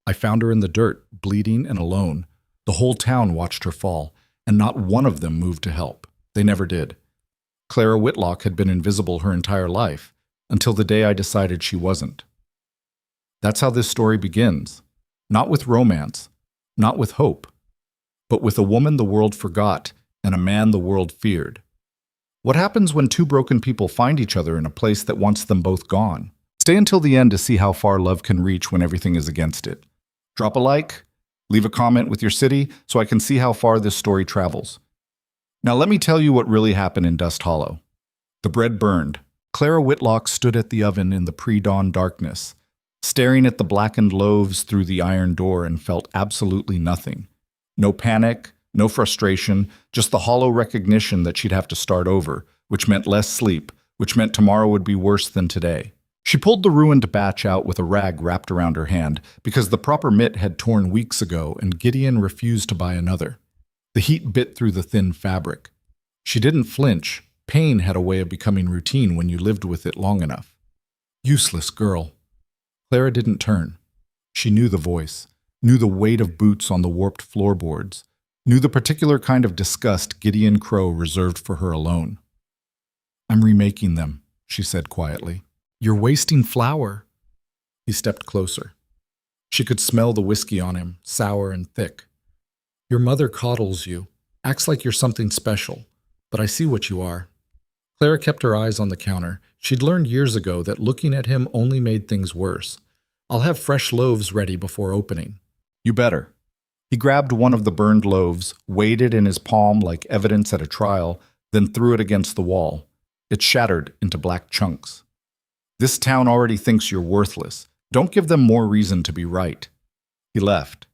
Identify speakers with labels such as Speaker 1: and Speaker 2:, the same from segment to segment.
Speaker 1: I found her in the dirt, bleeding and alone. The whole town watched her fall, and not one of them moved to help. They never did. Clara Whitlock had been invisible her entire life, until the day I decided she wasn't. That's how this story begins. Not with romance, not with hope, but with a woman the world forgot and a man the world feared. What happens when two broken people find each other in a place that wants them both gone? Stay until the end to see how far love can reach when everything is against it. Drop a like, leave a comment with your city so I can see how far this story travels. Now let me tell you what really happened in Dust Hollow. The bread burned. Clara Whitlock stood at the oven in the pre-dawn darkness, staring at the blackened loaves through the iron door, and felt absolutely nothing. No panic, no frustration, just the hollow recognition that she'd have to start over, which meant less sleep, which meant tomorrow would be worse than today. She pulled the ruined batch out with a rag wrapped around her hand because the proper mitt had torn weeks ago and Gideon refused to buy another. The heat bit through the thin fabric. She didn't flinch. Pain had a way of becoming routine when you lived with it long enough. Useless girl. Clara didn't turn. She knew the voice, knew the weight of boots on the warped floorboards, knew the particular kind of disgust Gideon Crow reserved for her alone. "I'm remaking them," she said quietly. "You're wasting flour." He stepped closer. She could smell the whiskey on him, sour and thick. "Your mother coddles you, acts like you're something special, but I see what you are." Clara kept her eyes on the counter. She'd learned years ago that looking at him only made things worse. "I'll have fresh loaves ready before opening." "You better." He grabbed one of the burned loaves, weighed it in his palm like evidence at a trial, then threw it against the wall. It shattered into black chunks. "This town already thinks you're worthless. Don't give them more reason to be right." He left.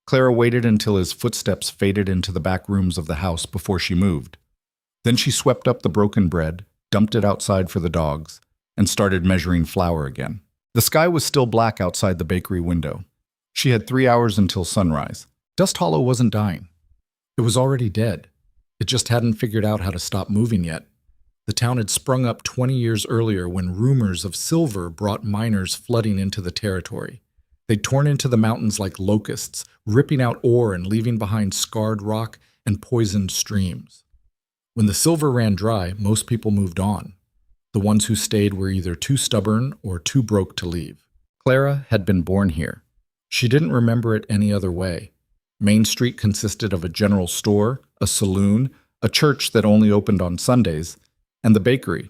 Speaker 1: Clara waited until his footsteps faded into the back rooms of the house before she moved. Then she swept up the broken bread, dumped it outside for the dogs, and started measuring flour again. The sky was still black outside the bakery window. She had 3 hours until sunrise. Dust Hollow wasn't dying. It was already dead. It just hadn't figured out how to stop moving yet. The town had sprung up 20 years earlier when rumors of silver brought miners flooding into the territory. They'd torn into the mountains like locusts, ripping out ore and leaving behind scarred rock and poisoned streams. When the silver ran dry, most people moved on. The ones who stayed were either too stubborn or too broke to leave. Clara had been born here. She didn't remember it any other way. Main Street consisted of a general store, a saloon, a church that only opened on Sundays, and the bakery,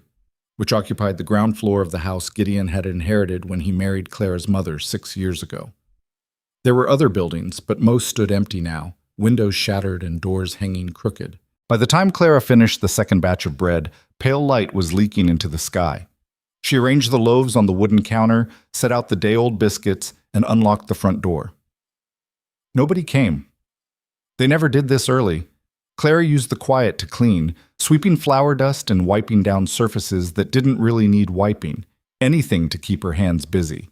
Speaker 1: which occupied the ground floor of the house Gideon had inherited when he married Clara's mother 6 years ago. There were other buildings, but most stood empty now, windows shattered and doors hanging crooked. By the time Clara finished the second batch of bread, pale light was leaking into the sky. She arranged the loaves on the wooden counter, set out the day-old biscuits, and unlocked the front door. Nobody came. They never did this early. Clara used the quiet to clean, sweeping flour dust and wiping down surfaces that didn't really need wiping, anything to keep her hands busy.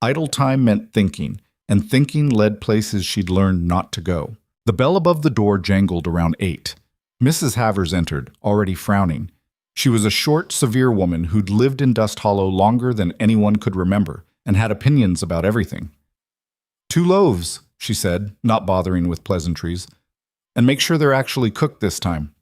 Speaker 1: Idle time meant thinking, and thinking led places she'd learned not to go. The bell above the door jangled around 8. Mrs. Havers entered, already frowning. She was a short, severe woman who'd lived in Dust Hollow longer than anyone could remember and had opinions about everything. "2 loaves," she said, not bothering with pleasantries. "And make sure they're actually cooked this time."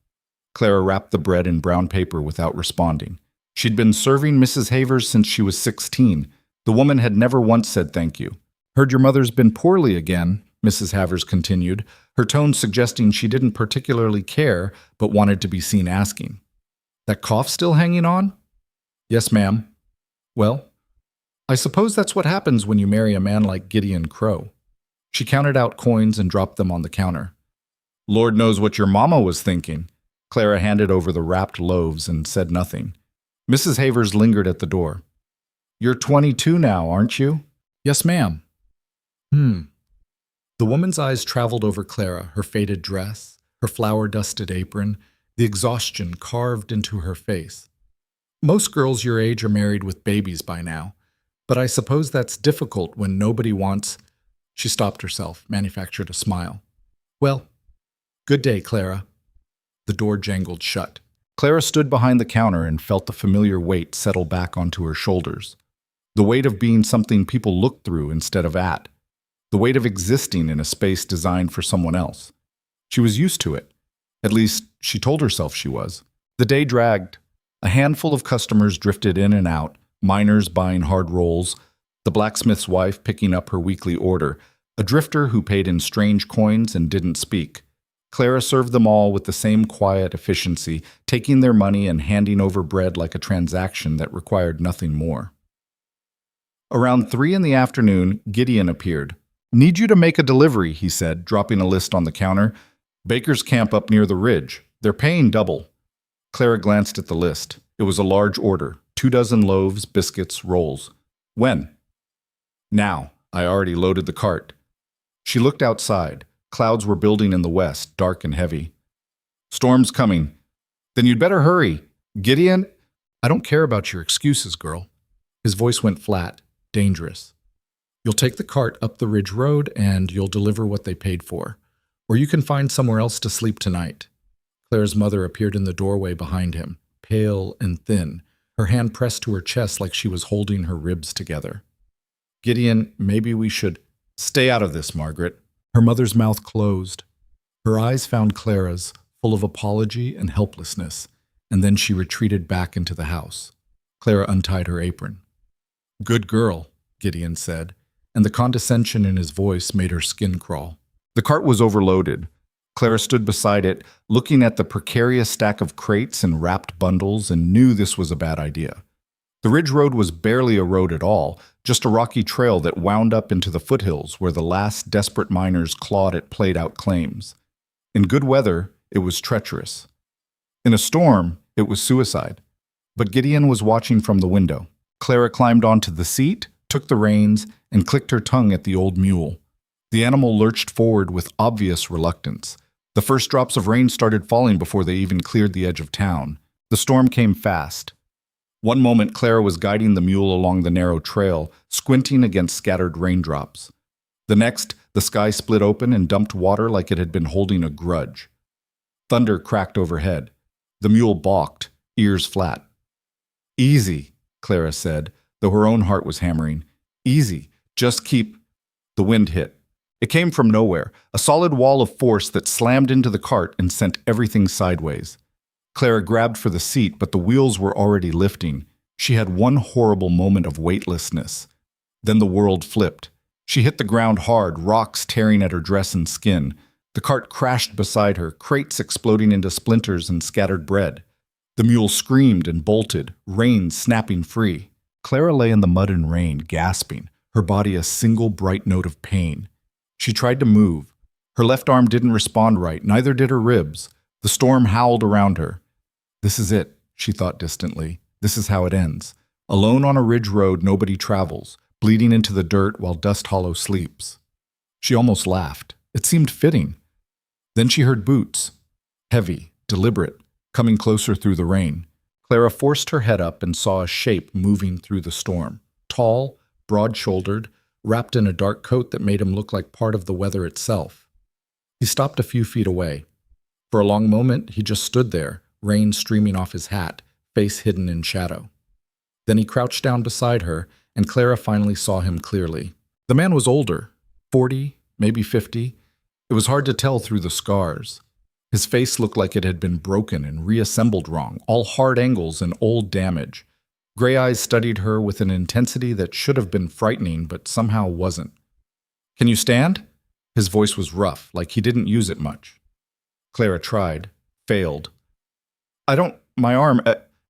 Speaker 1: Clara wrapped the bread in brown paper without responding. She'd been serving Mrs. Havers since she was 16. The woman had never once said thank you. "Heard your mother's been poorly again," Mrs. Havers continued, her tone suggesting she didn't particularly care but wanted to be seen asking. "That cough still hanging on?" "Yes, ma'am." "Well, I suppose that's what happens when you marry a man like Gideon Crow." She counted out coins and dropped them on the counter. "Lord knows what your mama was thinking." Clara handed over the wrapped loaves and said nothing. Mrs. Havers lingered at the door. "You're 22 now, aren't you?" "Yes, ma'am." The woman's eyes traveled over Clara, her faded dress, her flour-dusted apron, the exhaustion carved into her face. "Most girls your age are married with babies by now, but I suppose that's difficult when nobody wants—" She stopped herself, manufactured a smile. "Well, good day, Clara." The door jangled shut. Clara stood behind the counter and felt the familiar weight settle back onto her shoulders. The weight of being something people looked through instead of at. the weight of existing in a space designed for someone else. She was used to it. At least, she told herself she was. The day dragged. A handful of customers drifted in and out, miners buying hard rolls, the blacksmith's wife picking up her weekly order, a drifter who paid in strange coins and didn't speak. Clara served them all with the same quiet efficiency, taking their money and handing over bread like a transaction that required nothing more. Around 3 in the afternoon, Gideon appeared. "Need you to make a delivery," he said, dropping a list on the counter. "Baker's camp up near the ridge. They're paying double." Clara glanced at the list. It was a large order, 24 loaves, biscuits, rolls. "When?" "Now. I already loaded the cart." She looked outside. Clouds were building in the west, dark and heavy. "Storm's coming." "Then you'd better hurry. Gideon—" "I don't care about your excuses, girl." His voice went flat, dangerous. "You'll take the cart up the ridge road and you'll deliver what they paid for. Or you can find somewhere else to sleep tonight." Clara's mother appeared in the doorway behind him, pale and thin, her hand pressed to her chest like she was holding her ribs together. "Gideon, maybe we should—" "Stay out of this, Margaret." Her mother's mouth closed. Her eyes found Clara's, full of apology and helplessness, and then she retreated back into the house. Clara untied her apron. "Good girl," Gideon said, and the condescension in his voice made her skin crawl. The cart was overloaded. Clara stood beside it, looking at the precarious stack of crates and wrapped bundles, and knew this was a bad idea. The ridge road was barely a road at all, just a rocky trail that wound up into the foothills where the last desperate miners clawed at played-out claims. In good weather, it was treacherous. In a storm, it was suicide. But Gideon was watching from the window. Clara climbed onto the seat, took the reins, and clicked her tongue at the old mule. The animal lurched forward with obvious reluctance. The first drops of rain started falling before they even cleared the edge of town. The storm came fast. One moment, Clara was guiding the mule along the narrow trail, squinting against scattered raindrops. The next, the sky split open and dumped water like it had been holding a grudge. Thunder cracked overhead. The mule balked, ears flat. "Easy," Clara said, though her own heart was hammering. "Easy. Just keep—" The wind hit. It came from nowhere, a solid wall of force that slammed into the cart and sent everything sideways. Clara grabbed for the seat, but the wheels were already lifting. She had one horrible moment of weightlessness. Then the world flipped. She hit the ground hard, rocks tearing at her dress and skin. The cart crashed beside her, crates exploding into splinters and scattered bread. The mule screamed and bolted, reins snapping free. Clara lay in the mud and rain, gasping, her body a single bright note of pain. She tried to move. Her left arm didn't respond right, neither did her ribs. The storm howled around her. "This is it," she thought distantly. "This is how it ends. Alone on a ridge road nobody travels, bleeding into the dirt while Dust Hollow sleeps." She almost laughed. It seemed fitting. Then she heard boots, heavy, deliberate, coming closer through the rain. Clara forced her head up and saw a shape moving through the storm. Tall, broad-shouldered, wrapped in a dark coat that made him look like part of the weather itself. He stopped a few feet away. For a long moment, he just stood there, rain streaming off his hat, face hidden in shadow. Then he crouched down beside her, and Clara finally saw him clearly. The man was older, 40, maybe 50. It was hard to tell through the scars. His face looked like it had been broken and reassembled wrong, all hard angles and old damage. Gray eyes studied her with an intensity that should have been frightening, but somehow wasn't. "Can you stand?" His voice was rough, like he didn't use it much. Clara tried, failed. My arm—"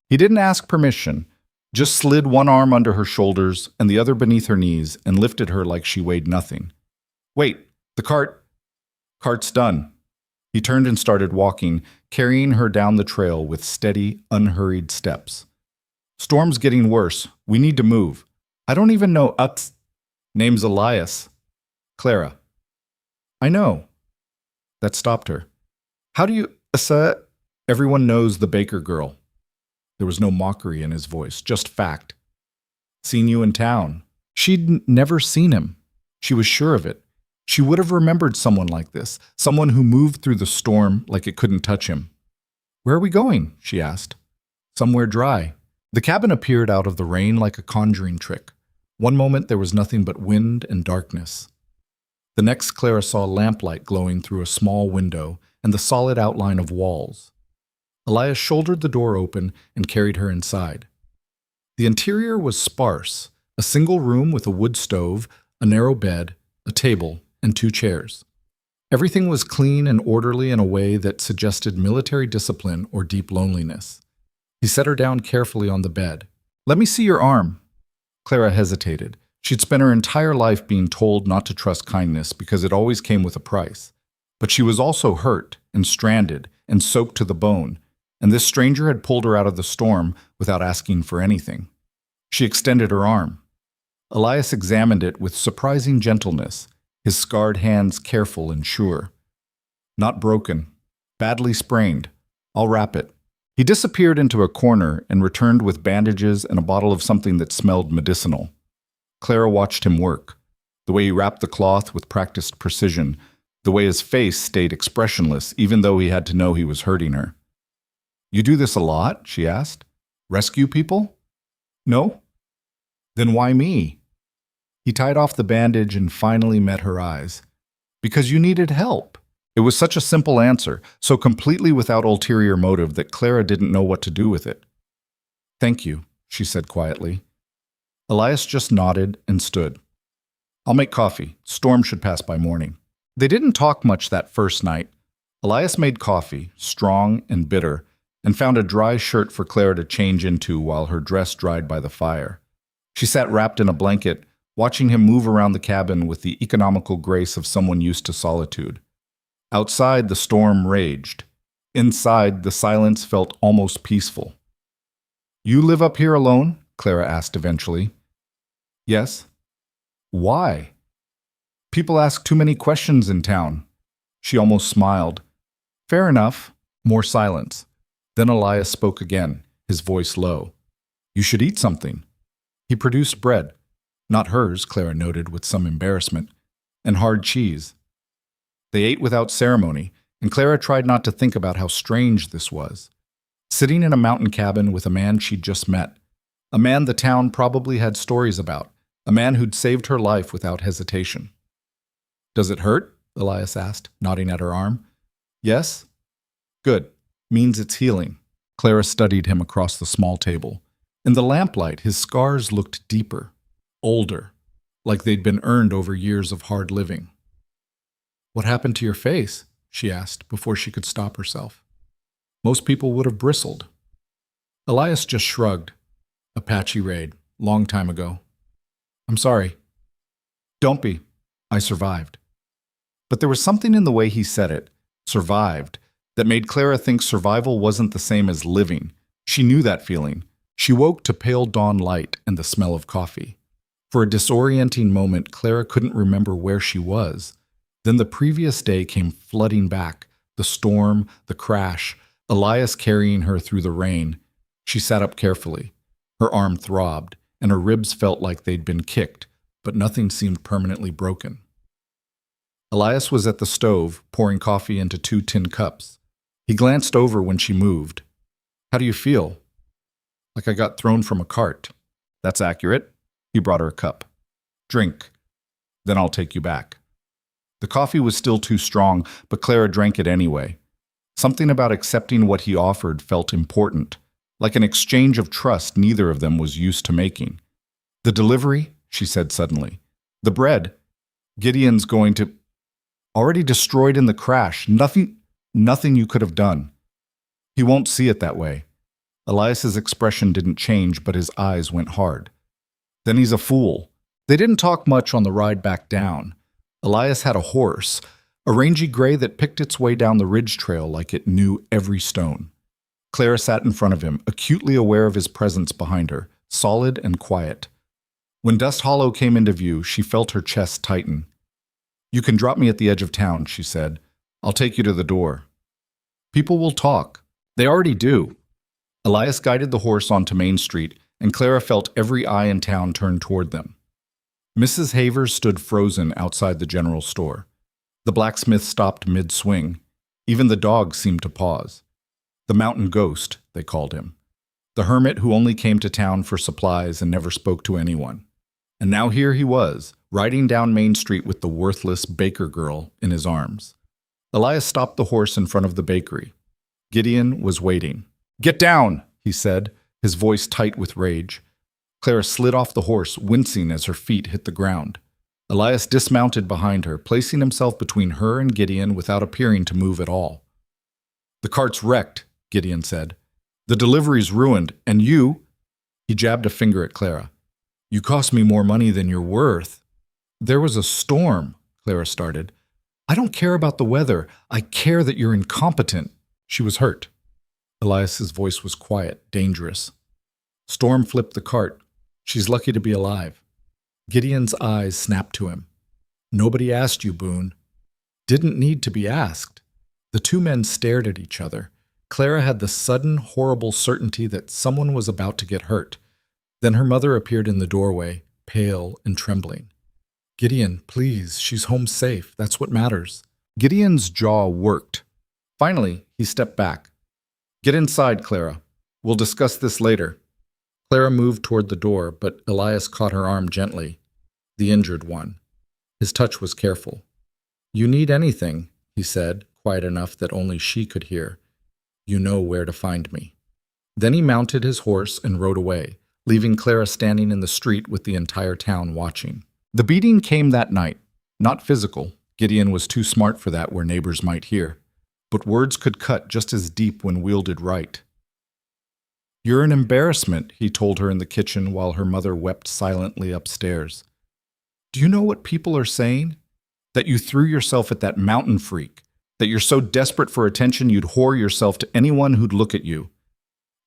Speaker 1: He didn't ask permission, just slid one arm under her shoulders and the other beneath her knees and lifted her like she weighed nothing. "Wait, the cart's done." He turned and started walking, carrying her down the trail with steady, unhurried steps. "Storm's getting worse. We need to move. I don't even know Name's Elias." "Clara." "I know." That stopped her. "How do you— Everyone knows the Baker girl." There was no mockery in his voice, just fact. "Seen you in town." She'd never seen him. She was sure of it. She would have remembered someone like this, someone who moved through the storm like it couldn't touch him. "Where are we going?" she asked. "Somewhere dry." The cabin appeared out of the rain like a conjuring trick. One moment there was nothing but wind and darkness. The next, Clara saw lamplight glowing through a small window and the solid outline of walls. Elias shouldered the door open and carried her inside. The interior was sparse, a single room with a wood stove, a narrow bed, a table, and 2 chairs. Everything was clean and orderly in a way that suggested military discipline or deep loneliness. He set her down carefully on the bed. "Let me see your arm." Clara hesitated. She'd spent her entire life being told not to trust kindness because it always came with a price. But she was also hurt and stranded and soaked to the bone, and this stranger had pulled her out of the storm without asking for anything. She extended her arm. Elias examined it with surprising gentleness, his scarred hands careful and sure. "Not broken. Badly sprained. I'll wrap it." He disappeared into a corner and returned with bandages and a bottle of something that smelled medicinal. Clara watched him work, the way he wrapped the cloth with practiced precision, the way his face stayed expressionless even though he had to know he was hurting her. "You do this a lot?" she asked. "Rescue people?" "No." "Then why me?" He tied off the bandage and finally met her eyes. "Because you needed help." It was such a simple answer, so completely without ulterior motive that Clara didn't know what to do with it. "Thank you," she said quietly. Elias just nodded and stood. "I'll make coffee. Storm should pass by morning." They didn't talk much that first night. Elias made coffee, strong and bitter, and found a dry shirt for Clara to change into while her dress dried by the fire. She sat wrapped in a blanket, watching him move around the cabin with the economical grace of someone used to solitude. Outside, the storm raged. Inside, the silence felt almost peaceful. "You live up here alone?" Clara asked eventually. "Yes." "Why?" "People ask too many questions in town." She almost smiled. "Fair enough." More silence. Then Elias spoke again, his voice low. "You should eat something." He produced bread. Not hers, Clara noted with some embarrassment, and hard cheese. They ate without ceremony, and Clara tried not to think about how strange this was. Sitting in a mountain cabin with a man she'd just met, a man the town probably had stories about, a man who'd saved her life without hesitation. "Does it hurt?" Elias asked, nodding at her arm. "Yes." "Good. Means it's healing." Clara studied him across the small table. In the lamplight, his scars looked deeper, older, like they'd been earned over years of hard living. "What happened to your face?" she asked before she could stop herself. Most people would have bristled. Elias just shrugged. "A patchy raid, long time ago." "I'm sorry." "Don't be. I survived." But there was something in the way he said it, survived, that made Clara think survival wasn't the same as living. She knew that feeling. She woke to pale dawn light and the smell of coffee. For a disorienting moment, Clara couldn't remember where she was. Then the previous day came flooding back, the storm, the crash, Elias carrying her through the rain. She sat up carefully. Her arm throbbed, and her ribs felt like they'd been kicked, but nothing seemed permanently broken. Elias was at the stove, pouring coffee into 2 tin cups. He glanced over when she moved. "How do you feel?" "Like I got thrown from a cart." "That's accurate." He brought her a cup. "Drink. Then I'll take you back." The coffee was still too strong, but Clara drank it anyway. Something about accepting what he offered felt important, like an exchange of trust neither of them was used to making. "The delivery," she said suddenly. "The bread. Gideon's going to... Already destroyed in the crash. Nothing you could have done." "He won't see it that way." Elias's expression didn't change, but his eyes went hard. "Then he's a fool." They didn't talk much on the ride back down. Elias had a horse, a rangy gray that picked its way down the ridge trail like it knew every stone. Clara sat in front of him, acutely aware of his presence behind her, solid and quiet. When Dust Hollow came into view, she felt her chest tighten. "You can drop me at the edge of town," she said. "I'll take you to the door." "People will talk." "They already do." Elias guided the horse onto Main Street, and Clara felt every eye in town turn toward them. Mrs. Havers stood frozen outside the general store. The blacksmith stopped mid-swing. Even the dog seemed to pause. The mountain ghost, they called him. The hermit who only came to town for supplies and never spoke to anyone. And now here he was, riding down Main Street with the worthless baker girl in his arms. Elias stopped the horse in front of the bakery. Gideon was waiting. "Get down," he said, his voice tight with rage. Clara slid off the horse, wincing as her feet hit the ground. Elias dismounted behind her, placing himself between her and Gideon without appearing to move at all. "The cart's wrecked," Gideon said. "The delivery's ruined, and you—" He jabbed a finger at Clara. "You cost me more money than you're worth." "There was a storm," Clara started. "I don't care about the weather. I care that you're incompetent." She was hurt. Elias's voice was quiet, dangerous. "Storm flipped the cart. She's lucky to be alive." Gideon's eyes snapped to him. "Nobody asked you, Boone." "Didn't need to be asked." The two men stared at each other. Clara had the sudden, horrible certainty that someone was about to get hurt. Then her mother appeared in the doorway, pale and trembling. "Gideon, please, she's home safe. That's what matters." Gideon's jaw worked. Finally, he stepped back. "Get inside, Clara. We'll discuss this later." Clara moved toward the door, but Elias caught her arm gently. The injured one. His touch was careful. "You need anything," he said, quiet enough that only she could hear. "You know where to find me." Then he mounted his horse and rode away, leaving Clara standing in the street with the entire town watching. The beating came that night. Not physical. Gideon was too smart for that where neighbors might hear. But words could cut just as deep when wielded right. "You're an embarrassment," he told her in the kitchen while her mother wept silently upstairs. "Do you know what people are saying? That you threw yourself at that mountain freak. That you're so desperate for attention you'd whore yourself to anyone who'd look at you."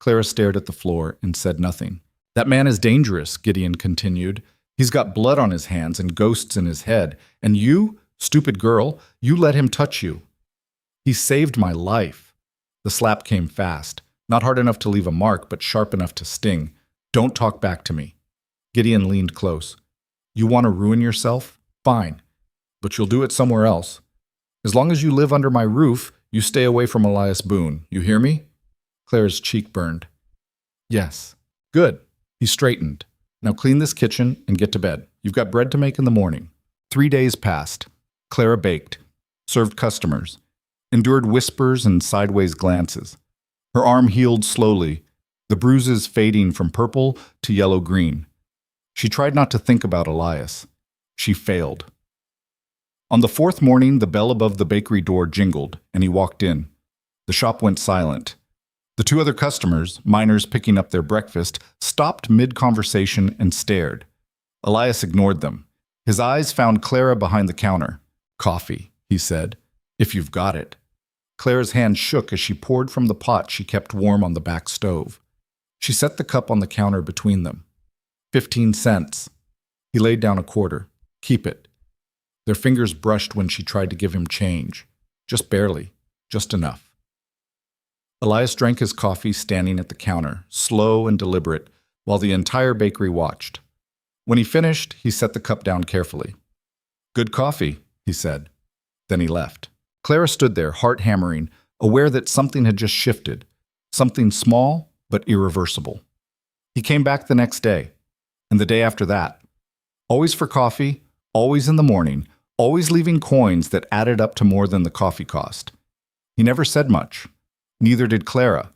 Speaker 1: Clara stared at the floor and said nothing. "That man is dangerous," Gideon continued. "He's got blood on his hands and ghosts in his head. And you, stupid girl, you let him touch you. He saved my life." The slap came fast. Not hard enough to leave a mark, but sharp enough to sting. "Don't talk back to me." Gideon leaned close. "You want to ruin yourself? Fine. But you'll do it somewhere else. As long as you live under my roof, you stay away from Elias Boone. You hear me?" Clara's cheek burned. "Yes." "Good." He straightened. "Now clean this kitchen and get to bed. You've got bread to make in the morning." 3 days passed. Clara baked, served customers, endured whispers and sideways glances. Her arm healed slowly, the bruises fading from purple to yellow-green. She tried not to think about Elias. She failed. On the 4th morning, the bell above the bakery door jingled, and he walked in. The shop went silent. The 2 other customers, miners picking up their breakfast, stopped mid-conversation and stared. Elias ignored them. His eyes found Clara behind the counter. "Coffee," he said, "if you've got it." Clara's hand shook as she poured from the pot she kept warm on the back stove. She set the cup on the counter between them. 15 cents. He laid down a quarter. "Keep it." Their fingers brushed when she tried to give him change. Just barely. Just enough. Elias drank his coffee standing at the counter, slow and deliberate, while the entire bakery watched. When he finished, he set the cup down carefully. "Good coffee," he said. Then he left. Clara stood there, heart hammering, aware that something had just shifted. Something small, but irreversible. He came back the next day, and the day after that. Always for coffee, always in the morning, always leaving coins that added up to more than the coffee cost. He never said much. Neither did Clara.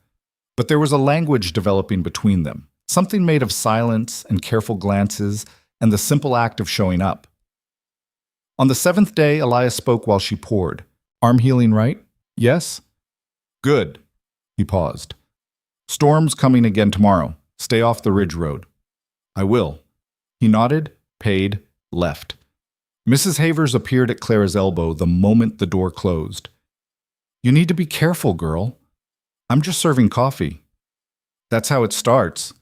Speaker 1: But there was a language developing between them, something made of silence and careful glances and the simple act of showing up. On the 7th day, Elias spoke while she poured. "Arm healing right? Yes?" "Good." He paused. "Storm's coming again tomorrow. Stay off the Ridge Road." "I will." He nodded, paid, left. Mrs. Havers appeared at Clara's elbow the moment the door closed. "You need to be careful, girl." "I'm just serving coffee." "That's how it starts."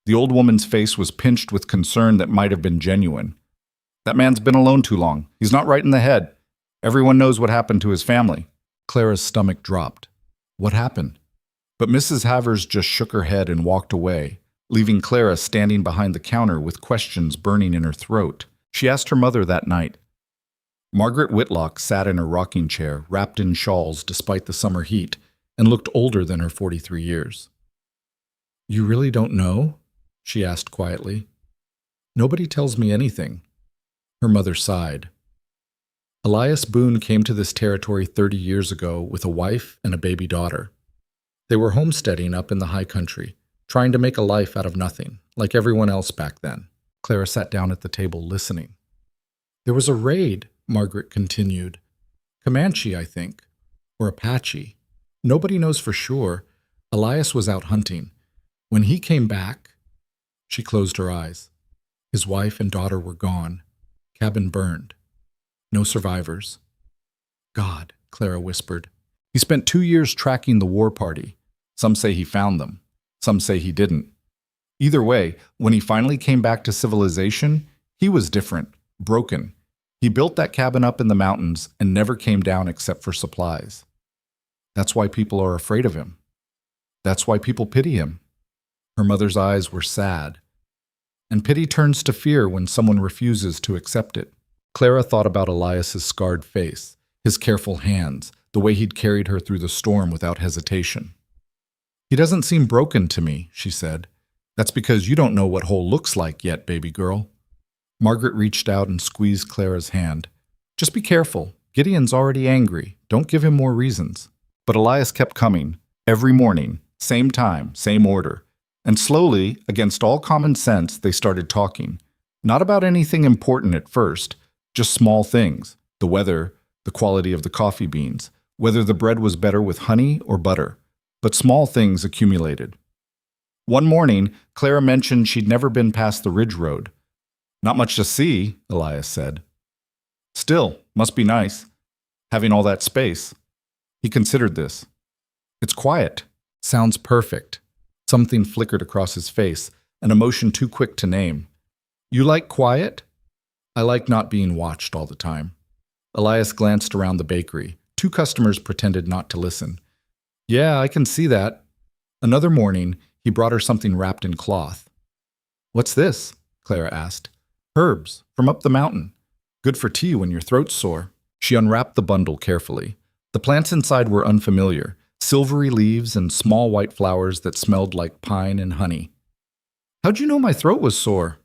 Speaker 1: The old woman's face was pinched with concern that might have been genuine. "That man's been alone too long. He's not right in the head. Everyone knows what happened to his family." Clara's stomach dropped. What happened? But Mrs. Havers just shook her head and walked away, leaving Clara standing behind the counter with questions burning in her throat. She asked her mother that night. Margaret Whitlock sat in her rocking chair, wrapped in shawls despite the summer heat, and looked older than her 43 years. "You really don't know?" she asked quietly. Nobody tells me anything. Her mother sighed. Elias Boone came to this territory 30 years ago with a wife and a baby daughter. They were homesteading up in the high country, trying to make a life out of nothing, like everyone else back then. Clara sat down at the table listening. There was a raid, Margaret continued. Comanche, I think, or Apache. Nobody knows for sure. Elias was out hunting. When he came back, she closed her eyes. His wife and daughter were gone. Cabin burned. No survivors. God, Clara whispered. He spent 2 years tracking the war party. Some say he found them. Some say he didn't. Either way, when he finally came back to civilization, he was different, broken. He built that cabin up in the mountains and never came down except for supplies. That's why people are afraid of him. That's why people pity him. Her mother's eyes were sad. And pity turns to fear when someone refuses to accept it. Clara thought about Elias's scarred face, his careful hands, the way he'd carried her through the storm without hesitation. He doesn't seem broken to me, she said. That's because you don't know what whole looks like yet, baby girl. Margaret reached out and squeezed Clara's hand. Just be careful. Gideon's already angry. Don't give him more reasons. But Elias kept coming, every morning, same time, same order. And slowly, against all common sense, they started talking. Not about anything important at first, just small things. The weather, the quality of the coffee beans, whether the bread was better with honey or butter. But small things accumulated. One morning, Clara mentioned she'd never been past the ridge road. Not much to see, Elias said. Still, must be nice, having all that space. He considered this. It's quiet. Sounds perfect. Something flickered across his face, an emotion too quick to name. You like quiet? I like not being watched all the time. Elias glanced around the bakery. 2 customers pretended not to listen. Yeah, I can see that. Another morning, he brought her something wrapped in cloth. What's this? Clara asked. Herbs, from up the mountain. Good for tea when your throat's sore. She unwrapped the bundle carefully. The plants inside were unfamiliar, silvery leaves and small white flowers that smelled like pine and honey. How'd you know my throat was sore?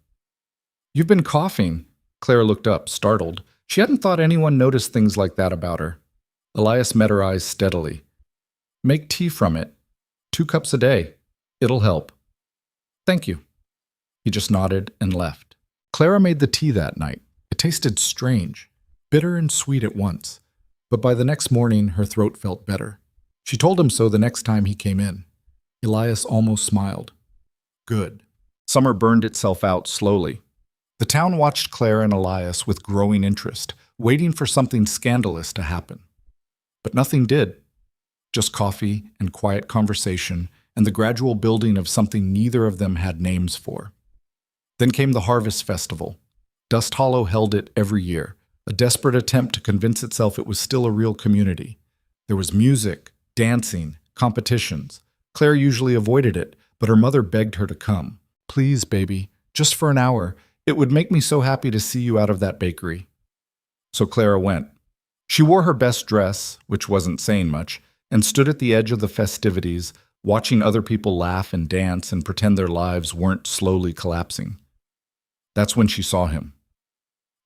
Speaker 1: You've been coughing. Clara looked up, startled. She hadn't thought anyone noticed things like that about her. Elias met her eyes steadily. Make tea from it. 2 cups a day. It'll help. Thank you. He just nodded and left. Clara made the tea that night. It tasted strange, bitter and sweet at once. But by the next morning, her throat felt better. She told him so the next time he came in. Elias almost smiled. Good. Summer burned itself out slowly. The town watched Clara and Elias with growing interest, waiting for something scandalous to happen. But nothing did. Just coffee and quiet conversation and the gradual building of something neither of them had names for. Then came the Harvest Festival. Dust Hollow held it every year, a desperate attempt to convince itself it was still a real community. There was music, dancing, competitions. Claire usually avoided it, but her mother begged her to come. Please, baby, just for an hour. It would make me so happy to see you out of that bakery. So Clara went. She wore her best dress, which wasn't saying much, and stood at the edge of the festivities, watching other people laugh and dance and pretend their lives weren't slowly collapsing. That's when she saw him.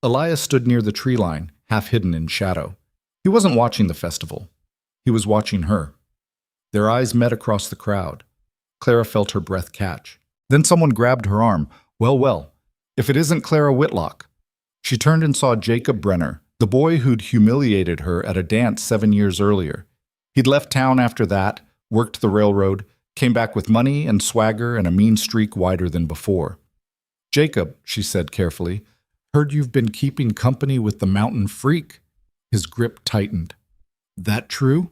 Speaker 1: Elias stood near the tree line, half hidden in shadow. He wasn't watching the festival. He was watching her. Their eyes met across the crowd. Clara felt her breath catch. Then someone grabbed her arm. Well, if it isn't Clara Whitlock. She turned and saw Jacob Brenner, the boy who'd humiliated her at a dance 7 years earlier. He'd left town after that, worked the railroad, came back with money and swagger and a mean streak wider than before. Jacob, she said carefully, heard you've been keeping company with the mountain freak. His grip tightened. That true?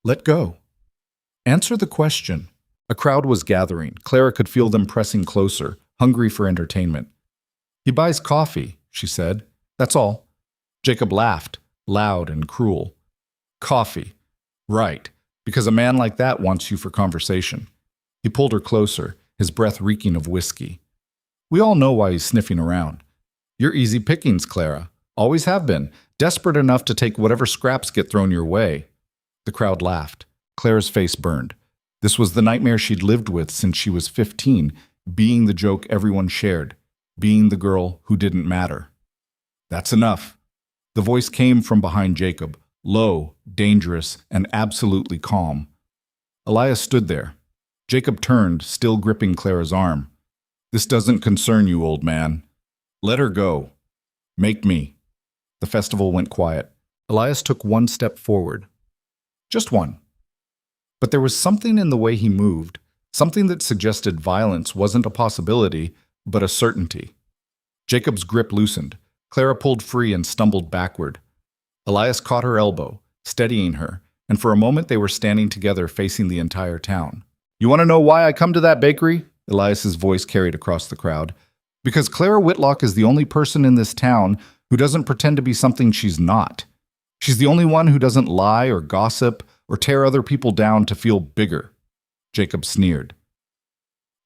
Speaker 1: Let go. Answer the question. A crowd was gathering. Clara could feel them pressing closer, hungry for entertainment. He buys coffee, she said. That's all. Jacob laughed, loud and cruel. Coffee. Right, because a man like that wants you for conversation. He pulled her closer, his breath reeking of whiskey. We all know why he's sniffing around. You're easy pickings, Clara. Always have been. Desperate enough to take whatever scraps get thrown your way. The crowd laughed. Clara's face burned. This was the nightmare she'd lived with since she was 15, being the joke everyone shared. being the girl who didn't matter. That's enough. The voice came from behind Jacob, low, dangerous, and absolutely calm. Elias stood there. Jacob turned, still gripping Clara's arm. This doesn't concern you, old man. Let her go. Make me. The festival went quiet. Elias took one step forward. Just one. But there was something in the way he moved, something that suggested violence wasn't a possibility, but a certainty. Jacob's grip loosened. Clara pulled free and stumbled backward. Elias caught her elbow, steadying her, and for a moment they were standing together facing the entire town. You want to know why I come to that bakery? Elias's voice carried across the crowd. Because Clara Whitlock is the only person in this town who doesn't pretend to be something she's not. She's the only one who doesn't lie or gossip or tear other people down to feel bigger. Jacob sneered.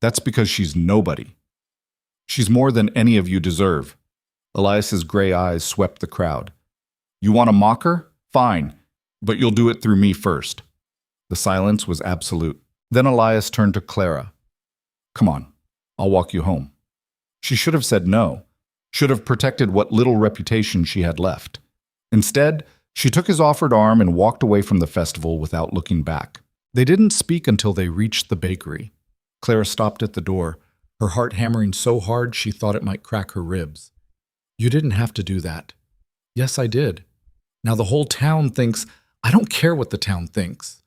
Speaker 1: That's because she's nobody. She's more than any of you deserve. Elias's gray eyes swept the crowd. You want to mock her? Fine, but you'll do it through me first. The silence was absolute. Then Elias turned to Clara. Come on, I'll walk you home. She should have said no, should have protected what little reputation she had left. Instead, she took his offered arm and walked away from the festival without looking back. They didn't speak until they reached the bakery. Clara stopped at the door, her heart hammering so hard she thought it might crack her ribs. You didn't have to do that. Yes, I did. Now the whole town thinks, I don't care what the town thinks.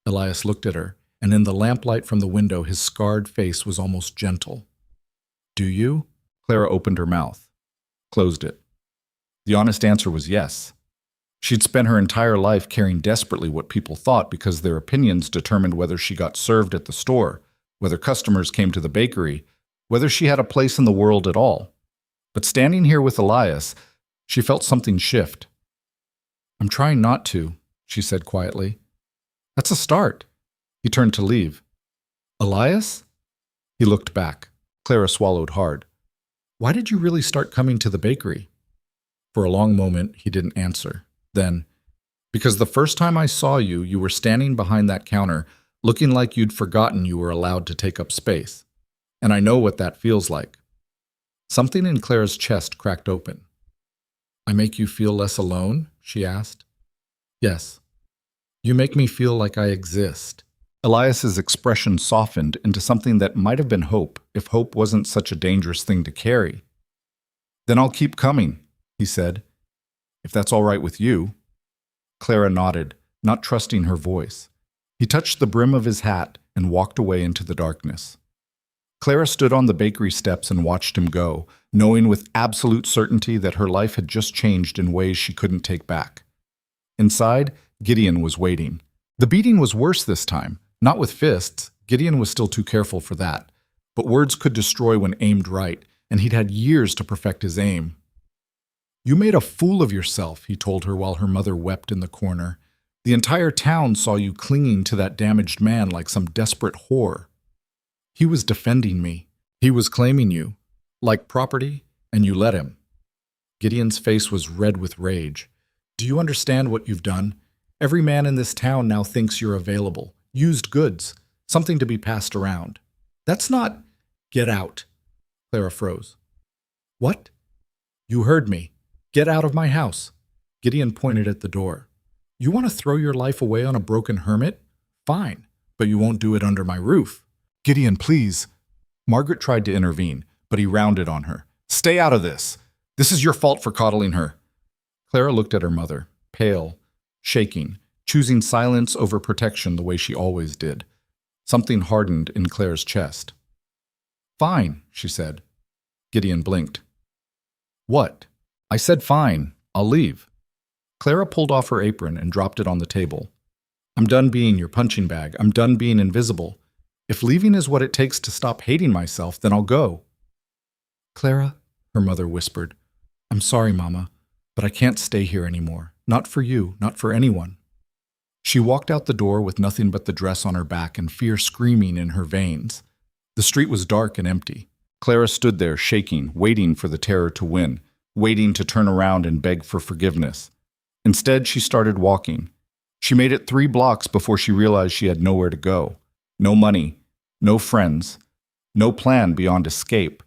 Speaker 1: Elias looked at her, and in the lamplight from the window his scarred face was almost gentle. Do you? Clara opened her mouth, closed it. The honest answer was yes. She'd spent her entire life caring desperately what people thought because their opinions determined whether she got served at the store, whether customers came to the bakery, whether she had a place in the world at all. But standing here with Elias, she felt something shift. I'm trying not to, she said quietly. That's a start. He turned to leave. Elias? He looked back. Clara swallowed hard. Why did you really start coming to the bakery? For a long moment, he didn't answer. Then, because the first time I saw you, you were standing behind that counter, looking like you'd forgotten you were allowed to take up space. And I know what that feels like. Something in Clara's chest cracked open. I make you feel less alone? She asked. Yes. You make me feel like I exist. Elias's expression softened into something that might have been hope, if hope wasn't such a dangerous thing to carry. Then I'll keep coming, he said. If that's all right with you. Clara nodded, not trusting her voice. He touched the brim of his hat and walked away into the darkness. Clara stood on the bakery steps and watched him go, knowing with absolute certainty that her life had just changed in ways she couldn't take back. Inside, Gideon was waiting. The beating was worse this time, not with fists. Gideon was still too careful for that. But words could destroy when aimed right, and he'd had years to perfect his aim. You made a fool of yourself, he told her while her mother wept in the corner. The entire town saw you clinging to that damaged man like some desperate whore. He was defending me. He was claiming you, like property, and you let him. Gideon's face was red with rage. Do you understand what you've done? Every man in this town now thinks you're available, used goods, something to be passed around. That's not... Get out. Clara froze. What? You heard me. Get out of my house. Gideon pointed at the door. You want to throw your life away on a broken hermit? Fine, but you won't do it under my roof. Gideon, please. Margaret tried to intervene, but he rounded on her. Stay out of this. This is your fault for coddling her. Clara looked at her mother, pale, shaking, choosing silence over protection the way she always did. Something hardened in Clara's chest. Fine, she said. Gideon blinked. What? I said fine. I'll leave. Clara pulled off her apron and dropped it on the table. I'm done being your punching bag. I'm done being invisible. If leaving is what it takes to stop hating myself, then I'll go. Clara, her mother whispered, I'm sorry, Mama, but I can't stay here anymore. Not for you, not for anyone. She walked out the door with nothing but the dress on her back and fear screaming in her veins. The street was dark and empty. Clara stood there shaking, waiting for the terror to win, waiting to turn around and beg for forgiveness. Instead, she started walking. She made it 3 blocks before she realized she had nowhere to go. No money, no friends, no plan beyond escape.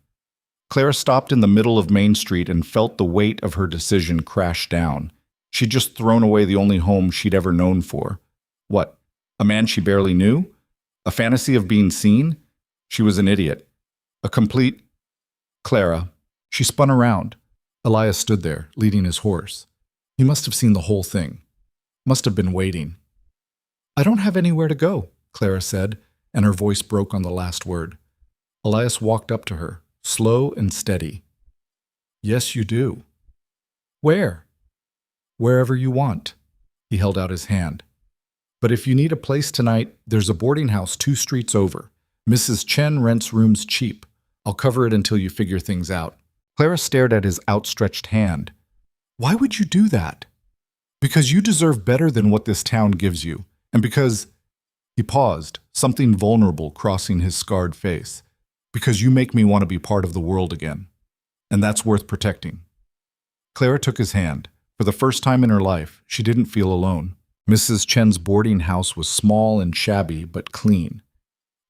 Speaker 1: Clara stopped in the middle of Main Street and felt the weight of her decision crash down. She'd just thrown away the only home she'd ever known for. What? A man she barely knew? A fantasy of being seen? She was an idiot. A complete... Clara. She spun around. Elias stood there, leading his horse. He must have seen the whole thing. Must have been waiting. I don't have anywhere to go, Clara said, and her voice broke on the last word. Elias walked up to her, slow and steady. Yes, you do. Where? Wherever you want. He held out his hand. But if you need a place tonight, there's a boarding house 2 streets over. Mrs. Chen rents rooms cheap. I'll cover it until you figure things out. Clara stared at his outstretched hand. Why would you do that? Because you deserve better than what this town gives you. And because... He paused, something vulnerable crossing his scarred face. Because you make me want to be part of the world again. And that's worth protecting. Clara took his hand. For the first time in her life, she didn't feel alone. Mrs. Chen's boarding house was small and shabby, but clean.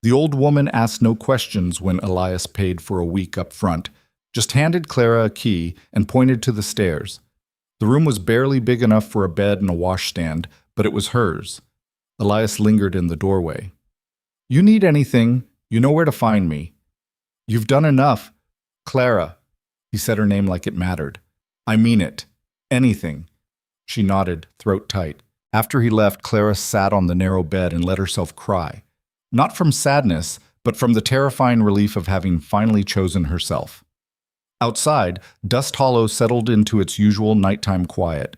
Speaker 1: The old woman asked no questions when Elias paid for a week up front, just handed Clara a key and pointed to the stairs. The room was barely big enough for a bed and a washstand, but it was hers. Elias lingered in the doorway. You need anything, you know where to find me. You've done enough. Clara. He said her name like it mattered. I mean it. Anything. She nodded, throat tight. After he left, Clara sat on the narrow bed and let herself cry. Not from sadness, but from the terrifying relief of having finally chosen herself. Outside, Dust Hollow settled into its usual nighttime quiet.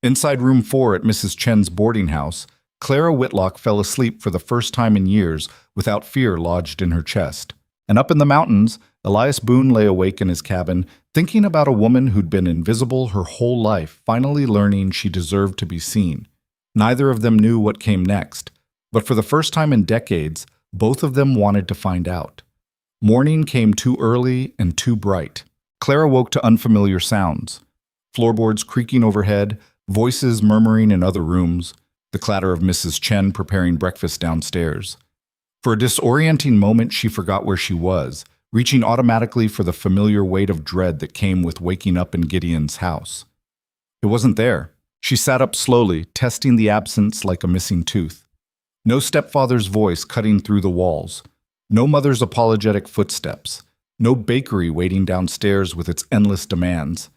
Speaker 1: Inside room 4 at Mrs. Chen's boarding house, Clara Whitlock fell asleep for the first time in years without fear lodged in her chest. And up in the mountains, Elias Boone lay awake in his cabin, thinking about a woman who'd been invisible her whole life, finally learning she deserved to be seen. Neither of them knew what came next, but for the first time in decades, both of them wanted to find out. Morning came too early and too bright. Clara woke to unfamiliar sounds. Floorboards creaking overhead, voices murmuring in other rooms, the clatter of Mrs. Chen preparing breakfast downstairs. For a disorienting moment, she forgot where she was, reaching automatically for the familiar weight of dread that came with waking up in Gideon's house. It wasn't there. She sat up slowly, testing the absence like a missing tooth. No stepfather's voice cutting through the walls. No mother's apologetic footsteps. No bakery waiting downstairs with its endless demands.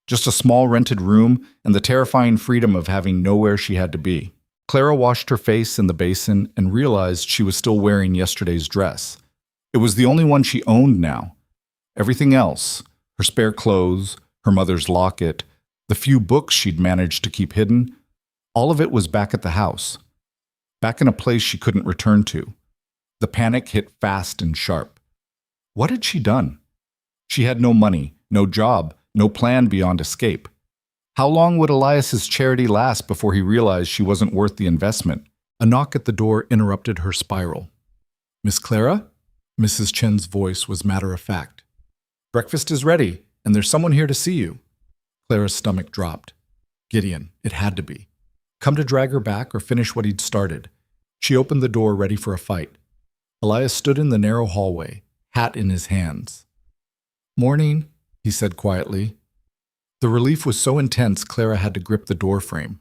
Speaker 1: Just a small rented room and the terrifying freedom of having nowhere she had to be. Clara washed her face in the basin and realized she was still wearing yesterday's dress. It was the only one she owned now. Everything else, her spare clothes, her mother's locket, the few books she'd managed to keep hidden, all of it was back at the house. Back in a place she couldn't return to. The panic hit fast and sharp. What had she done? She had no money, no job, no plan beyond escape. How long would Elias's charity last before he realized she wasn't worth the investment? A knock at the door interrupted her spiral. Miss Clara? Mrs. Chen's voice was matter-of-fact. Breakfast is ready, and there's someone here to see you. Clara's stomach dropped. Gideon, it had to be. Come to drag her back or finish what he'd started. She opened the door ready for a fight. Elias stood in the narrow hallway, hat in his hands. Morning, he said quietly. The relief was so intense Clara had to grip the doorframe.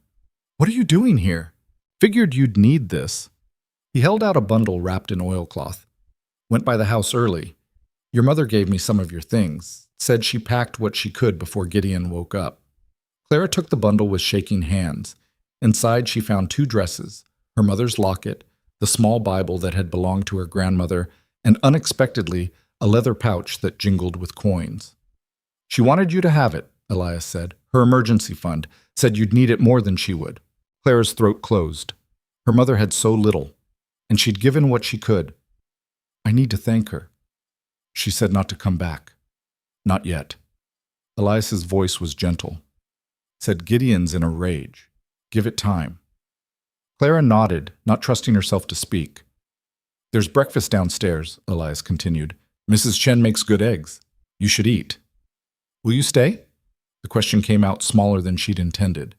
Speaker 1: What are you doing here? Figured you'd need this. He held out a bundle wrapped in oilcloth. Went by the house early. Your mother gave me some of your things. Said she packed what she could before Gideon woke up. Clara took the bundle with shaking hands. Inside she found 2 dresses, her mother's locket, the small Bible that had belonged to her grandmother, and unexpectedly, a leather pouch that jingled with coins. She wanted you to have it, Elias said. Her emergency fund. Said you'd need it more than she would. Clara's throat closed. Her mother had so little, and she'd given what she could. I need to thank her. She said not to come back. Not yet. Elias's voice was gentle. Said Gideon's in a rage. Give it time. Clara nodded, not trusting herself to speak. There's breakfast downstairs, Elias continued. Mrs. Chen makes good eggs. You should eat. Will you stay? The question came out smaller than she'd intended.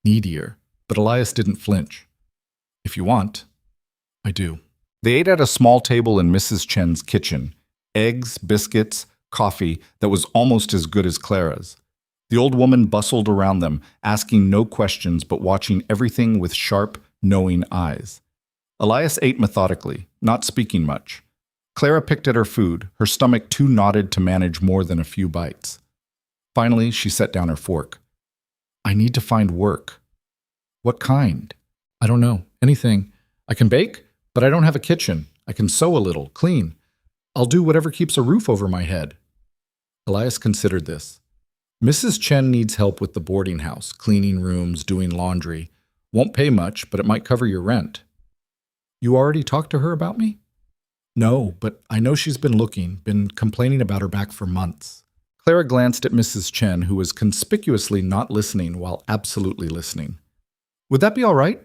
Speaker 1: Needier, but Elias didn't flinch. If you want. I do. They ate at a small table in Mrs. Chen's kitchen. Eggs, biscuits, coffee that was almost as good as Clara's. The old woman bustled around them, asking no questions but watching everything with sharp, knowing eyes. Elias ate methodically, not speaking much. Clara picked at her food, her stomach too knotted to manage more than a few bites. Finally, she set down her fork. I need to find work. What kind? I don't know. Anything. I can bake, but I don't have a kitchen. I can sew a little, clean. I'll do whatever keeps a roof over my head. Elias considered this. Mrs. Chen needs help with the boarding house, cleaning rooms, doing laundry. Won't pay much, but it might cover your rent. You already talked to her about me? No, but I know she's been complaining about her back for months. Clara glanced at Mrs. Chen, who was conspicuously not listening while absolutely listening. Would that be all right?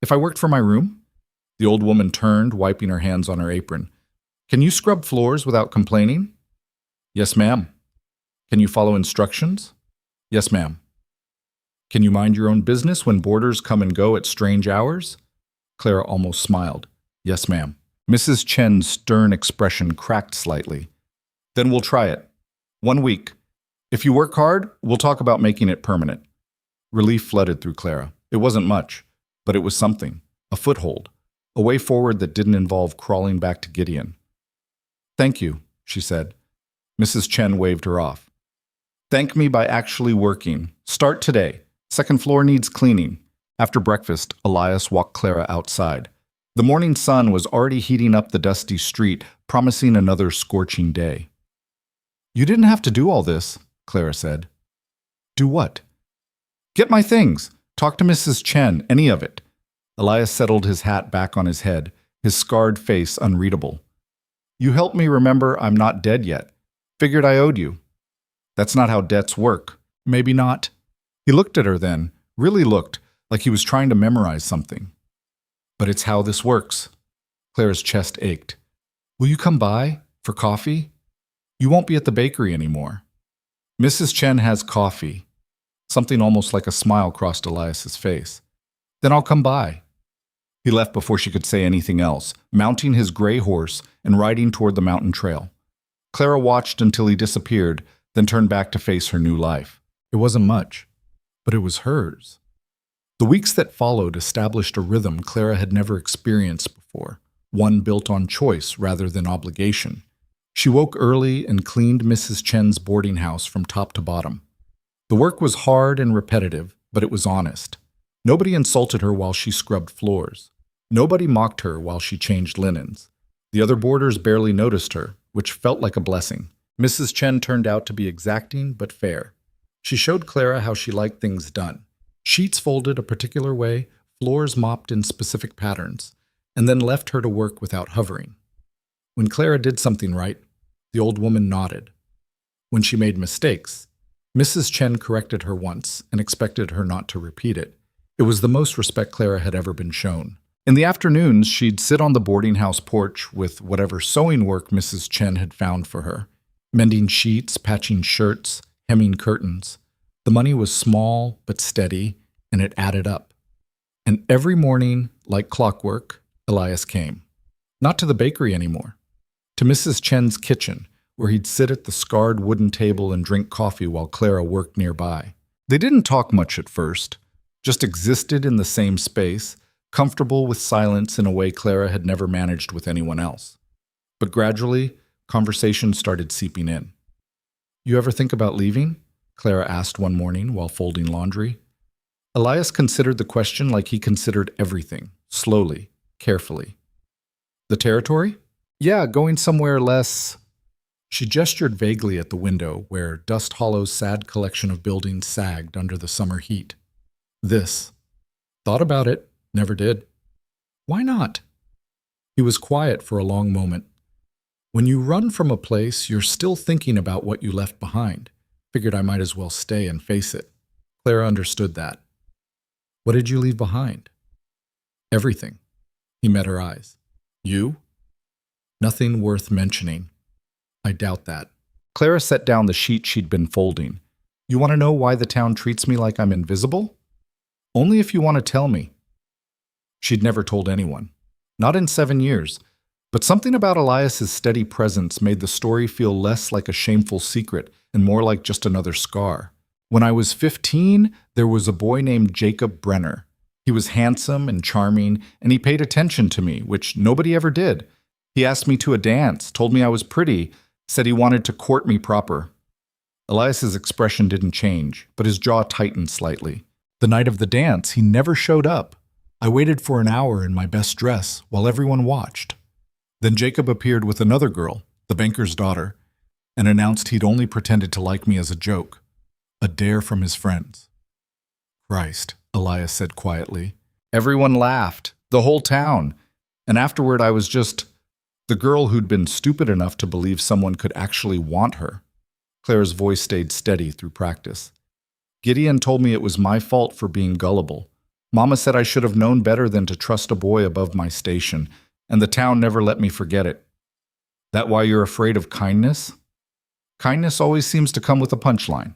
Speaker 1: If I worked for my room? The old woman turned, wiping her hands on her apron. Can you scrub floors without complaining? Yes, ma'am. Can you follow instructions? Yes, ma'am. Can you mind your own business when boarders come and go at strange hours? Clara almost smiled. Yes, ma'am. Mrs. Chen's stern expression cracked slightly. Then we'll try it. 1 week. If you work hard, we'll talk about making it permanent. Relief flooded through Clara. It wasn't much, but it was something. A foothold. A way forward that didn't involve crawling back to Gideon. Thank you, she said. Mrs. Chen waved her off. Thank me by actually working. Start today. Second floor needs cleaning. After breakfast, Elias walked Clara outside. The morning sun was already heating up the dusty street, promising another scorching day. You didn't have to do all this, Clara said. Do what? Get my things. Talk to Mrs. Chen, any of it. Elias settled his hat back on his head, his scarred face unreadable. You helped me remember I'm not dead yet. Figured I owed you. That's not how debts work. Maybe not. He looked at her then, really looked, like he was trying to memorize something. But it's how this works. Clara's chest ached. Will you come by? For coffee? You won't be at the bakery anymore. Mrs. Chen has coffee. Something almost like a smile crossed Elias's face. Then I'll come by. He left before she could say anything else, mounting his gray horse and riding toward the mountain trail. Clara watched until he disappeared, then turned back to face her new life. It wasn't much, but it was hers. The weeks that followed established a rhythm Clara had never experienced before, one built on choice rather than obligation. She woke early and cleaned Mrs. Chen's boarding house from top to bottom. The work was hard and repetitive, but it was honest. Nobody insulted her while she scrubbed floors. Nobody mocked her while she changed linens. The other boarders barely noticed her, which felt like a blessing. Mrs. Chen turned out to be exacting but fair. She showed Clara how she liked things done. Sheets folded a particular way, floors mopped in specific patterns, and then left her to work without hovering. When Clara did something right, the old woman nodded. When she made mistakes, Mrs. Chen corrected her once and expected her not to repeat it. It was the most respect Clara had ever been shown. In the afternoons, she'd sit on the boarding house porch with whatever sewing work Mrs. Chen had found for her, mending sheets, patching shirts, hemming curtains. The money was small but steady, and it added up. And every morning, like clockwork, Elias came. Not to the bakery anymore. To Mrs. Chen's kitchen, where he'd sit at the scarred wooden table and drink coffee while Clara worked nearby. They didn't talk much at first, just existed in the same space, comfortable with silence in a way Clara had never managed with anyone else. But gradually, conversation started seeping in. You ever think about leaving? Clara asked one morning while folding laundry. Elias considered the question like he considered everything, slowly, carefully. The territory? Yeah, going somewhere less... She gestured vaguely at the window where Dust Hollow's sad collection of buildings sagged under the summer heat. This. Thought about it, never did. Why not? He was quiet for a long moment. When you run from a place, you're still thinking about what you left behind. Figured I might as well stay and face it. Clara understood that. What did you leave behind? Everything. He met her eyes. You? Nothing worth mentioning. I doubt that. Clara set down the sheet she'd been folding. You want to know why the town treats me like I'm invisible? Only if you want to tell me. She'd never told anyone. Not in 7 years. But something about Elias's steady presence made the story feel less like a shameful secret and more like just another scar. When I was 15, there was a boy named Jacob Brenner. He was handsome and charming, and he paid attention to me, which nobody ever did. He asked me to a dance, told me I was pretty, said he wanted to court me proper. Elias's expression didn't change, but his jaw tightened slightly. The night of the dance, he never showed up. I waited for an hour in my best dress while everyone watched. Then Jacob appeared with another girl, the banker's daughter, and announced he'd only pretended to like me as a joke. A dare from his friends. Christ, Elias said quietly. Everyone laughed, the whole town, and afterward I was just the girl who'd been stupid enough to believe someone could actually want her. Clara's voice stayed steady through practice. Gideon told me it was my fault for being gullible. Mama said I should have known better than to trust a boy above my station, and the town never let me forget it. That why you're afraid of kindness? Kindness always seems to come with a punchline.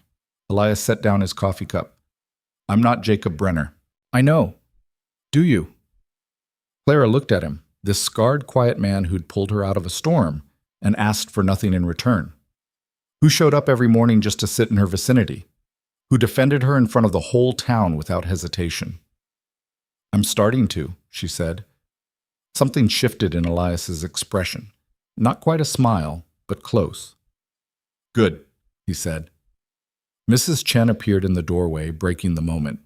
Speaker 1: Elias set down his coffee cup. I'm not Jacob Brenner. I know. Do you? Clara looked at him, this scarred, quiet man who'd pulled her out of a storm, and asked for nothing in return. Who showed up every morning just to sit in her vicinity? Who defended her in front of the whole town without hesitation? I'm starting to, she said. Something shifted in Elias's expression. Not quite a smile, but close. Good, he said. Mrs. Chen appeared in the doorway, breaking the moment.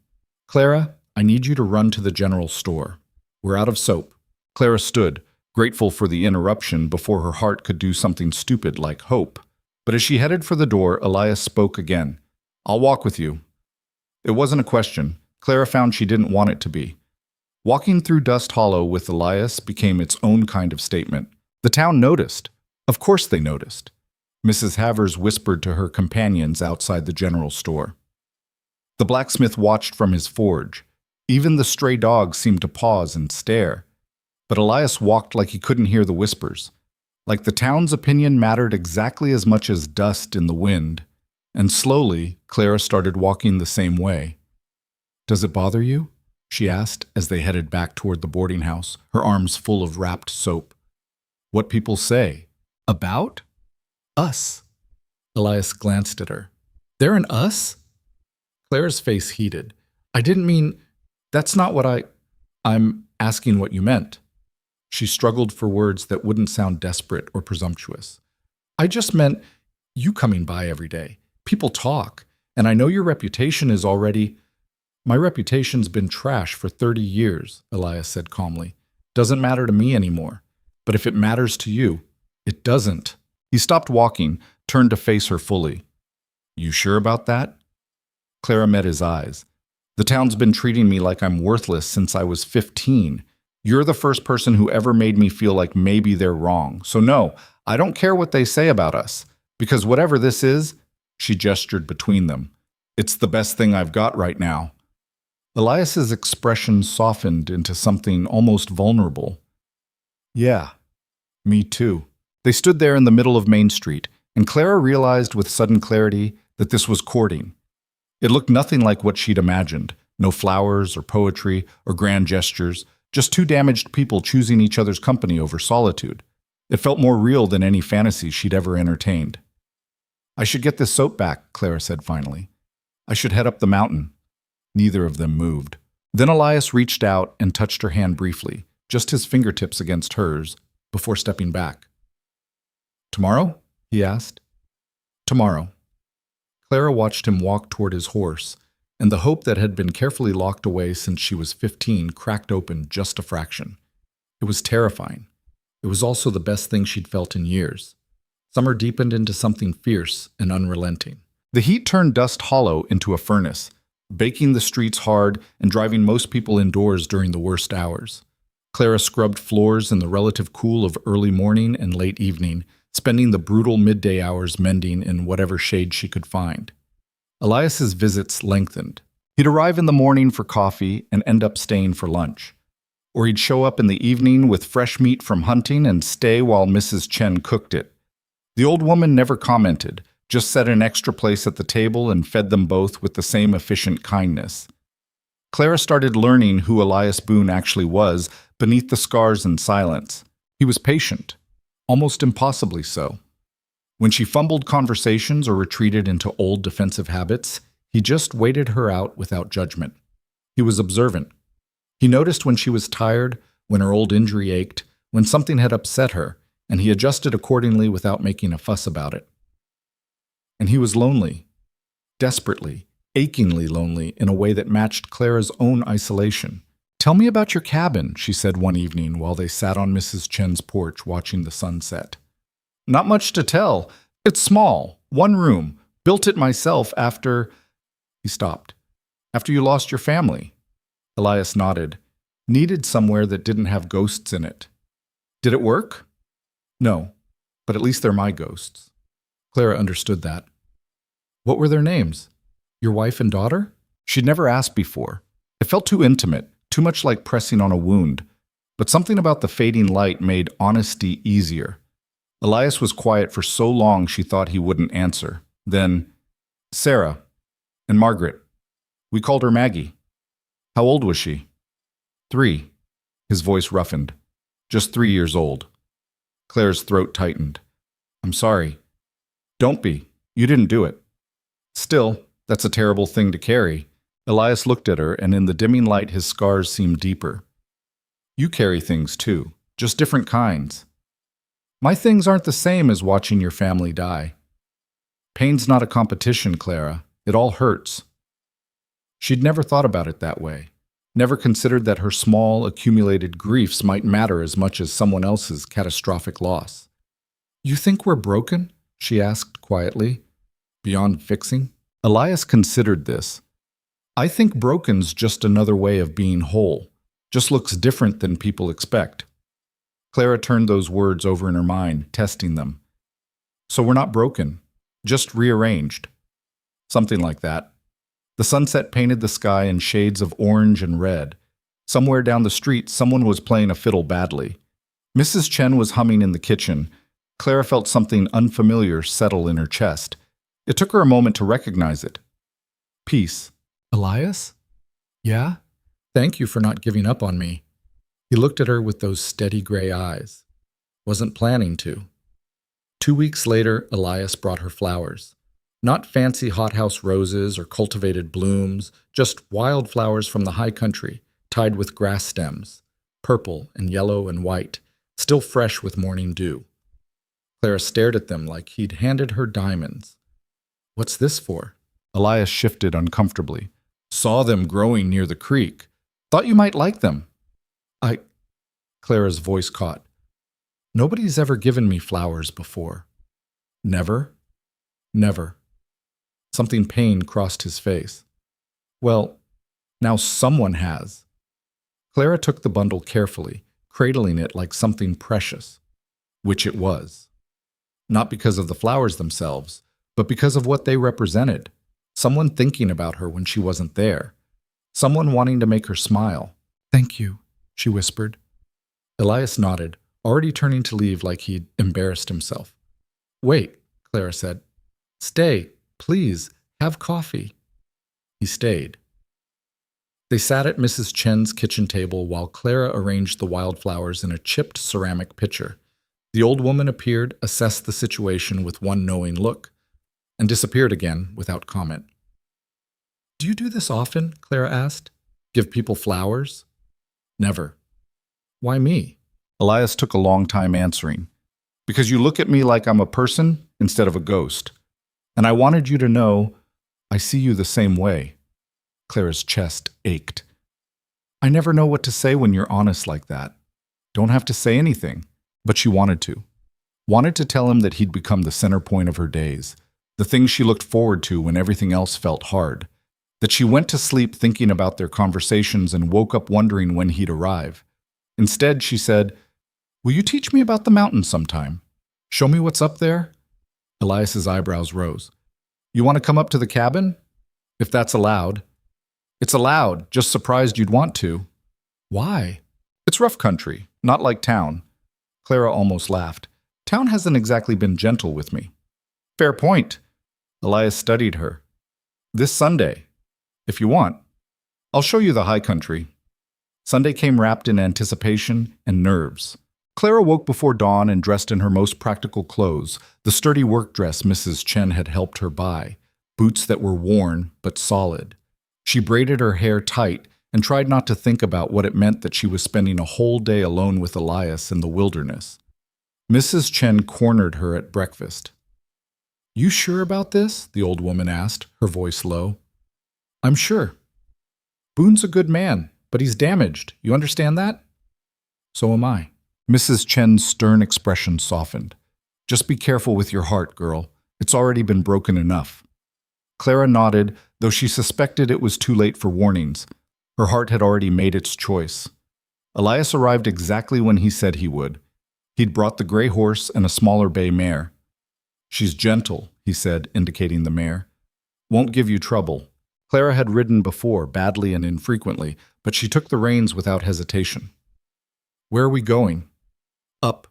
Speaker 1: Clara, I need you to run to the general store. We're out of soap. Clara stood, grateful for the interruption before her heart could do something stupid like hope. But as she headed for the door, Elias spoke again. I'll walk with you. It wasn't a question. Clara found she didn't want it to be. Walking through Dust Hollow with Elias became its own kind of statement. The town noticed. Of course they noticed. Mrs. Havers whispered to her companions outside the general store. The blacksmith watched from his forge. Even the stray dogs seemed to pause and stare. But Elias walked like he couldn't hear the whispers. Like the town's opinion mattered exactly as much as dust in the wind. And slowly, Clara started walking the same way. Does it bother you? She asked as they headed back toward the boarding house, her arms full of wrapped soap. What people say. About? Us. Elias glanced at her. They're an us? Clara's face heated. I didn't mean, that's not what I'm asking what you meant. She struggled for words that wouldn't sound desperate or presumptuous. I just meant you coming by every day. People talk, and I know your reputation is already... My reputation's been trash for 30 years, Elias said calmly. Doesn't matter to me anymore. But if it matters to you, it doesn't. He stopped walking, turned to face her fully. You sure about that? Clara met his eyes. The town's been treating me like I'm worthless since I was 15. You're the first person who ever made me feel like maybe they're wrong. So no, I don't care what they say about us. Because whatever this is, she gestured between them. It's the best thing I've got right now. Elias's expression softened into something almost vulnerable. Yeah, me too. They stood there in the middle of Main Street, and Clara realized with sudden clarity that this was courting. It looked nothing like what she'd imagined. No flowers or poetry or grand gestures, just two damaged people choosing each other's company over solitude. It felt more real than any fantasy she'd ever entertained. I should get this soap back, Clara said finally. I should head up the mountain. Neither of them moved. Then Elias reached out and touched her hand briefly, just his fingertips against hers, before stepping back. Tomorrow? He asked. Tomorrow. Clara watched him walk toward his horse, and the hope that had been carefully locked away since she was 15 cracked open just a fraction. It was terrifying. It was also the best thing she'd felt in years. Summer deepened into something fierce and unrelenting. The heat turned Dust Hollow into a furnace, baking the streets hard and driving most people indoors during the worst hours. Clara scrubbed floors in the relative cool of early morning and late evening, spending the brutal midday hours mending in whatever shade she could find. Elias's visits lengthened. He'd arrive in the morning for coffee and end up staying for lunch. Or he'd show up in the evening with fresh meat from hunting and stay while Mrs. Chen cooked it. The old woman never commented, just set an extra place at the table and fed them both with the same efficient kindness. Clara started learning who Elias Boone actually was beneath the scars and silence. He He was patient, almost impossibly so. When she fumbled conversations or retreated into old defensive habits, he just waited her out without judgment. He was observant. He noticed when she was tired, when her old injury ached, when something had upset her, and he adjusted accordingly without making a fuss about it. And he was lonely, desperately, achingly lonely in a way that matched Clara's own isolation. "Tell me about your cabin," she said one evening while they sat on Mrs. Chen's porch watching the sun set. "Not much to tell. It's small, one room. Built it myself after—" He stopped. "After you lost your family." Elias nodded. "Needed somewhere that didn't have ghosts in it." "Did it work?" "No, but at least they're my ghosts." Clara understood that. "What were their names? Your wife and daughter?" She'd never asked before. It felt too intimate, too much like pressing on a wound. But something about the fading light made honesty easier. Elias was quiet for so long she thought he wouldn't answer. Then, "Sarah and Margaret. We called her Maggie." "How old was she?" 3. His voice roughened. "Just 3 years old." Claire's throat tightened. "I'm sorry." "Don't be. You didn't do it." "Still, that's a terrible thing to carry." Elias looked at her, and in the dimming light his scars seemed deeper. "You carry things too, just different kinds." "My things aren't the same as watching your family die." "Pain's not a competition, Clara. It all hurts." She'd never thought about it that way, never considered that her small, accumulated griefs might matter as much as someone else's catastrophic loss. "You think we're broken?" she asked quietly. "Beyond fixing?" Elias considered this. "I think broken's just another way of being whole, just looks different than people expect." Clara turned those words over in her mind, testing them. "So we're not broken, just rearranged." "Something like that." The sunset painted the sky in shades of orange and red. Somewhere down the street, someone was playing a fiddle badly. Mrs. Chen was humming in the kitchen. Clara felt something unfamiliar settle in her chest. It took her a moment to recognize it. "Peace." "Elias?" "Yeah? Thank you for not giving up on me." He looked at her with those steady gray eyes. "Wasn't planning to." 2 weeks later, Elias brought her flowers. Not fancy hothouse roses or cultivated blooms, just wildflowers from the high country, tied with grass stems, purple and yellow and white, still fresh with morning dew. Clara stared at them like he'd handed her diamonds. "What's this for?" Elias shifted uncomfortably. "Saw them growing near the creek. Thought you might like them." Clara's voice caught. "Nobody's ever given me flowers before." "Never?" "Never." Something pained crossed his face. "Well, now someone has." Clara took the bundle carefully, cradling it like something precious, which it was. Not because of the flowers themselves, but because of what they represented. Someone thinking about her when she wasn't there. Someone wanting to make her smile. "Thank you," she whispered. Elias nodded, already turning to leave like he'd embarrassed himself. "Wait," Clara said. "Stay, please, have coffee." He stayed. They sat at Mrs. Chen's kitchen table while Clara arranged the wildflowers in a chipped ceramic pitcher. The old woman appeared, assessed the situation with one knowing look, and disappeared again without comment. "Do you do this often?" Clara asked. "Give people flowers?" "Never." "Why me?" Elias took a long time answering. "Because you look at me like I'm a person instead of a ghost. And I wanted you to know I see you the same way." Clara's chest ached. "I never know what to say when you're honest like that. Don't have to say anything." But she wanted to. Wanted to tell him that he'd become the center point of her days, the thing she looked forward to when everything else felt hard. That she went to sleep thinking about their conversations and woke up wondering when he'd arrive. Instead, she said, "Will you teach me about the mountain sometime? Show me what's up there?" Elias's eyebrows rose. "You want to come up to the cabin? If that's allowed." "It's allowed, just surprised you'd want to." "Why?" "It's rough country, not like town." Clara almost laughed. "Town hasn't exactly been gentle with me." "Fair point." Elias studied her. "This Sunday, if you want. I'll show you the high country." Sunday came wrapped in anticipation and nerves. Clara woke before dawn and dressed in her most practical clothes, the sturdy work dress Mrs. Chen had helped her buy, boots that were worn but solid. She braided her hair tight and tried not to think about what it meant that she was spending a whole day alone with Elias in the wilderness. Mrs. Chen cornered her at breakfast. "You sure about this?" the old woman asked, her voice low. "I'm sure. Boone's a good man, but he's damaged. You understand that?" "So am I." Mrs. Chen's stern expression softened. "Just be careful with your heart, girl. It's already been broken enough." Clara nodded, though she suspected it was too late for warnings. Her heart had already made its choice. Elias arrived exactly when he said he would. He'd brought the gray horse and a smaller bay mare. "She's gentle," he said, indicating the mare. "Won't give you trouble." Clara had ridden before, badly and infrequently, but she took the reins without hesitation. "Where are we going?" "Up."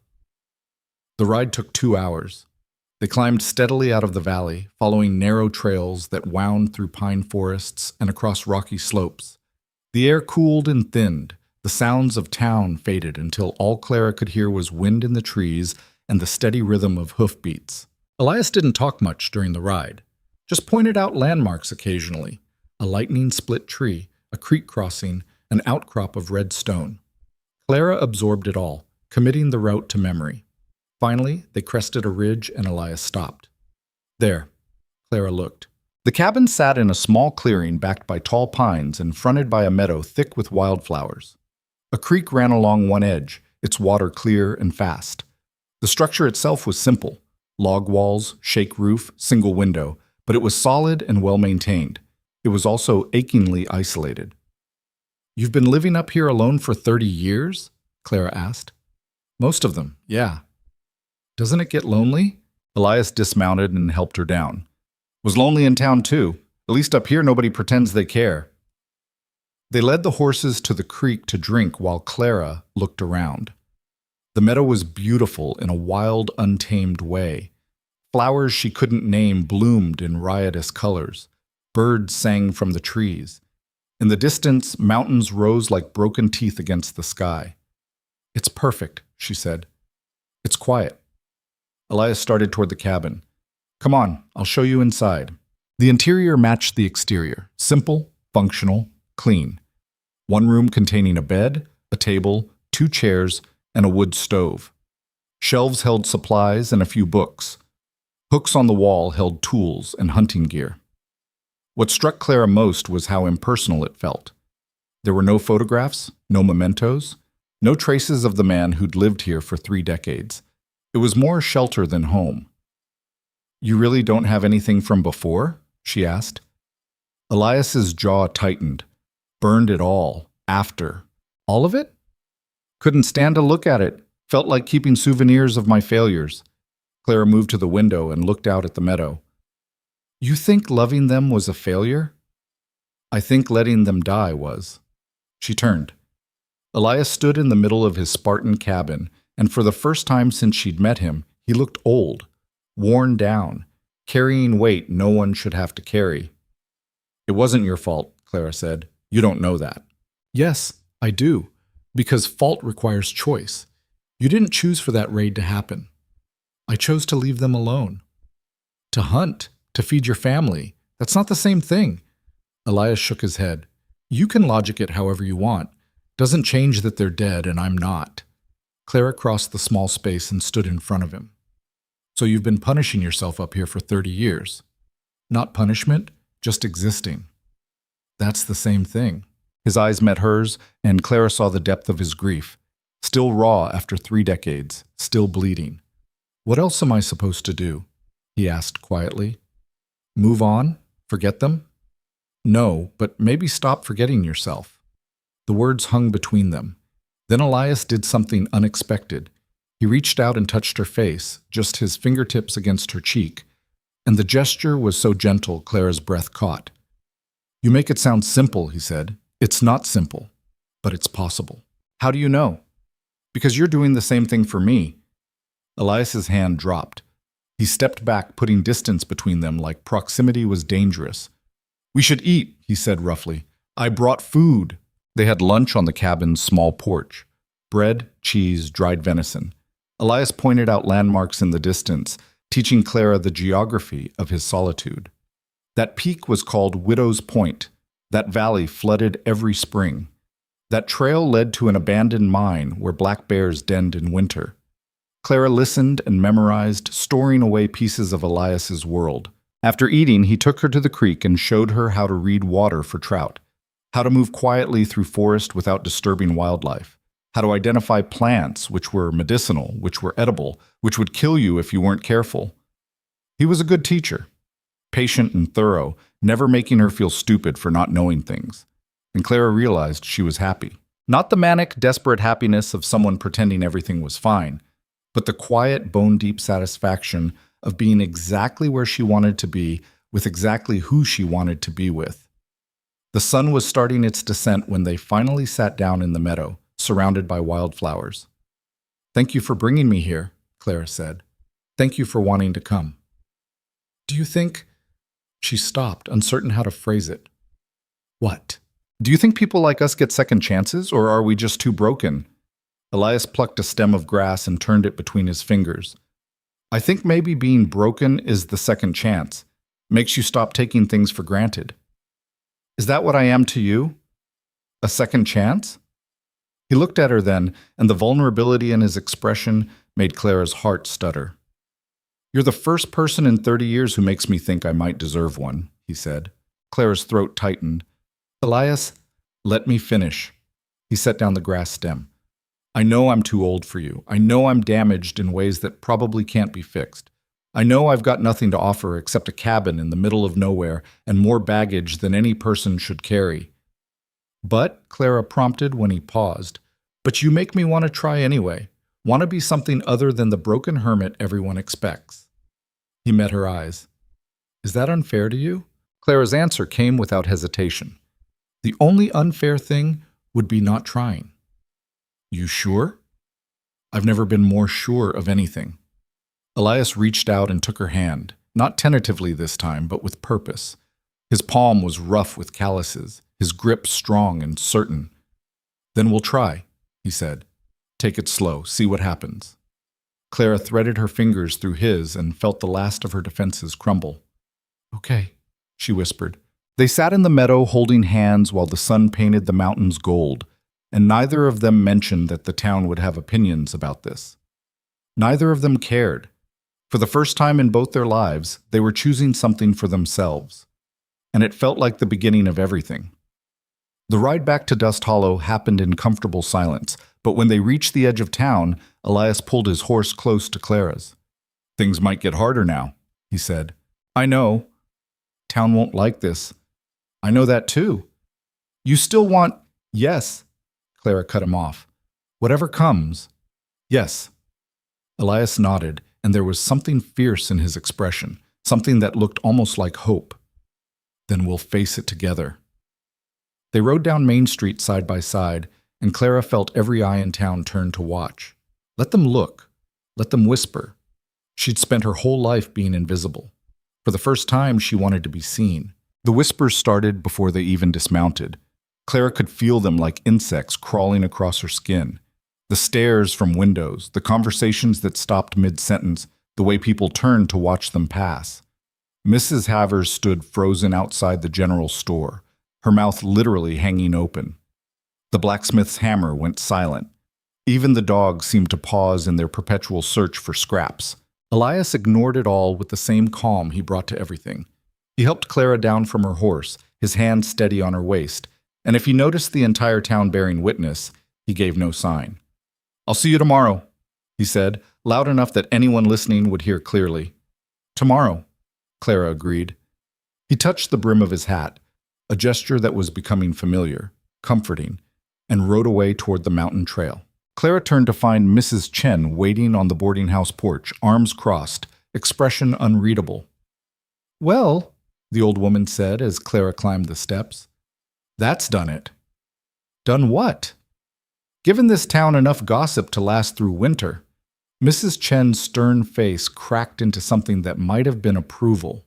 Speaker 1: The ride took 2 hours. They climbed steadily out of the valley, following narrow trails that wound through pine forests and across rocky slopes. The air cooled and thinned. The sounds of town faded until all Clara could hear was wind in the trees and the steady rhythm of hoofbeats. Elias didn't talk much during the ride, just pointed out landmarks occasionally, a lightning-split tree, a creek crossing, an outcrop of red stone. Clara absorbed it all, committing the route to memory. Finally, they crested a ridge and Elias stopped. There, Clara looked. The cabin sat in a small clearing backed by tall pines and fronted by a meadow thick with wildflowers. A creek ran along one edge, its water clear and fast. The structure itself was simple: log walls, shake roof, single window, but it was solid and well-maintained. It was also achingly isolated. "You've been living up here alone for 30 years?" Clara asked. "Most of them, yeah." "Doesn't it get lonely?" Elias dismounted and helped her down. "Was lonely in town too. At least up here nobody pretends they care." They led the horses to the creek to drink while Clara looked around. The meadow was beautiful in a wild, untamed way. Flowers she couldn't name bloomed in riotous colors. Birds sang from the trees. In the distance, mountains rose like broken teeth against the sky. "It's perfect," she said. "It's quiet." Elias started toward the cabin. "Come on, I'll show you inside." The interior matched the exterior, simple, functional, clean. One room containing a bed, a table, 2 chairs, and a wood stove. Shelves held supplies and a few books. Hooks on the wall held tools and hunting gear. What struck Clara most was how impersonal it felt. There were no photographs, no mementos, no traces of the man who'd lived here for 3 decades. It was more shelter than home. "You really don't have anything from before?" she asked. Elias's jaw tightened. "Burned it all. After. All of it?" "Couldn't stand to look at it. Felt like keeping souvenirs of my failures." Clara moved to the window and looked out at the meadow. "You think loving them was a failure?" "I think letting them die was." She turned. Elias stood in the middle of his Spartan cabin, and for the first time since she'd met him, he looked old, worn down, carrying weight no one should have to carry. "It wasn't your fault," Clara said. "You don't know that." "Yes, I do, because fault requires choice. You didn't choose for that raid to happen. I chose to leave them alone. To hunt, to feed your family, that's not the same thing." Elias shook his head. "You can logic it however you want. Doesn't change that they're dead and I'm not." Clara crossed the small space and stood in front of him. "So you've been punishing yourself up here for 30 years. Not punishment, just existing." "That's the same thing." His eyes met hers, and Clara saw the depth of his grief. Still raw after 3 decades, still bleeding. "What else am I supposed to do?" he asked quietly. "Move on? Forget them?" "No, but maybe stop forgetting yourself." The words hung between them. Then Elias did something unexpected. He reached out and touched her face, just his fingertips against her cheek, and the gesture was so gentle Clara's breath caught. "You make it sound simple," he said. "It's not simple, but it's possible." "How do you know?" "Because you're doing the same thing for me." Elias's hand dropped. He stepped back, putting distance between them like proximity was dangerous. "We should eat," he said roughly. "I brought food." They had lunch on the cabin's small porch. bread, cheese, dried venison. Elias pointed out landmarks in the distance, teaching Clara the geography of his solitude. That peak was called Widow's Point. That valley flooded every spring. That trail led to an abandoned mine where black bears denned in winter. Clara listened and memorized, storing away pieces of Elias's world. After eating, he took her to the creek and showed her how to read water for trout, how to move quietly through forest without disturbing wildlife, how to identify plants which were medicinal, which were edible, which would kill you if you weren't careful. He was a good teacher, patient and thorough, never making her feel stupid for not knowing things. And Clara realized she was happy. Not the manic, desperate happiness of someone pretending everything was fine, but the quiet, bone-deep satisfaction of being exactly where she wanted to be, with exactly who she wanted to be with. The sun was starting its descent when they finally sat down in the meadow, surrounded by wildflowers. "Thank you for bringing me here," Clara said. "Thank you for wanting to come." "Do you think—" She stopped, uncertain how to phrase it. "What? Do you think people like us get second chances, or are we just too broken?" Elias plucked a stem of grass and turned it between his fingers. "I think maybe being broken is the second chance. Makes you stop taking things for granted." "Is that what I am to you? A second chance?" He looked at her then, and the vulnerability in his expression made Clara's heart stutter. "You're the first person in 30 years who makes me think I might deserve one," he said. Clara's throat tightened. "Elias, let me finish." He set down the grass stem. "I know I'm too old for you. I know I'm damaged in ways that probably can't be fixed. I know I've got nothing to offer except a cabin in the middle of nowhere and more baggage than any person should carry." "But," Clara prompted when he paused, "but you make me want to try anyway. Want to be something other than the broken hermit everyone expects." He met her eyes. "Is that unfair to you?" Clara's answer came without hesitation. "The only unfair thing would be not trying." "You sure?" "I've never been more sure of anything." Elias reached out and took her hand, not tentatively this time, but with purpose. His palm was rough with calluses, his grip strong and certain. "Then we'll try," he said. "Take it slow, see what happens." Clara threaded her fingers through his and felt the last of her defenses crumble. "Okay," she whispered. They sat in the meadow holding hands while the sun painted the mountains gold, and neither of them mentioned that the town would have opinions about this. Neither of them cared. For the first time in both their lives, they were choosing something for themselves. And it felt like the beginning of everything. The ride back to Dust Hollow happened in comfortable silence, but when they reached the edge of town, Elias pulled his horse close to Clara's. "Things might get harder now," he said. "I know. Town won't like this. I know that too. You still want—" "Yes." Clara cut him off. "Whatever comes." "Yes." Elias nodded, and there was something fierce in his expression, something that looked almost like hope. "Then we'll face it together." They rode down Main Street side by side, and Clara felt every eye in town turn to watch. Let them look. Let them whisper. She'd spent her whole life being invisible. For the first time, she wanted to be seen. The whispers started before they even dismounted. Clara could feel them like insects crawling across her skin. The stares from windows, the conversations that stopped mid-sentence, the way people turned to watch them pass. Mrs. Havers stood frozen outside the general store, her mouth literally hanging open. The blacksmith's hammer went silent. Even the dogs seemed to pause in their perpetual search for scraps. Elias ignored it all with the same calm he brought to everything. He helped Clara down from her horse, his hand steady on her waist, and if he noticed the entire town bearing witness, he gave no sign. "I'll see you tomorrow," he said, loud enough that anyone listening would hear clearly. "Tomorrow," Clara agreed. He touched the brim of his hat, a gesture that was becoming familiar, comforting, and rode away toward the mountain trail. Clara turned to find Mrs. Chen waiting on the boarding house porch, arms crossed, expression unreadable. "Well," the old woman said as Clara climbed the steps, "that's done it." "Done what?" "Given this town enough gossip to last through winter." Mrs. Chen's stern face cracked into something that might have been approval.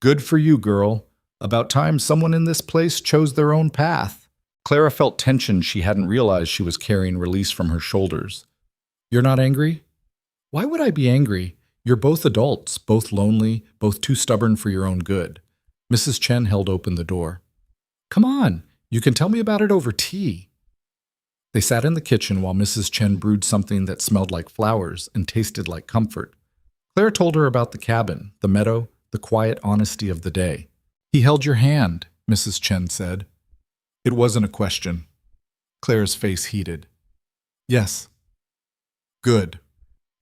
Speaker 1: "Good for you, girl. About time someone in this place chose their own path." Clara felt tension she hadn't realized she was carrying release from her shoulders. You're not angry? Why would I be angry? You're both adults, both lonely, both too stubborn for your own good. Mrs. Chen held open the door. Come on, you can tell me about it over tea. They sat in the kitchen while Mrs. Chen brewed something that smelled like flowers and tasted like comfort. Clara told her about the cabin, the meadow, the quiet honesty of the day. He held your hand, Mrs. Chen said. It wasn't a question. Clara's face heated. Yes. Good.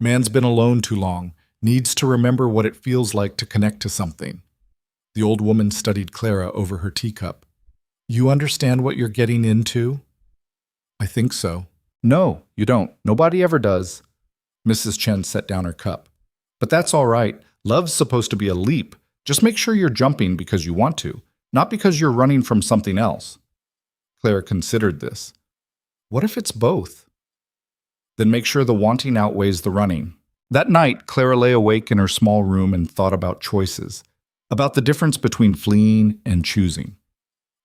Speaker 1: Man's been alone too long, needs to remember what it feels like to connect to something. The old woman studied Clara over her teacup. You understand what you're getting into? I think so. No, you don't. Nobody ever does. Mrs. Chen set down her cup. But that's all right. Love's supposed to be a leap. Just make sure you're jumping because you want to, not because you're running from something else. Clara considered this. What if it's both? Then make sure the wanting outweighs the running. That night, Clara lay awake in her small room and thought about choices, about the difference between fleeing and choosing,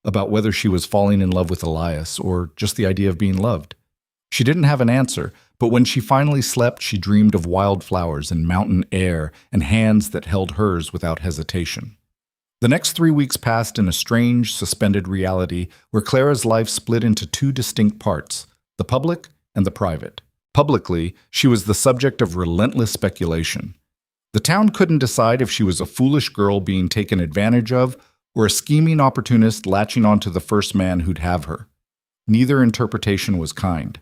Speaker 1: about whether she was falling in love with Elias or just the idea of being loved. She didn't have an answer, but when she finally slept, she dreamed of wildflowers and mountain air and hands that held hers without hesitation. The next 3 weeks passed in a strange, suspended reality where Clara's life split into two distinct parts, the public and the private. Publicly, she was the subject of relentless speculation. The town couldn't decide if she was a foolish girl being taken advantage of or a scheming opportunist latching onto the first man who'd have her. Neither interpretation was kind.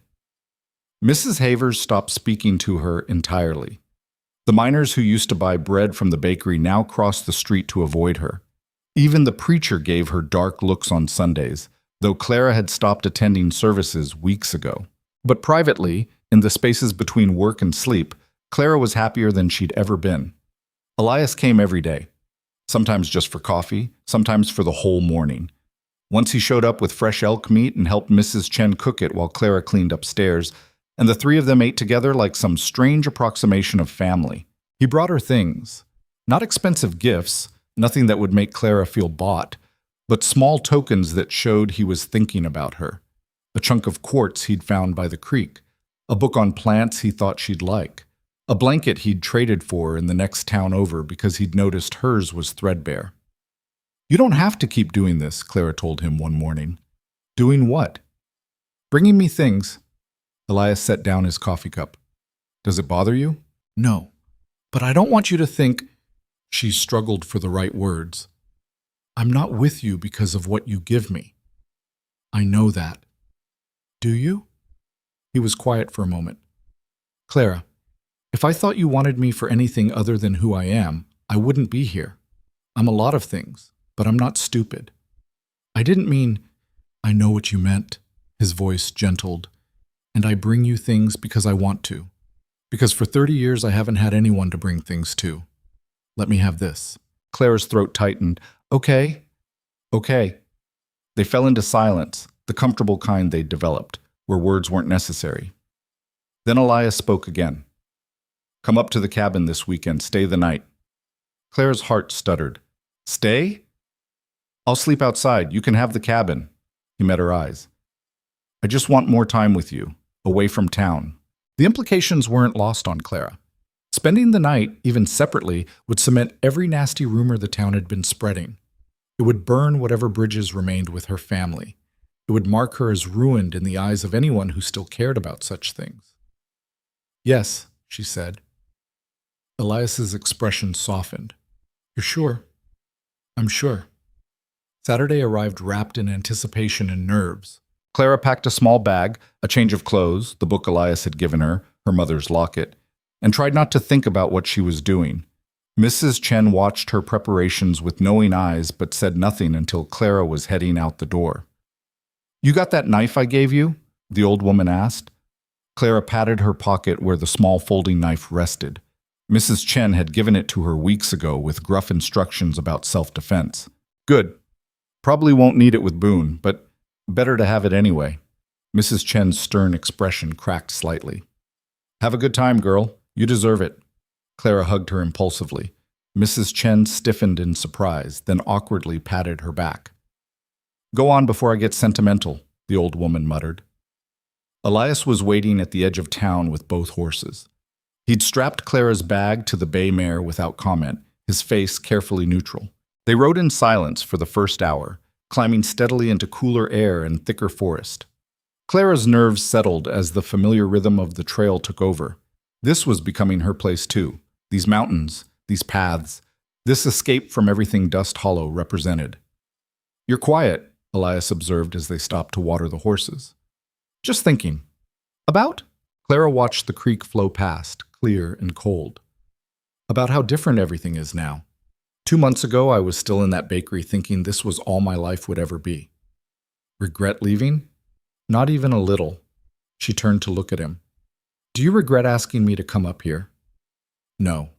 Speaker 1: Mrs. Havers stopped speaking to her entirely. The miners who used to buy bread from the bakery now crossed the street to avoid her. Even the preacher gave her dark looks on Sundays, though Clara had stopped attending services weeks ago. But privately, in the spaces between work and sleep, Clara was happier than she'd ever been. Elias came every day, sometimes just for coffee, sometimes for the whole morning. Once he showed up with fresh elk meat and helped Mrs. Chen cook it while Clara cleaned upstairs, and the three of them ate together like some strange approximation of family. He brought her things, not expensive gifts, nothing that would make Clara feel bought, but small tokens that showed he was thinking about her. A chunk of quartz he'd found by the creek, a book on plants he thought she'd like, a blanket he'd traded for in the next town over because he'd noticed hers was threadbare. You don't have to keep doing this, Clara told him one morning. Doing what? Bringing me things. Elias set down his coffee cup. Does it bother you? No. But I don't want you to think... She struggled for the right words. I'm not with you because of what you give me. I know that. Do you? He was quiet for a moment. Clara, if I thought you wanted me for anything other than who I am, I wouldn't be here. I'm a lot of things, but I'm not stupid. I didn't mean, I know what you meant, his voice gentled, and I bring you things because I want to. Because for 30 years I haven't had anyone to bring things to. Let me have this. Clara's throat tightened. Okay. They fell into silence, the comfortable kind they'd developed, where words weren't necessary. Then Elias spoke again. Come up to the cabin this weekend, stay the night. Clara's heart stuttered. Stay? I'll sleep outside, you can have the cabin. He met her eyes. I just want more time with you, away from town. The implications weren't lost on Clara. Spending the night, even separately, would cement every nasty rumor the town had been spreading. It would burn whatever bridges remained with her family. It would mark her as ruined in the eyes of anyone who still cared about such things. Yes, she said. Elias's expression softened. You're sure? I'm sure. Saturday arrived wrapped in anticipation and nerves. Clara packed a small bag, a change of clothes, the book Elias had given her, her mother's locket, and tried not to think about what she was doing. Mrs. Chen watched her preparations with knowing eyes but said nothing until Clara was heading out the door. You got that knife I gave you? The old woman asked. Clara patted her pocket where the small folding knife rested. Mrs. Chen had given it to her weeks ago with gruff instructions about self-defense. Good. Probably won't need it with Boone, but better to have it anyway. Mrs. Chen's stern expression cracked slightly. Have a good time, girl. You deserve it. Clara hugged her impulsively. Mrs. Chen stiffened in surprise, then awkwardly patted her back. Go on before I get sentimental, the old woman muttered. Elias was waiting at the edge of town with both horses. He'd strapped Clara's bag to the bay mare without comment, his face carefully neutral. They rode in silence for the first hour, climbing steadily into cooler air and thicker forest. Clara's nerves settled as the familiar rhythm of the trail took over. This was becoming her place too. These mountains, these paths, this escape from everything Dust Hollow represented. "You're quiet," Elias observed as they stopped to water the horses. "Just thinking." "About?" Clara watched the creek flow past, clear and cold. "About how different everything is now. 2 months ago, I was still in that bakery thinking this was all my life would ever be." "Regret leaving?" "Not even a little." She turned to look at him. "Do you regret asking me to come up here?" "No."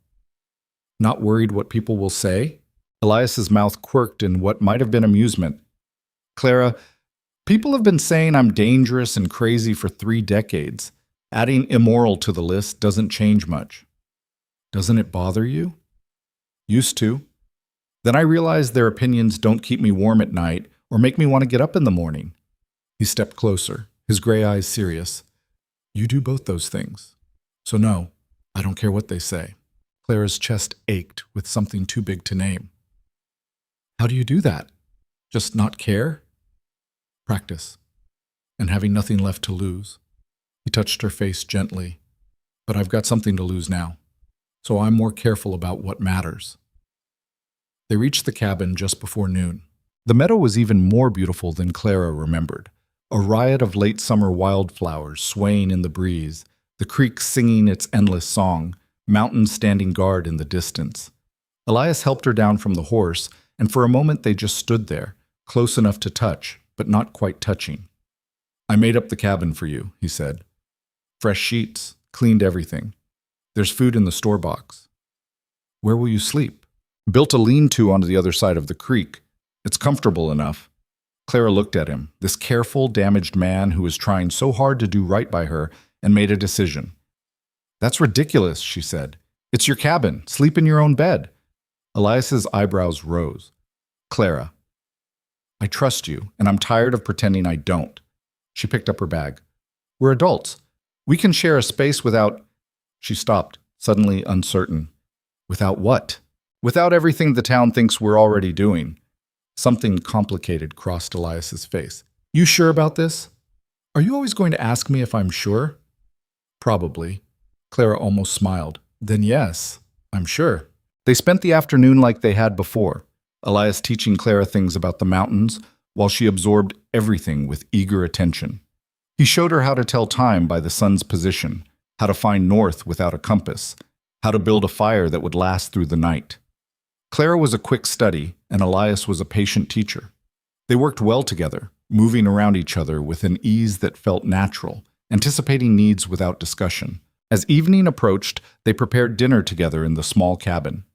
Speaker 1: "Not worried what people will say?" Elias's mouth quirked in what might have been amusement. "Clara, people have been saying I'm dangerous and crazy for 3 decades. Adding immoral to the list doesn't change much." "Doesn't it bother you?" "Used to. Then I realized their opinions don't keep me warm at night or make me want to get up in the morning." He stepped closer, his gray eyes serious. "You do both those things. So no, I don't care what they say." Clara's chest ached with something too big to name. "How do you do that? Just not care?" "Practice. And having nothing left to lose." He touched her face gently. "But I've got something to lose now, so I'm more careful about what matters." They reached the cabin just before noon. The meadow was even more beautiful than Clara remembered. A riot of late summer wildflowers swaying in the breeze, the creek singing its endless song, mountains standing guard in the distance. Elias helped her down from the horse, and for a moment they just stood there, close enough to touch, but not quite touching. "I made up the cabin for you," he said. "Fresh sheets, cleaned everything. There's food in the store box." "Where will you sleep?" "Built a lean-to onto the other side of the creek. It's comfortable enough." Clara looked at him, this careful, damaged man who was trying so hard to do right by her, and made a decision. "That's ridiculous," she said. "It's your cabin. Sleep in your own bed." Elias's eyebrows rose. "Clara, I trust you, and I'm tired of pretending I don't." She picked up her bag. "We're adults. We can share a space without—" She stopped, suddenly uncertain. "Without what?" "Without everything the town thinks we're already doing." Something complicated crossed Elias's face. "You sure about this?" "Are you always going to ask me if I'm sure?" "Probably." Clara almost smiled. "Then yes, I'm sure." They spent the afternoon like they had before, Elias teaching Clara things about the mountains, while she absorbed everything with eager attention. He showed her how to tell time by the sun's position, how to find north without a compass, how to build a fire that would last through the night. Clara was a quick study, and Elias was a patient teacher. They worked well together, moving around each other with an ease that felt natural, anticipating needs without discussion. As evening approached, they prepared dinner together in the small cabin.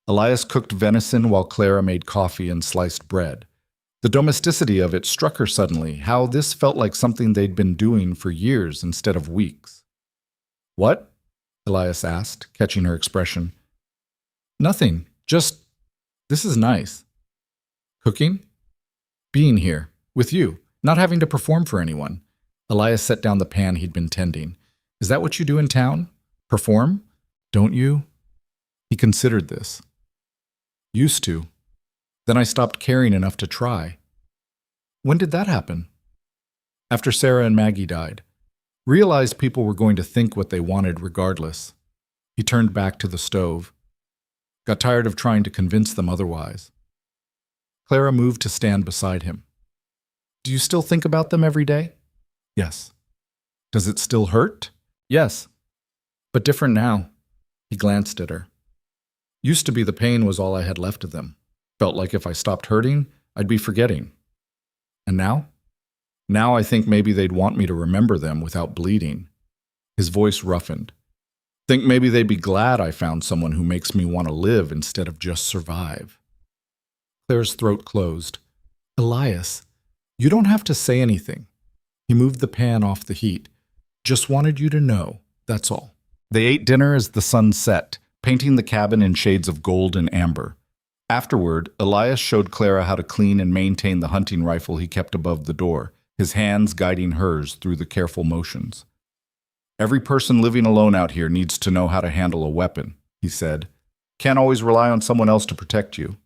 Speaker 1: Elias cooked venison while Clara made coffee and sliced bread. The domesticity of it struck her suddenly, how this felt like something they'd been doing for years instead of weeks. "What?" Elias asked, catching her expression. "Nothing. This is nice." "Cooking?" "Being here, with you, not having to perform for anyone." Elias set down the pan he'd been tending. "Is that what you do in town? Perform? Don't you?" He considered this. "Used to. Then I stopped caring enough to try." "When did that happen?" "After Sarah and Maggie died. Realized people were going to think what they wanted regardless." He turned back to the stove. "Got tired of trying to convince them otherwise." Clara moved to stand beside him. "Do you still think about them every day?" "Yes." "Does it still hurt?" "Yes. But different now." He glanced at her. "Used to be the pain was all I had left of them. Felt like if I stopped hurting, I'd be forgetting. And now? Now I think maybe they'd want me to remember them without bleeding." His voice roughened. "Think maybe they'd be glad I found someone who makes me want to live instead of just survive." Claire's throat closed. "Elias, you don't have to say anything." He moved the pan off the heat. "Just wanted you to know, that's all." They ate dinner as the sun set, painting the cabin in shades of gold and amber. Afterward, Elias showed Clara how to clean and maintain the hunting rifle he kept above the door, his hands guiding hers through the careful motions. "Every person living alone out here needs to know how to handle a weapon," he said. "Can't always rely on someone else to protect you."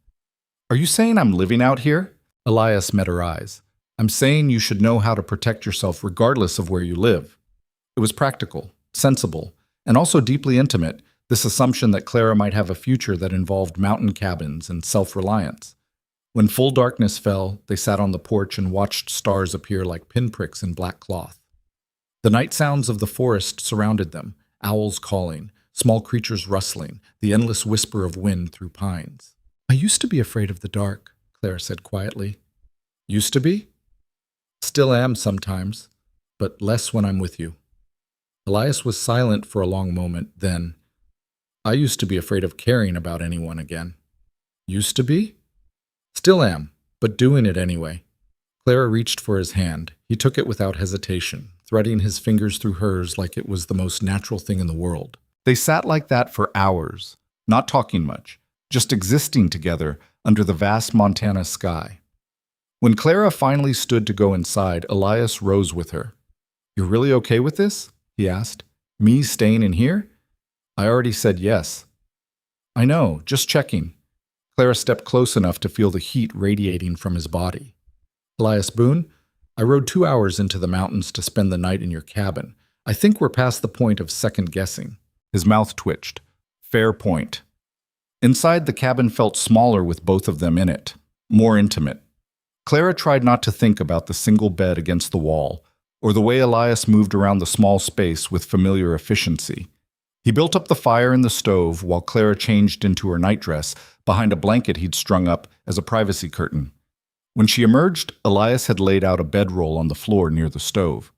Speaker 1: "Are you saying I'm living out here?" Elias met her eyes. "I'm saying you should know how to protect yourself regardless of where you live." It was practical, sensible, and also deeply intimate, this assumption that Clara might have a future that involved mountain cabins and self-reliance. When full darkness fell, they sat on the porch and watched stars appear like pinpricks in black cloth. The night sounds of the forest surrounded them, owls calling, small creatures rustling, the endless whisper of wind through pines. "I used to be afraid of the dark," Clara said quietly. "Used to be?" "Still am sometimes, but less when I'm with you." Elias was silent for a long moment, then, "I used to be afraid of caring about anyone again." "Used to be?" "Still am, but doing it anyway." Clara reached for his hand. He took it without hesitation, threading his fingers through hers like it was the most natural thing in the world. They sat like that for hours, not talking much, just existing together under the vast Montana sky. When Clara finally stood to go inside, Elias rose with her. "You're really okay with this?" he asked. "Me staying in here?" "I already said yes." "I know, just checking." Clara stepped close enough to feel the heat radiating from his body. "Elias Boone, I rode 2 hours into the mountains to spend the night in your cabin. I think we're past the point of second-guessing." His mouth twitched. "Fair point." Inside, the cabin felt smaller with both of them in it, more intimate. Clara tried not to think about the single bed against the wall, or the way Elias moved around the small space with familiar efficiency. He built up the fire in the stove while Clara changed into her nightdress behind a blanket he'd strung up as a privacy curtain. When she emerged, Elias had laid out a bedroll on the floor near the stove.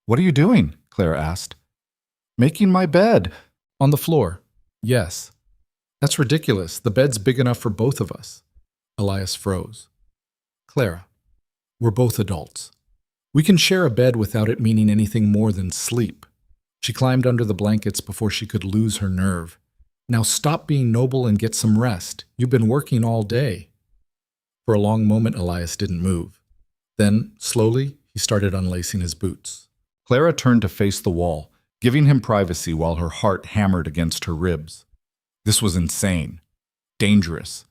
Speaker 1: "What are you doing?" Clara asked. "Making my bed." "On the floor?" "Yes." "That's ridiculous. The bed's big enough for both of us." Elias froze. "Clara, we're both adults. We can share a bed without it meaning anything more than sleep." She climbed under the blankets before she could lose her nerve. "Now stop being noble and get some rest. You've been working all day." For a long moment, Elias didn't move. Then, slowly, he started unlacing his boots. Clara turned to face the wall, giving him privacy while her heart hammered against her ribs. This was insane. Dangerous.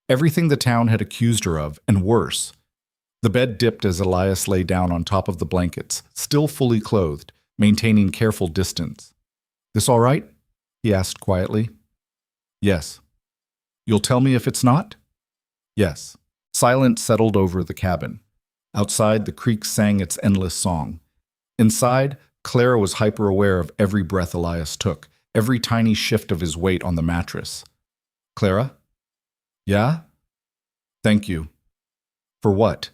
Speaker 1: Everything the town had accused her of, and worse. The bed dipped as Elias lay down on top of the blankets, still fully clothed, maintaining careful distance. "This all right?" he asked quietly. "Yes." "You'll tell me if it's not?" "Yes." Silence settled over the cabin. Outside, the creek sang its endless song. Inside, Clara was hyper-aware of every breath Elias took, every tiny shift of his weight on the mattress. "Clara?" "Yeah?" "Thank you." "For what?"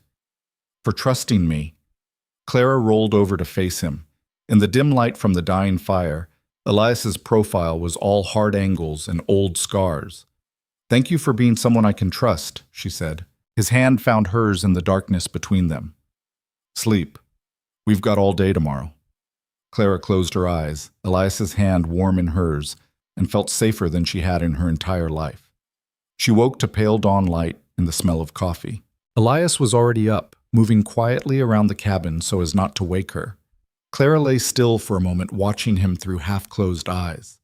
Speaker 1: "For trusting me." Clara rolled over to face him. In the dim light from the dying fire, Elias's profile was all hard angles and old scars. "Thank you for being someone I can trust," she said. His hand found hers in the darkness between them. "Sleep. We've got all day tomorrow." Clara closed her eyes, Elias's hand warm in hers, and felt safer than she had in her entire life. She woke to pale dawn light and the smell of coffee. Elias was already up, moving quietly around the cabin so as not to wake her. Clara lay still for a moment, watching him through half-closed eyes.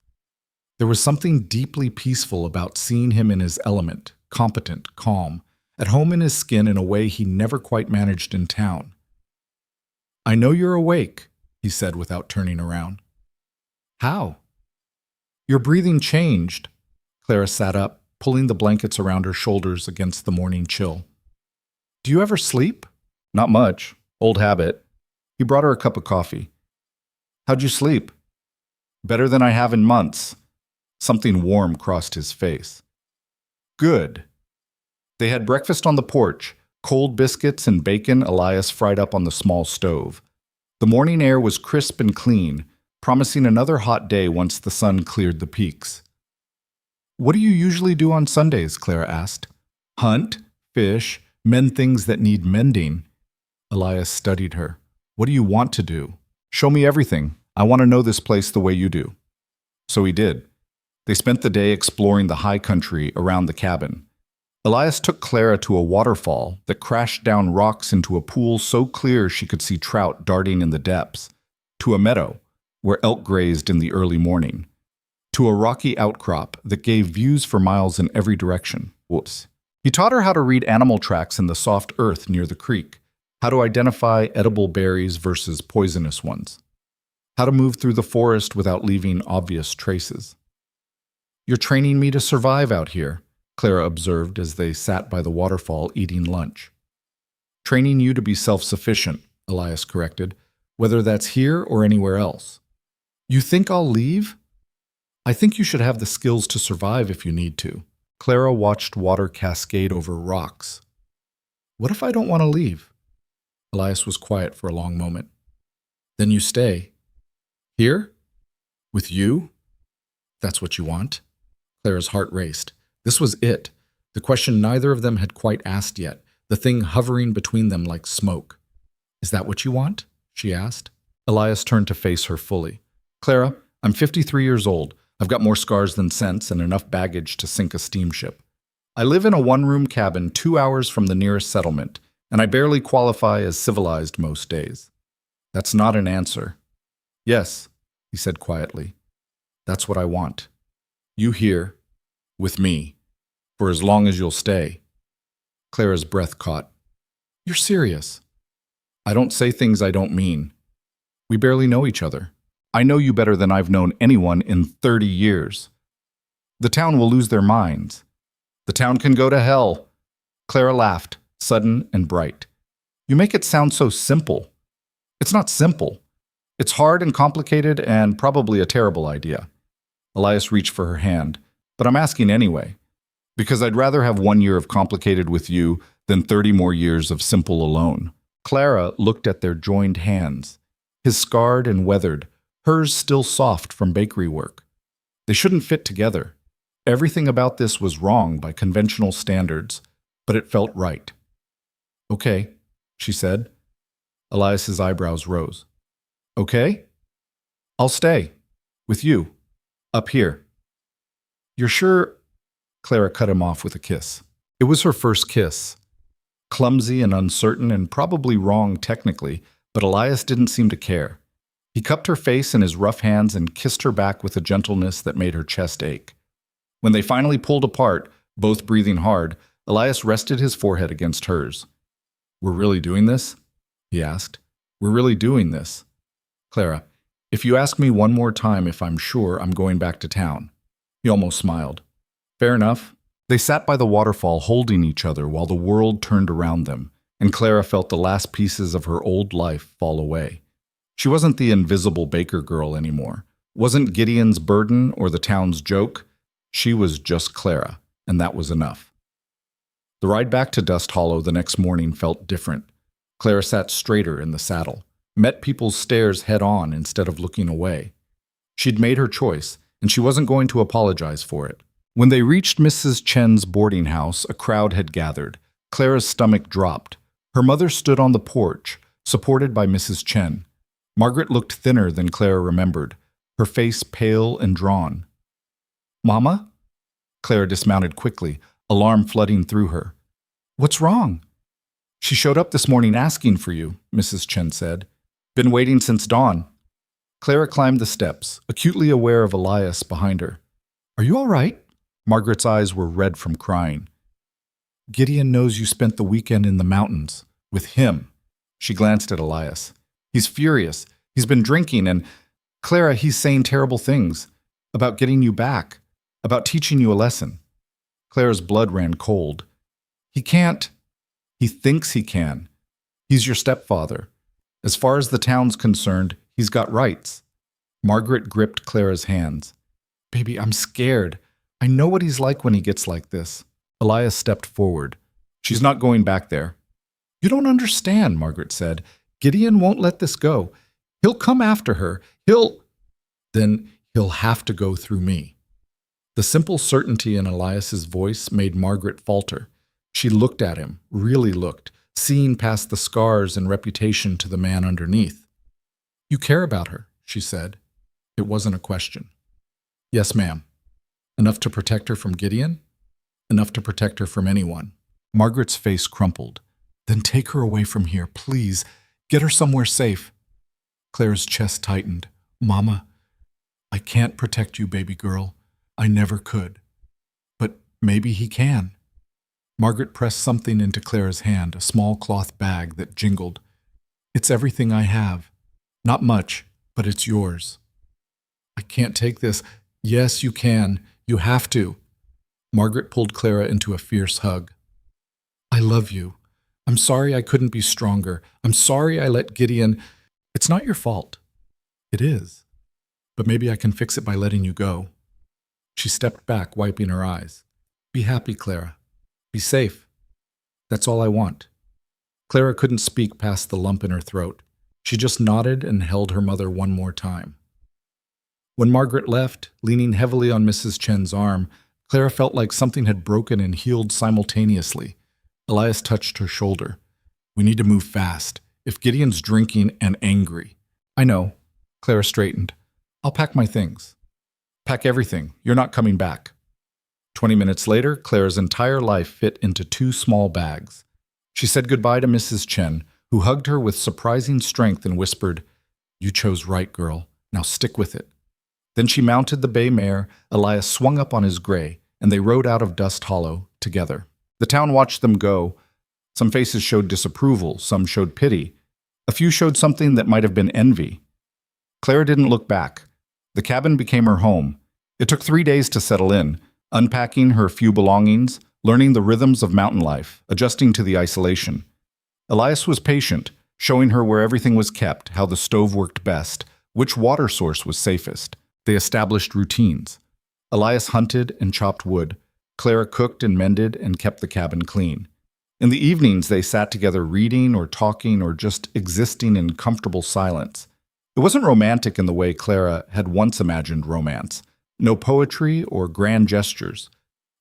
Speaker 1: There was something deeply peaceful about seeing him in his element, competent, calm, at home in his skin in a way he never quite managed in town. "I know you're awake," he said without turning around. "How?" "Your breathing changed." Clara sat up, pulling the blankets around her shoulders against the morning chill. "Do you ever sleep?" "Not much. Old habit." He brought her a cup of coffee. "How'd you sleep?" "Better than I have in months." Something warm crossed his face. "Good." They had breakfast on the porch, cold biscuits and bacon Elias fried up on the small stove. The morning air was crisp and clean, promising another hot day once the sun cleared the peaks. "What do you usually do on Sundays?" Clara asked. "Hunt, fish, mend things that need mending." Elias studied her. "What do you want to do?" "Show me everything. I want to know this place the way you do." So he did. They spent the day exploring the high country around the cabin. Elias took Clara to a waterfall that crashed down rocks into a pool so clear she could see trout darting in the depths, to a meadow where elk grazed in the early morning, to a rocky outcrop that gave views for miles in every direction. Whoops. He taught her how to read animal tracks in the soft earth near the creek, how to identify edible berries versus poisonous ones, how to move through the forest without leaving obvious traces. "You're training me to survive out here," Clara observed as they sat by the waterfall eating lunch. "Training you to be self-sufficient," Elias corrected, "whether that's here or anywhere else." "You think I'll leave?" "I think you should have the skills to survive if you need to." Clara watched water cascade over rocks. "What if I don't want to leave?" Elias was quiet for a long moment. "Then you stay. Here? With you? That's what you want?" Clara's heart raced. This was it, the question neither of them had quite asked yet, the thing hovering between them like smoke. "Is that what you want?" she asked. Elias turned to face her fully. "Clara, I'm 53 years old. I've got more scars than sense and enough baggage to sink a steamship. I live in a one-room cabin 2 hours from the nearest settlement, and I barely qualify as civilized most days." "That's not an answer." "Yes," he said quietly. "That's what I want. You here, with me, for as long as you'll stay." Clara's breath caught. "You're serious?" "I don't say things I don't mean. We barely know each other. I know you better than I've known anyone in 30 years. The town will lose their minds. The town can go to hell." Clara laughed, sudden and bright. "You make it sound so simple." "It's not simple. It's hard and complicated and probably a terrible idea." Elias reached for her hand. "But I'm asking anyway, because I'd rather have 1 year of complicated with you than 30 more years of simple alone." Clara looked at their joined hands, his scarred and weathered, hers still soft from bakery work. They shouldn't fit together. Everything about this was wrong by conventional standards, but it felt right. "Okay," she said. Elias's eyebrows rose. "Okay? I'll stay. With you. Up here." "You're sure?" Clara cut him off with a kiss. It was her first kiss. Clumsy and uncertain and probably wrong technically, but Elias didn't seem to care. He cupped her face in his rough hands and kissed her back with a gentleness that made her chest ache. When they finally pulled apart, both breathing hard, Elias rested his forehead against hers. "We're really doing this?" he asked. "We're really doing this?" "Clara, if you ask me one more time if I'm sure I'm going back to town." He almost smiled. "Fair enough." They sat by the waterfall holding each other while the world turned around them, and Clara felt the last pieces of her old life fall away. She wasn't the invisible baker girl anymore, wasn't Gideon's burden or the town's joke. She was just Clara, and that was enough. The ride back to Dust Hollow the next morning felt different. Clara sat straighter in the saddle, met people's stares head-on instead of looking away. She'd made her choice, and she wasn't going to apologize for it. When they reached Mrs. Chen's boarding house, a crowd had gathered. Clara's stomach dropped. Her mother stood on the porch, supported by Mrs. Chen. Margaret looked thinner than Clara remembered, her face pale and drawn. "Mama?" Clara dismounted quickly, alarm flooding through her. "What's wrong?" "She showed up this morning asking for you," Mrs. Chen said. "Been waiting since dawn." Clara climbed the steps, acutely aware of Elias behind her. "Are you all right?" Margaret's eyes were red from crying. "Gideon knows you spent the weekend in the mountains. With him." She glanced at Elias. "He's furious. He's been drinking and, Clara, he's saying terrible things. About getting you back. About teaching you a lesson." Clara's blood ran cold. "He can't." "He thinks he can. He's your stepfather. As far as the town's concerned, he's got rights." Margaret gripped Clara's hands. "Baby, I'm scared. I know what he's like when he gets like this." Elias stepped forward. "She's not going back there." "You don't understand," Margaret said. "Gideon won't let this go. He'll come after her. Then he'll have to go through me." The simple certainty in Elias's voice made Margaret falter. She looked at him, really looked, seeing past the scars and reputation to the man underneath. "You care about her," she said. It wasn't a question. "Yes, ma'am." "Enough to protect her from Gideon?" enough to protect her from anyone. Margaret's face crumpled. Then take her away from here, please. Get her somewhere safe. Clara's chest tightened. Mama, I can't protect you, baby girl. I never could. But maybe he can. Margaret pressed something into Clara's hand, a small cloth bag that jingled. It's everything I have. Not much, but it's yours. I can't take this. Yes, you can. You have to. Margaret pulled Clara into a fierce hug. I love you. I'm sorry I couldn't be stronger. I'm sorry I let Gideon. It's not your fault. It is. But maybe I can fix it by letting you go. She stepped back, wiping her eyes. Be happy, Clara. Be safe. That's all I want. Clara couldn't speak past the lump in her throat. She just nodded and held her mother one more time. When Margaret left, leaning heavily on Mrs. Chen's arm, Clara felt like something had broken and healed simultaneously. Elias touched her shoulder. We need to move fast. If Gideon's drinking and angry. I know. Clara straightened. I'll pack my things. Pack everything. You're not coming back. 20 minutes later, Clara's entire life fit into 2 small bags. She said goodbye to Mrs. Chen, who hugged her with surprising strength and whispered, You chose right, girl. Now stick with it. Then she mounted the bay mare, Elias swung up on his gray, and they rode out of Dust Hollow together. The town watched them go. Some faces showed disapproval, some showed pity. A few showed something that might have been envy. Clara didn't look back. The cabin became her home. It took 3 days to settle in, unpacking her few belongings, learning the rhythms of mountain life, adjusting to the isolation. Elias was patient, showing her where everything was kept, how the stove worked best, which water source was safest. They established routines. Elias hunted and chopped wood. Clara cooked and mended and kept the cabin clean. In the evenings, they sat together reading or talking or just existing in comfortable silence. It wasn't romantic in the way Clara had once imagined romance. No poetry or grand gestures.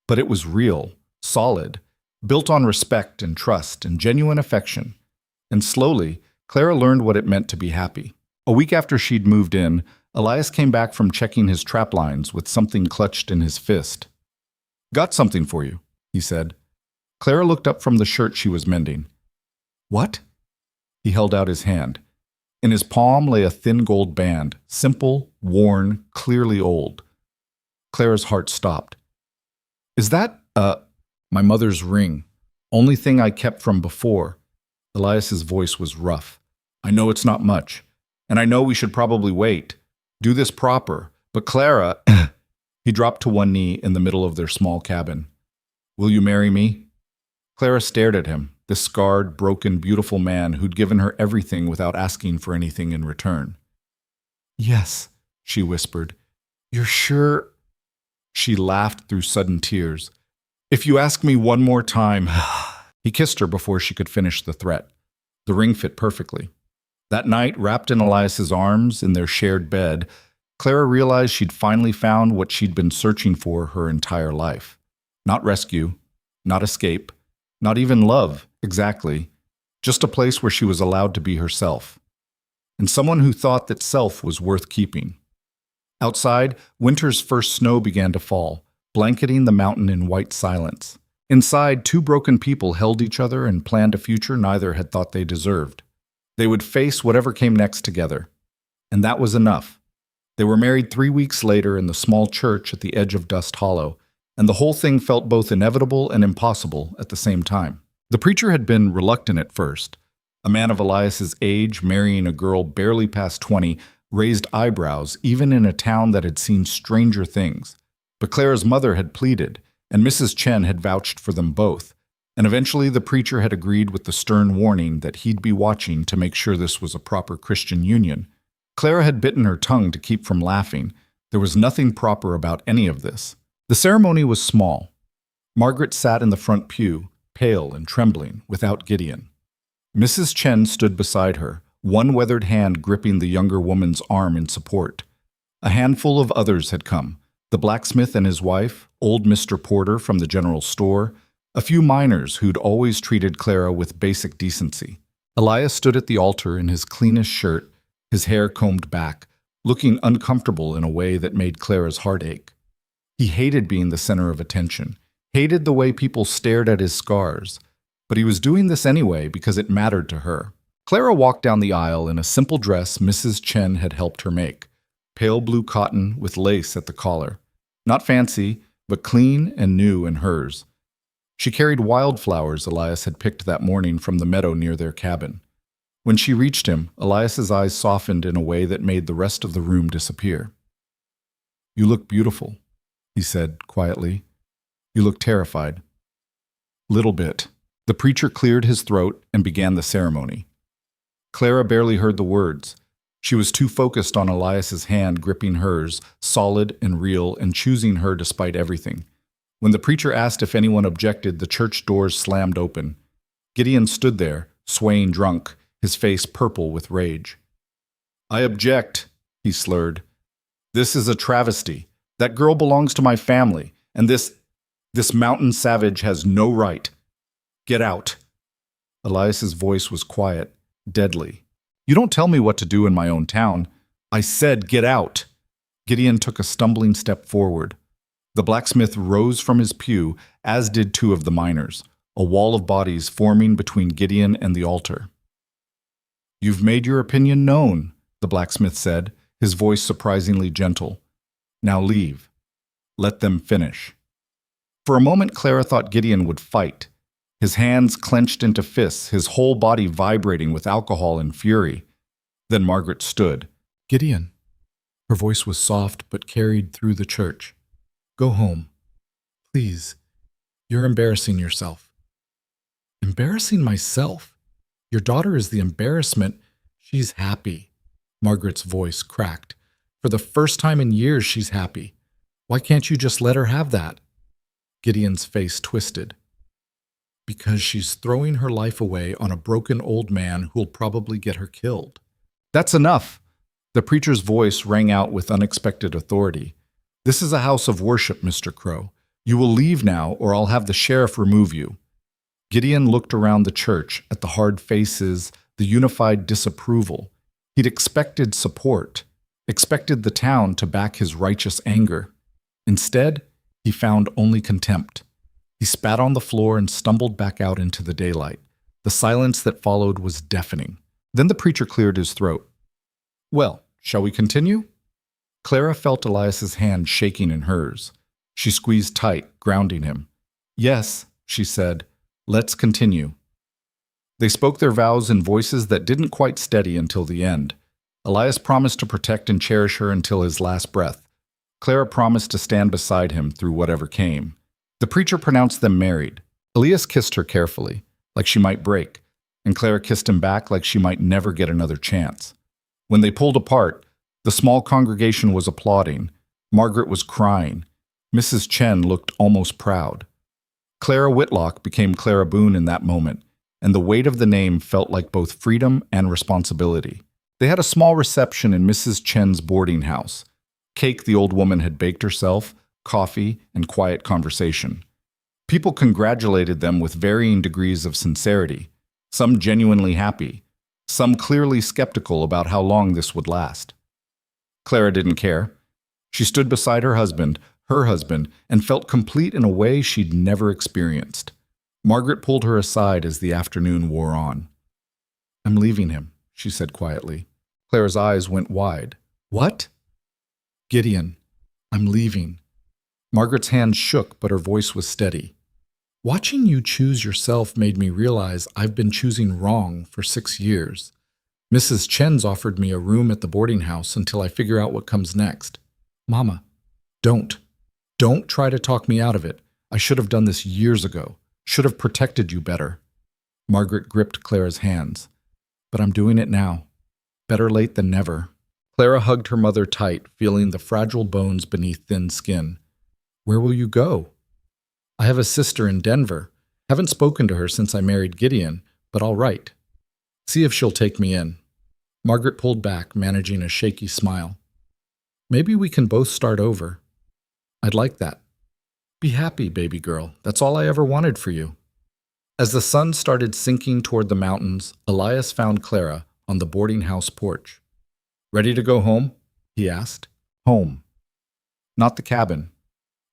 Speaker 1: But it was real, solid, built on respect and trust and genuine affection. And slowly, Clara learned what it meant to be happy. A week after she'd moved in, Elias came back from checking his trap lines with something clutched in his fist. Got something for you, he said. Clara looked up from the shirt she was mending. What? He held out his hand. In his palm lay a thin gold band, simple, worn, clearly old. Clara's heart stopped. Is that, my mother's ring. Only thing I kept from before. Elias's voice was rough. I know it's not much, and I know we should probably wait. Do this proper, but Clara... He dropped to one knee in the middle of their small cabin. Will you marry me? Clara stared at him, this scarred, broken, beautiful man who'd given her everything without asking for anything in return. Yes, she whispered. You're sure? She laughed through sudden tears. If you ask me one more time... He kissed her before she could finish the threat. The ring fit perfectly. That night, wrapped in Elias's arms in their shared bed, Clara realized she'd finally found what she'd been searching for her entire life. Not rescue, not escape, not even love, exactly. Just a place where she was allowed to be herself. And someone who thought that self was worth keeping. Outside, winter's first snow began to fall, blanketing the mountain in white silence. Inside, 2 broken people held each other and planned a future neither had thought they deserved. They would face whatever came next together. And that was enough. They were married 3 weeks later in the small church at the edge of Dust Hollow, and the whole thing felt both inevitable and impossible at the same time. The preacher had been reluctant at first. A man of Elias's age marrying a girl barely past 20 raised eyebrows even in a town that had seen stranger things. But Clara's mother had pleaded, and Mrs. Chen had vouched for them both, and eventually the preacher had agreed with the stern warning that he'd be watching to make sure this was a proper Christian union. Clara had bitten her tongue to keep from laughing. There was nothing proper about any of this. The ceremony was small. Margaret sat in the front pew, pale and trembling, without Gideon. Mrs. Chen stood beside her, one weathered hand gripping the younger woman's arm in support. A handful of others had come. The blacksmith and his wife, old Mr. Porter from the general store, a few miners who'd always treated Clara with basic decency. Elias stood at the altar in his cleanest shirt, his hair combed back, looking uncomfortable in a way that made Clara's heart ache. He hated being the center of attention. hated the way people stared at his scars, but he was doing this anyway because it mattered to her. Clara walked down the aisle in a simple dress Mrs. Chen had helped her make, pale blue cotton with lace at the collar. Not fancy, but clean and new in hers. She carried wildflowers Elias had picked that morning from the meadow near their cabin. When she reached him, Elias's eyes softened in a way that made the rest of the room disappear. "You look beautiful," he said quietly. "You look terrified." "Little bit." The preacher cleared his throat and began the ceremony. Clara barely heard the words. She was too focused on Elias's hand gripping hers, solid and real, and choosing her despite everything. When the preacher asked if anyone objected, the church doors slammed open. Gideon stood there, swaying drunk, his face purple with rage. "I object," he slurred. "This is a travesty. That girl belongs to my family, and this mountain savage has no right. Get out." Elias's voice was quiet, deadly. "You don't tell me what to do in my own town. I said get out." Gideon took a stumbling step forward. The blacksmith rose from his pew, as did two of the miners, a wall of bodies forming between Gideon and the altar. "You've made your opinion known," the blacksmith said, his voice surprisingly gentle. "Now leave. Let them finish." For a moment, Clara thought Gideon would fight. His hands clenched into fists, his whole body vibrating with alcohol and fury. Then Margaret stood. "Gideon." Her voice was soft but carried through the church. "Go home. Please. You're embarrassing yourself." "Embarrassing myself? Your daughter is the embarrassment. She's happy." Margaret's voice cracked. "For the first time in years, she's happy. Why can't you just let her have that?" Gideon's face twisted. "Because she's throwing her life away on a broken old man who'll probably get her killed." "That's enough." The preacher's voice rang out with unexpected authority. "This is a house of worship, Mr. Crow. You will leave now, or I'll have the sheriff remove you." Gideon looked around the church at the hard faces, the unified disapproval. He'd expected support, expected the town to back his righteous anger. Instead, he found only contempt. He spat on the floor and stumbled back out into the daylight. The silence that followed was deafening. Then the preacher cleared his throat. "Well, shall we continue?" Clara felt Elias's hand shaking in hers. She squeezed tight, grounding him. "Yes," she said, "let's continue." They spoke their vows in voices that didn't quite steady until the end. Elias promised to protect and cherish her until his last breath. Clara promised to stand beside him through whatever came. The preacher pronounced them married. Elias kissed her carefully, like she might break, and Clara kissed him back like she might never get another chance. When they pulled apart, the small congregation was applauding. Margaret was crying. Mrs. Chen looked almost proud. Clara Whitlock became Clara Boone in that moment, and the weight of the name felt like both freedom and responsibility. They had a small reception in Mrs. Chen's boarding house. Cake the old woman had baked herself, coffee, and quiet conversation. People congratulated them with varying degrees of sincerity, some genuinely happy, some clearly skeptical about how long this would last. Clara didn't care. She stood beside her husband, and felt complete in a way she'd never experienced. Margaret pulled her aside as the afternoon wore on. "I'm leaving him," she said quietly. Clara's eyes went wide. "What?" "Gideon, I'm leaving." Margaret's hand shook, but her voice was steady. "Watching you choose yourself made me realize I've been choosing wrong for 6 years. Mrs. Chen's offered me a room at the boarding house until I figure out what comes next. Mama, don't try to talk me out of it. I should have done this years ago. Should have protected you better." Margaret gripped Clara's hands. "But I'm doing it now. Better late than never." Clara hugged her mother tight, feeling the fragile bones beneath thin skin. "Where will you go?" "I have a sister in Denver. Haven't spoken to her since I married Gideon, but I'll write. See if she'll take me in." Margaret pulled back, managing a shaky smile. "Maybe we can both start over. I'd like that. Be happy, baby girl. That's all I ever wanted for you." As the sun started sinking toward the mountains, Elias found Clara on the boarding house porch. "Ready to go home?" he asked. "Home. Not the cabin.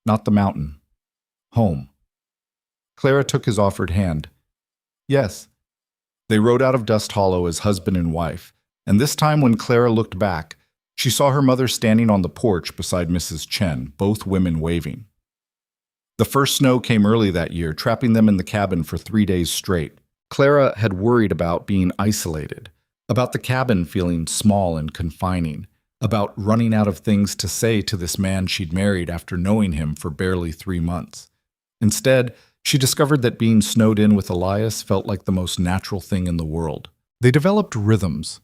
Speaker 1: Not the mountain. Home." Clara took his offered hand. Yes. They rode out of Dust Hollow as husband and wife, and this time when Clara looked back, she saw her mother standing on the porch beside Mrs. Chen, both women waving. The first snow came early that year, trapping them in the cabin for 3 days straight. Clara had worried about being isolated, about the cabin feeling small and confining, about running out of things to say to this man she'd married after knowing him for barely 3 months. Instead, she discovered that being snowed in with Elias felt like the most natural thing in the world. They developed rhythms.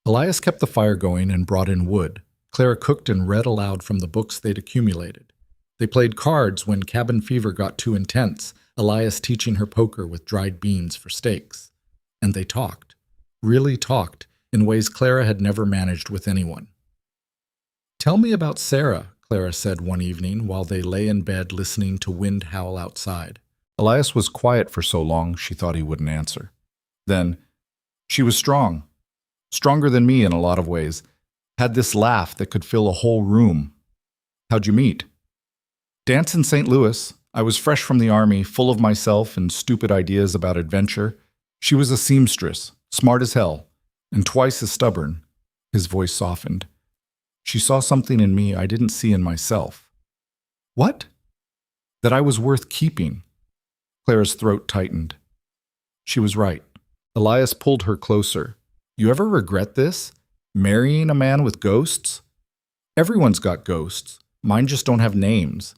Speaker 1: Elias kept the fire going and brought in wood. Clara cooked and read aloud from the books they'd accumulated. They played cards when cabin fever got too intense, Elias teaching her poker with dried beans for steaks. And they talked, really talked, in ways Clara had never managed with anyone. "Tell me about Sarah," Clara said one evening while they lay in bed listening to wind howl outside. Elias was quiet for so long she thought he wouldn't answer. Then, "She was strong. Stronger than me in a lot of ways. Had this laugh that could fill a whole room." "How'd you meet?" "Dance in St. Louis. I was fresh from the army, full of myself and stupid ideas about adventure. She was a seamstress, smart as hell, and twice as stubborn." His voice softened. "She saw something in me I didn't see in myself." "What?" "That I was worth keeping." Clara's throat tightened. She was right. Elias pulled her closer. "You ever regret this? Marrying a man with ghosts?" "Everyone's got ghosts. Mine just don't have names."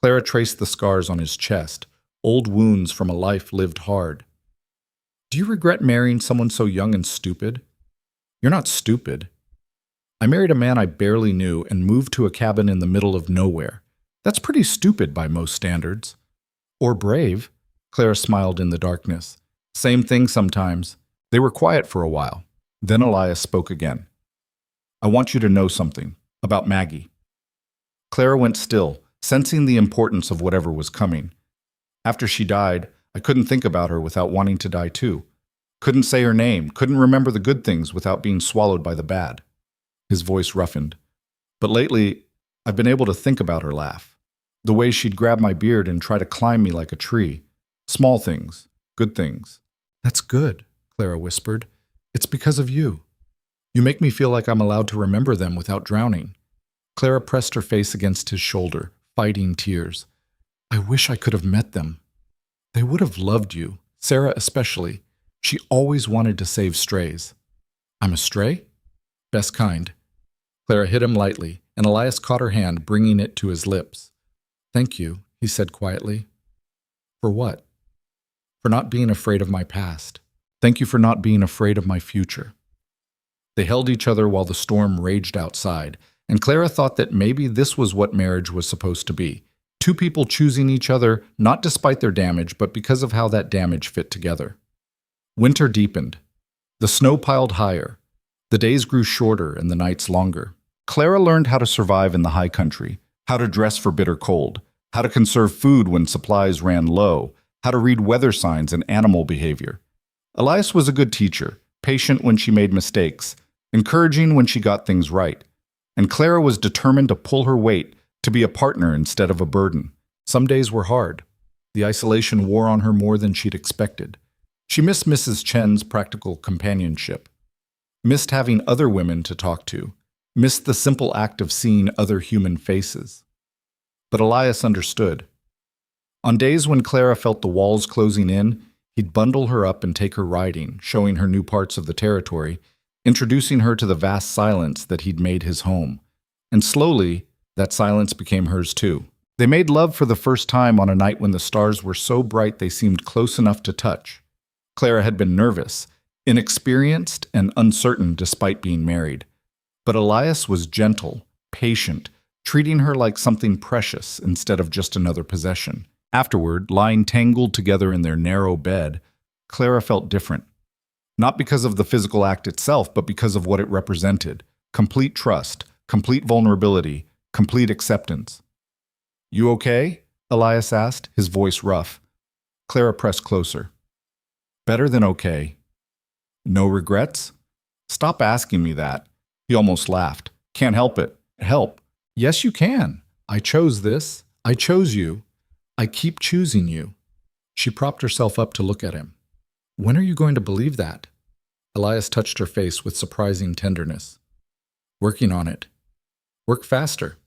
Speaker 1: Clara traced the scars on his chest, old wounds from a life lived hard. "Do you regret marrying someone so young and stupid?" "You're not stupid." "I married a man I barely knew and moved to a cabin in the middle of nowhere. That's pretty stupid by most standards." "Or brave." Clara smiled in the darkness. "Same thing sometimes." They were quiet for a while. Then Elias spoke again. "I want you to know something about Maggie." Clara went still, sensing the importance of whatever was coming. "After she died, I couldn't think about her without wanting to die too. Couldn't say her name, couldn't remember the good things without being swallowed by the bad." His voice roughened. "But lately, I've been able to think about her laugh. The way she'd grab my beard and try to climb me like a tree. Small things, good things." "That's good," Clara whispered. "It's because of you. You make me feel like I'm allowed to remember them without drowning." Clara pressed her face against his shoulder, fighting tears. "I wish I could have met them. They would have loved you, Sarah especially. She always wanted to save strays." "I'm a stray?" "Best kind." Clara hit him lightly, and Elias caught her hand, bringing it to his lips. "Thank you," he said quietly. "For what?" "For not being afraid of my past. Thank you for not being afraid of my future." They held each other while the storm raged outside, and Clara thought that maybe this was what marriage was supposed to be. Two people choosing each other, not despite their damage, but because of how that damage fit together. Winter deepened. The snow piled higher. The days grew shorter and the nights longer. Clara learned how to survive in the high country, how to dress for bitter cold, how to conserve food when supplies ran low, how to read weather signs and animal behavior. Elias was a good teacher, patient when she made mistakes, encouraging when she got things right. And Clara was determined to pull her weight, to be a partner instead of a burden. Some days were hard. The isolation wore on her more than she'd expected. She missed Mrs. Chen's practical companionship, missed having other women to talk to, missed the simple act of seeing other human faces. But Elias understood. On days when Clara felt the walls closing in, he'd bundle her up and take her riding, showing her new parts of the territory, introducing her to the vast silence that he'd made his home. And slowly, that silence became hers too. They made love for the first time on a night when the stars were so bright they seemed close enough to touch. Clara had been nervous, inexperienced, and uncertain despite being married. But Elias was gentle, patient, treating her like something precious instead of just another possession. Afterward, lying tangled together in their narrow bed, Clara felt different. Not because of the physical act itself, but because of what it represented. Complete trust, complete vulnerability, complete acceptance. "You okay?" Elias asked, his voice rough. Clara pressed closer. "Better than okay." "No regrets?" "Stop asking me that." He almost laughed. "Can't help it." "Help." "Yes, you can. I chose this. I chose you. I keep choosing you." She propped herself up to look at him. When are you going to believe that? Elias touched her face with surprising tenderness. Working on it. Work faster.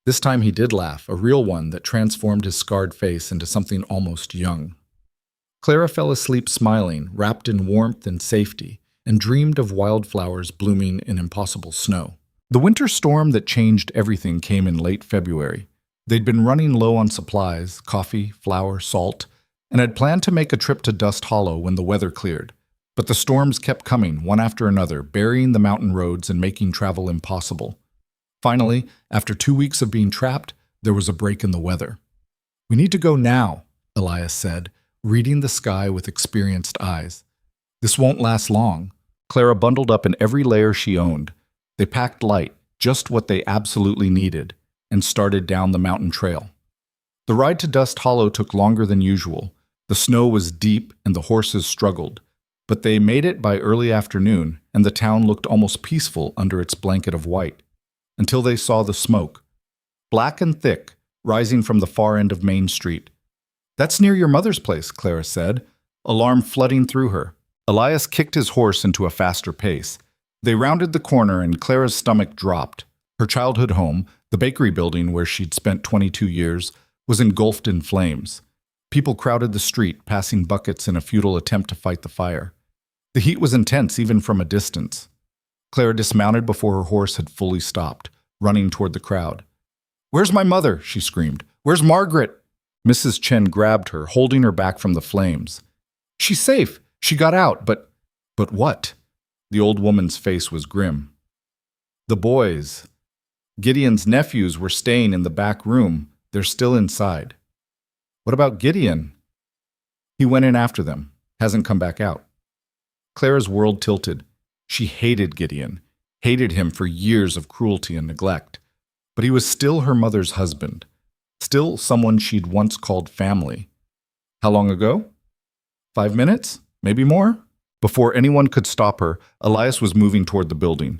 Speaker 1: This time he did laugh, a real one that transformed his scarred face into something almost young. Clara fell asleep smiling, wrapped in warmth and safety, and dreamed of wildflowers blooming in impossible snow. The winter storm that changed everything came in late February. They'd been running low on supplies, coffee, flour, salt, and had planned to make a trip to Dust Hollow when the weather cleared. But the storms kept coming, one after another, burying the mountain roads and making travel impossible. Finally, after 2 weeks of being trapped, there was a break in the weather. We need to go now, Elias said, reading the sky with experienced eyes. This won't last long. Clara bundled up in every layer she owned. They packed light, just what they absolutely needed, and started down the mountain trail. The ride to Dust Hollow took longer than usual. The snow was deep and the horses struggled. But they made it by early afternoon, and the town looked almost peaceful under its blanket of white, until they saw the smoke. Black and thick, rising from the far end of Main Street. That's near your mother's place, Clara said, alarm flooding through her. Elias kicked his horse into a faster pace. They rounded the corner and Clara's stomach dropped. Her childhood home, the bakery building where she'd spent 22 years, was engulfed in flames. People crowded the street, passing buckets in a futile attempt to fight the fire. The heat was intense even from a distance. Clara dismounted before her horse had fully stopped, running toward the crowd. "Where's my mother?" she screamed. "Where's Margaret?" Mrs. Chen grabbed her, holding her back from the flames. "She's safe. She got out, but what?" The old woman's face was grim. "The boys. Gideon's nephews were staying in the back room. They're still inside." "What about Gideon?" "He went in after them. Hasn't come back out." Clara's world tilted. She hated Gideon, hated him for years of cruelty and neglect. But he was still her mother's husband, still someone she'd once called family. How long ago? 5 minutes? Maybe more? Before anyone could stop her, Elias was moving toward the building.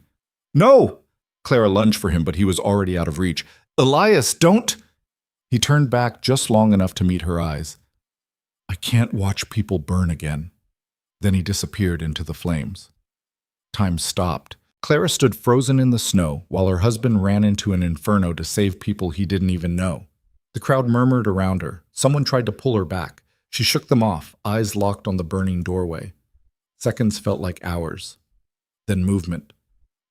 Speaker 1: "No!" Clara lunged for him, but he was already out of reach. "Elias, don't!" He turned back just long enough to meet her eyes. "I can't watch people burn again." Then he disappeared into the flames. Time stopped. Clara stood frozen in the snow while her husband ran into an inferno to save people he didn't even know. The crowd murmured around her. Someone tried to pull her back. She shook them off, eyes locked on the burning doorway. Seconds felt like hours. Then movement.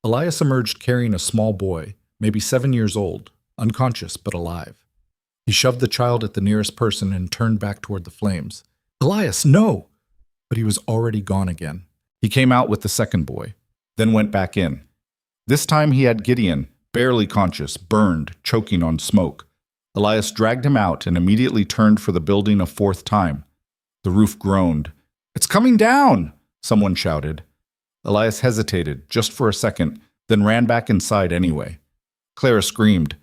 Speaker 1: Elias emerged carrying a small boy, maybe 7 years old, unconscious but alive. He shoved the child at the nearest person and turned back toward the flames. "Elias, no!" But he was already gone again. He came out with the second boy, then went back in. This time he had Gideon, barely conscious, burned, choking on smoke. Elias dragged him out and immediately turned for the building a fourth time. The roof groaned. "It's coming down!" someone shouted. Elias hesitated, just for a second, then ran back inside anyway. Clara screamed.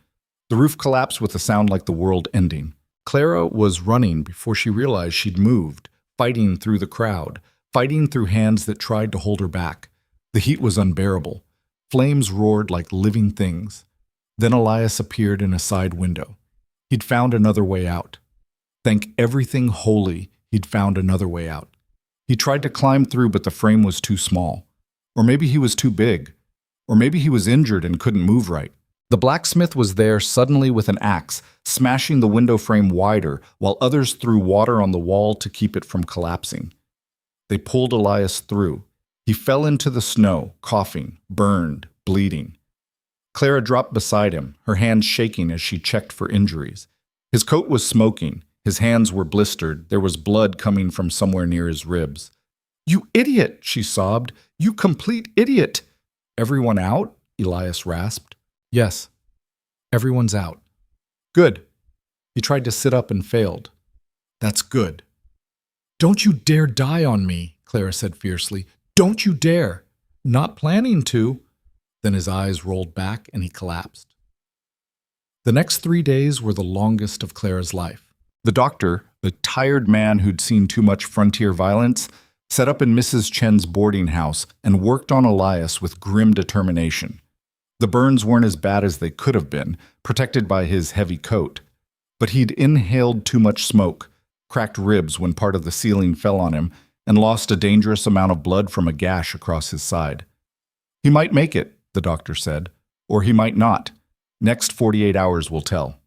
Speaker 1: The roof collapsed with a sound like the world ending. Clara was running before she realized she'd moved, fighting through the crowd, fighting through hands that tried to hold her back. The heat was unbearable. Flames roared like living things. Then Elias appeared in a side window. He'd found another way out. Thank everything holy, he'd found another way out. He tried to climb through, but the frame was too small. Or maybe he was too big. Or maybe he was injured and couldn't move right. The blacksmith was there suddenly with an axe, smashing the window frame wider, while others threw water on the wall to keep it from collapsing. They pulled Elias through. He fell into the snow, coughing, burned, bleeding. Clara dropped beside him, her hands shaking as she checked for injuries. His coat was smoking. His hands were blistered. There was blood coming from somewhere near his ribs. "You idiot!" she sobbed. "You complete idiot!" "Everyone out?" Elias rasped. "Yes. Everyone's out." "Good." He tried to sit up and failed. "That's good." "Don't you dare die on me," Clara said fiercely. "Don't you dare." "Not planning to." Then his eyes rolled back and he collapsed. The next 3 days were the longest of Clara's life. The doctor, a tired man who'd seen too much frontier violence, set up in Mrs. Chen's boarding house and worked on Elias with grim determination. The burns weren't as bad as they could have been, protected by his heavy coat. But he'd inhaled too much smoke, cracked ribs when part of the ceiling fell on him, and lost a dangerous amount of blood from a gash across his side. He might make it, the doctor said, or he might not. Next 48 hours will tell.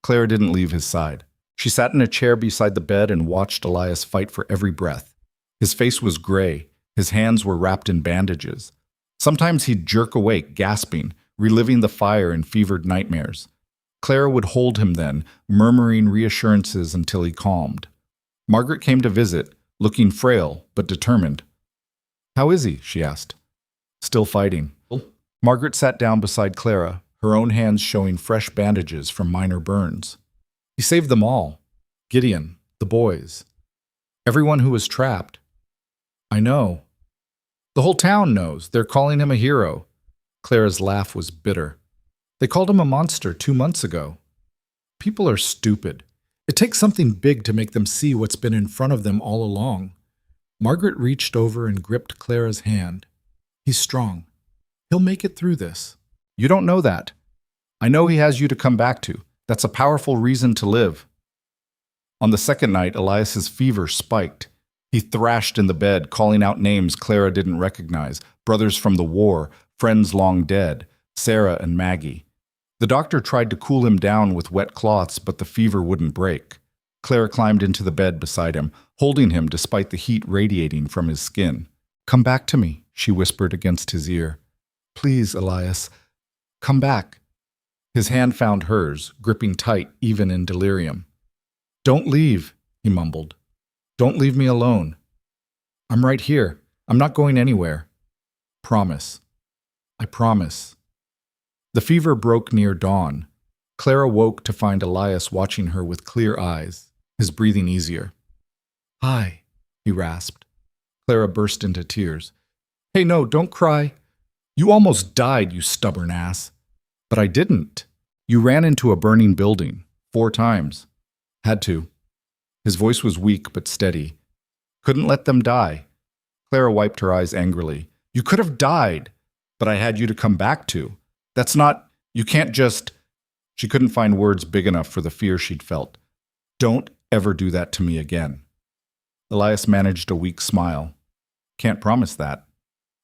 Speaker 1: Clara didn't leave his side. She sat in a chair beside the bed and watched Elias fight for every breath. His face was gray. His hands were wrapped in bandages. Sometimes he'd jerk awake, gasping, reliving the fire and fevered nightmares. Clara would hold him then, murmuring reassurances until he calmed. Margaret came to visit, looking frail but determined. "How is he?" she asked. "Still fighting." Margaret sat down beside Clara, her own hands showing fresh bandages from minor burns. "He saved them all. Gideon, the boys. Everyone who was trapped. I know. The whole town knows. They're calling him a hero." Clara's laugh was bitter. "They called him a monster 2 months ago. People are stupid. It takes something big to make them see what's been in front of them all along." Margaret reached over and gripped Clara's hand. "He's strong. He'll make it through this." "You don't know that. I know he has you to come back to. That's a powerful reason to live." On the second night, Elias's fever spiked. He thrashed in the bed, calling out names Clara didn't recognize, brothers from the war, friends long dead, Sarah and Maggie. The doctor tried to cool him down with wet cloths, but the fever wouldn't break. Clara climbed into the bed beside him, holding him despite the heat radiating from his skin. "Come back to me," she whispered against his ear. "Please, Elias, come back." His hand found hers, gripping tight even in delirium. "Don't leave," he mumbled. "Don't leave me alone. I'm right here. I'm not going anywhere. Promise. I promise." The fever broke near dawn. Clara woke to find Elias watching her with clear eyes, his breathing easier. "Hi," he rasped. Clara burst into tears. "Hey, no, don't cry. You almost died, you stubborn ass." "But I didn't. You ran into a burning building 4 times. Had to." His voice was weak but steady. "Couldn't let them die." Clara wiped her eyes angrily. "You could have died, but I had you to come back to. That's not, you can't just..." She couldn't find words big enough for the fear she'd felt. "Don't ever do that to me again." Elias managed a weak smile. "Can't promise that."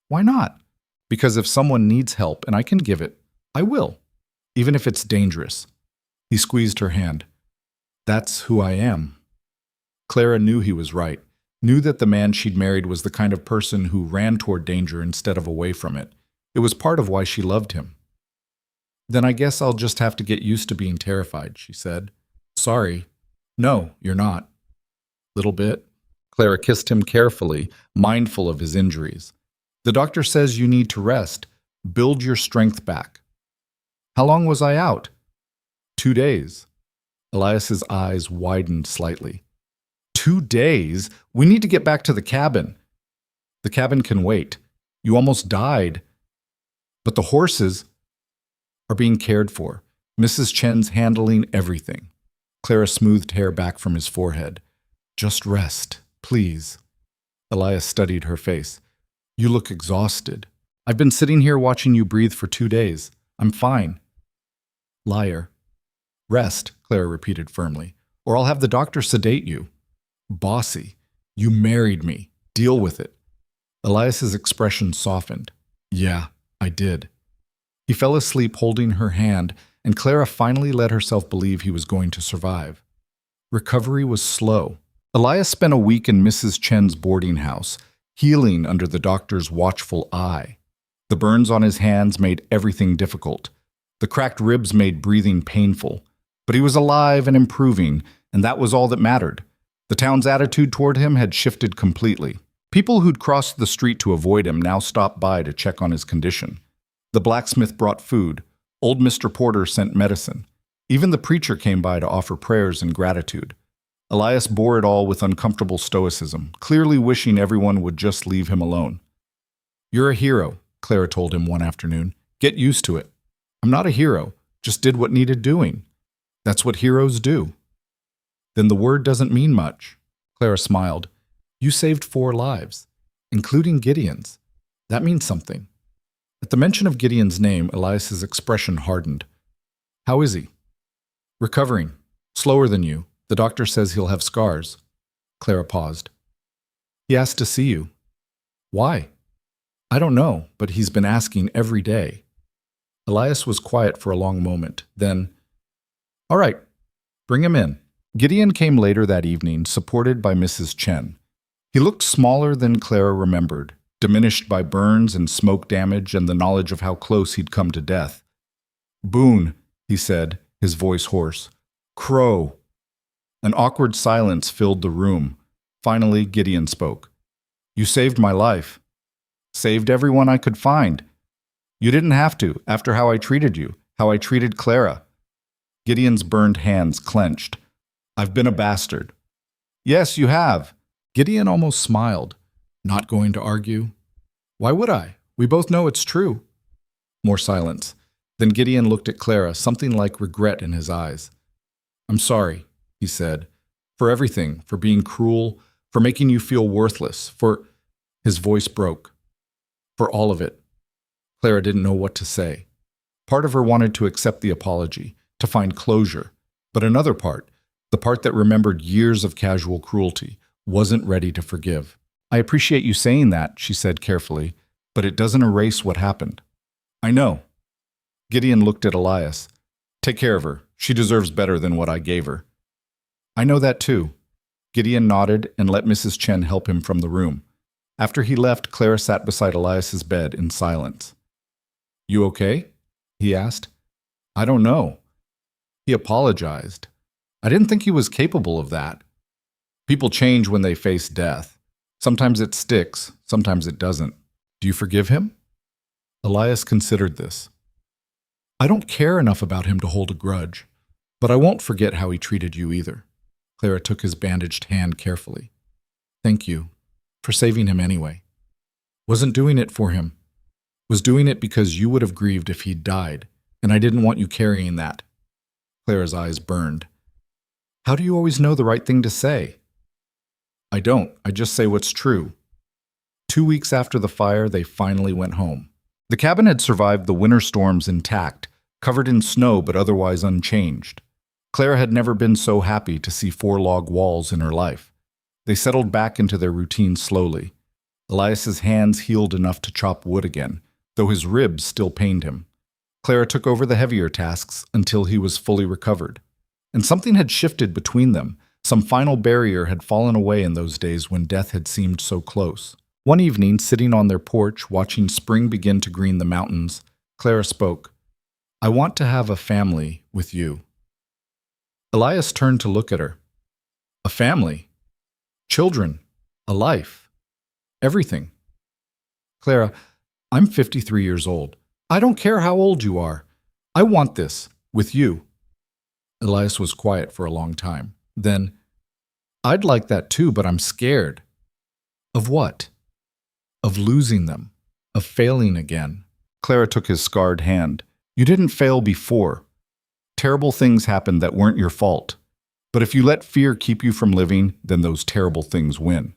Speaker 1: "Why not?" "Because if someone needs help and I can give it, I will, even if it's dangerous." He squeezed her hand. "That's who I am." Clara knew he was right, knew that the man she'd married was the kind of person who ran toward danger instead of away from it. It was part of why she loved him. "Then I guess I'll just have to get used to being terrified," she said. "Sorry." "No, you're not." "Little bit." Clara kissed him carefully, mindful of his injuries. "The doctor says you need to rest. Build your strength back." "How long was I out?" 2 days. Elias's eyes widened slightly. 2 days? We need to get back to the cabin." "The cabin can wait. You almost died." "But the horses are being cared for. Mrs. Chen's handling everything." Clara smoothed hair back from his forehead. "Just rest, please." Elias studied her face. "You look exhausted. I've been sitting here watching you breathe for 2 days. I'm fine." "Liar." "Rest," Clara repeated firmly, "or I'll have the doctor sedate you." "Bossy. You married me. Deal with it." Elias's expression softened. "Yeah, I did." He fell asleep holding her hand, and Clara finally let herself believe he was going to survive. Recovery was slow. Elias spent a week in Mrs. Chen's boarding house, healing under the doctor's watchful eye. The burns on his hands made everything difficult. The cracked ribs made breathing painful. But he was alive and improving, and that was all that mattered. The town's attitude toward him had shifted completely. People who'd crossed the street to avoid him now stopped by to check on his condition. The blacksmith brought food. Old Mr. Porter sent medicine. Even the preacher came by to offer prayers and gratitude. Elias bore it all with uncomfortable stoicism, clearly wishing everyone would just leave him alone. "You're a hero," Clara told him one afternoon. "Get used to it." "I'm not a hero, just did what needed doing." "That's what heroes do." "Then the word doesn't mean much." Clara smiled. "You saved 4 lives, including Gideon's. That means something." At the mention of Gideon's name, Elias's expression hardened. "How is he?" "Recovering. Slower than you. The The doctor says he'll have scars. Clara paused. He asked to see you. Why? I don't know, but he's been asking every day. Elias was quiet for a long moment. Then, all right, bring him in. Gideon came later that evening, supported by Mrs. Chen. He looked smaller than Clara remembered, diminished by burns and smoke damage and the knowledge of how close he'd come to death. Boone, he said, his voice hoarse. Crow. An awkward silence filled the room. Finally, Gideon spoke. You saved my life. Saved everyone I could find. You didn't have to, after how I treated you, how I treated Clara. Gideon's burned hands clenched. I've been a bastard. Yes, you have. Gideon almost smiled. Not going to argue? Why would I? We both know it's true. More silence. Then Gideon looked at Clara, something like regret in his eyes. I'm sorry, he said, for everything, for being cruel, for making you feel worthless, for... His voice broke. For all of it. Clara didn't know what to say. Part of her wanted to accept the apology, to find closure, but another part, the part that remembered years of casual cruelty, wasn't ready to forgive. I appreciate you saying that, she said carefully, but it doesn't erase what happened. I know. Gideon looked at Elias. Take care of her. She deserves better than what I gave her. I know that too. Gideon nodded and let Mrs. Chen help him from the room. After he left, Clara sat beside Elias's bed in silence. You okay? He asked. I don't know. He apologized. I didn't think he was capable of that. People change when they face death. Sometimes it sticks, sometimes it doesn't. Do you forgive him? Elias considered this. I don't care enough about him to hold a grudge, but I won't forget how he treated you either. Clara took his bandaged hand carefully. Thank you for saving him anyway. Wasn't doing it for him. Was doing it because you would have grieved if he'd died, and I didn't want you carrying that. Clara's eyes burned. How do you always know the right thing to say? I don't. I just say what's true. 2 weeks after the fire, they finally went home. The cabin had survived the winter storms intact, covered in snow but otherwise unchanged. Clara had never been so happy to see 4 log walls in her life. They settled back into their routine slowly. Elias's hands healed enough to chop wood again, though his ribs still pained him. Clara took over the heavier tasks until he was fully recovered. And something had shifted between them. Some final barrier had fallen away in those days when death had seemed so close. One evening, sitting on their porch, watching spring begin to green the mountains, Clara spoke. I want to have a family with you. Elias turned to look at her. A family? Children? A life? Everything. Clara, I'm 53 years old. I don't care how old you are. I want this, with you. Elias was quiet for a long time. Then, I'd like that too, but I'm scared. Of what? Of losing them. Of failing again. Clara took his scarred hand. You didn't fail before. Terrible things happened that weren't your fault. But if you let fear keep you from living, then those terrible things win.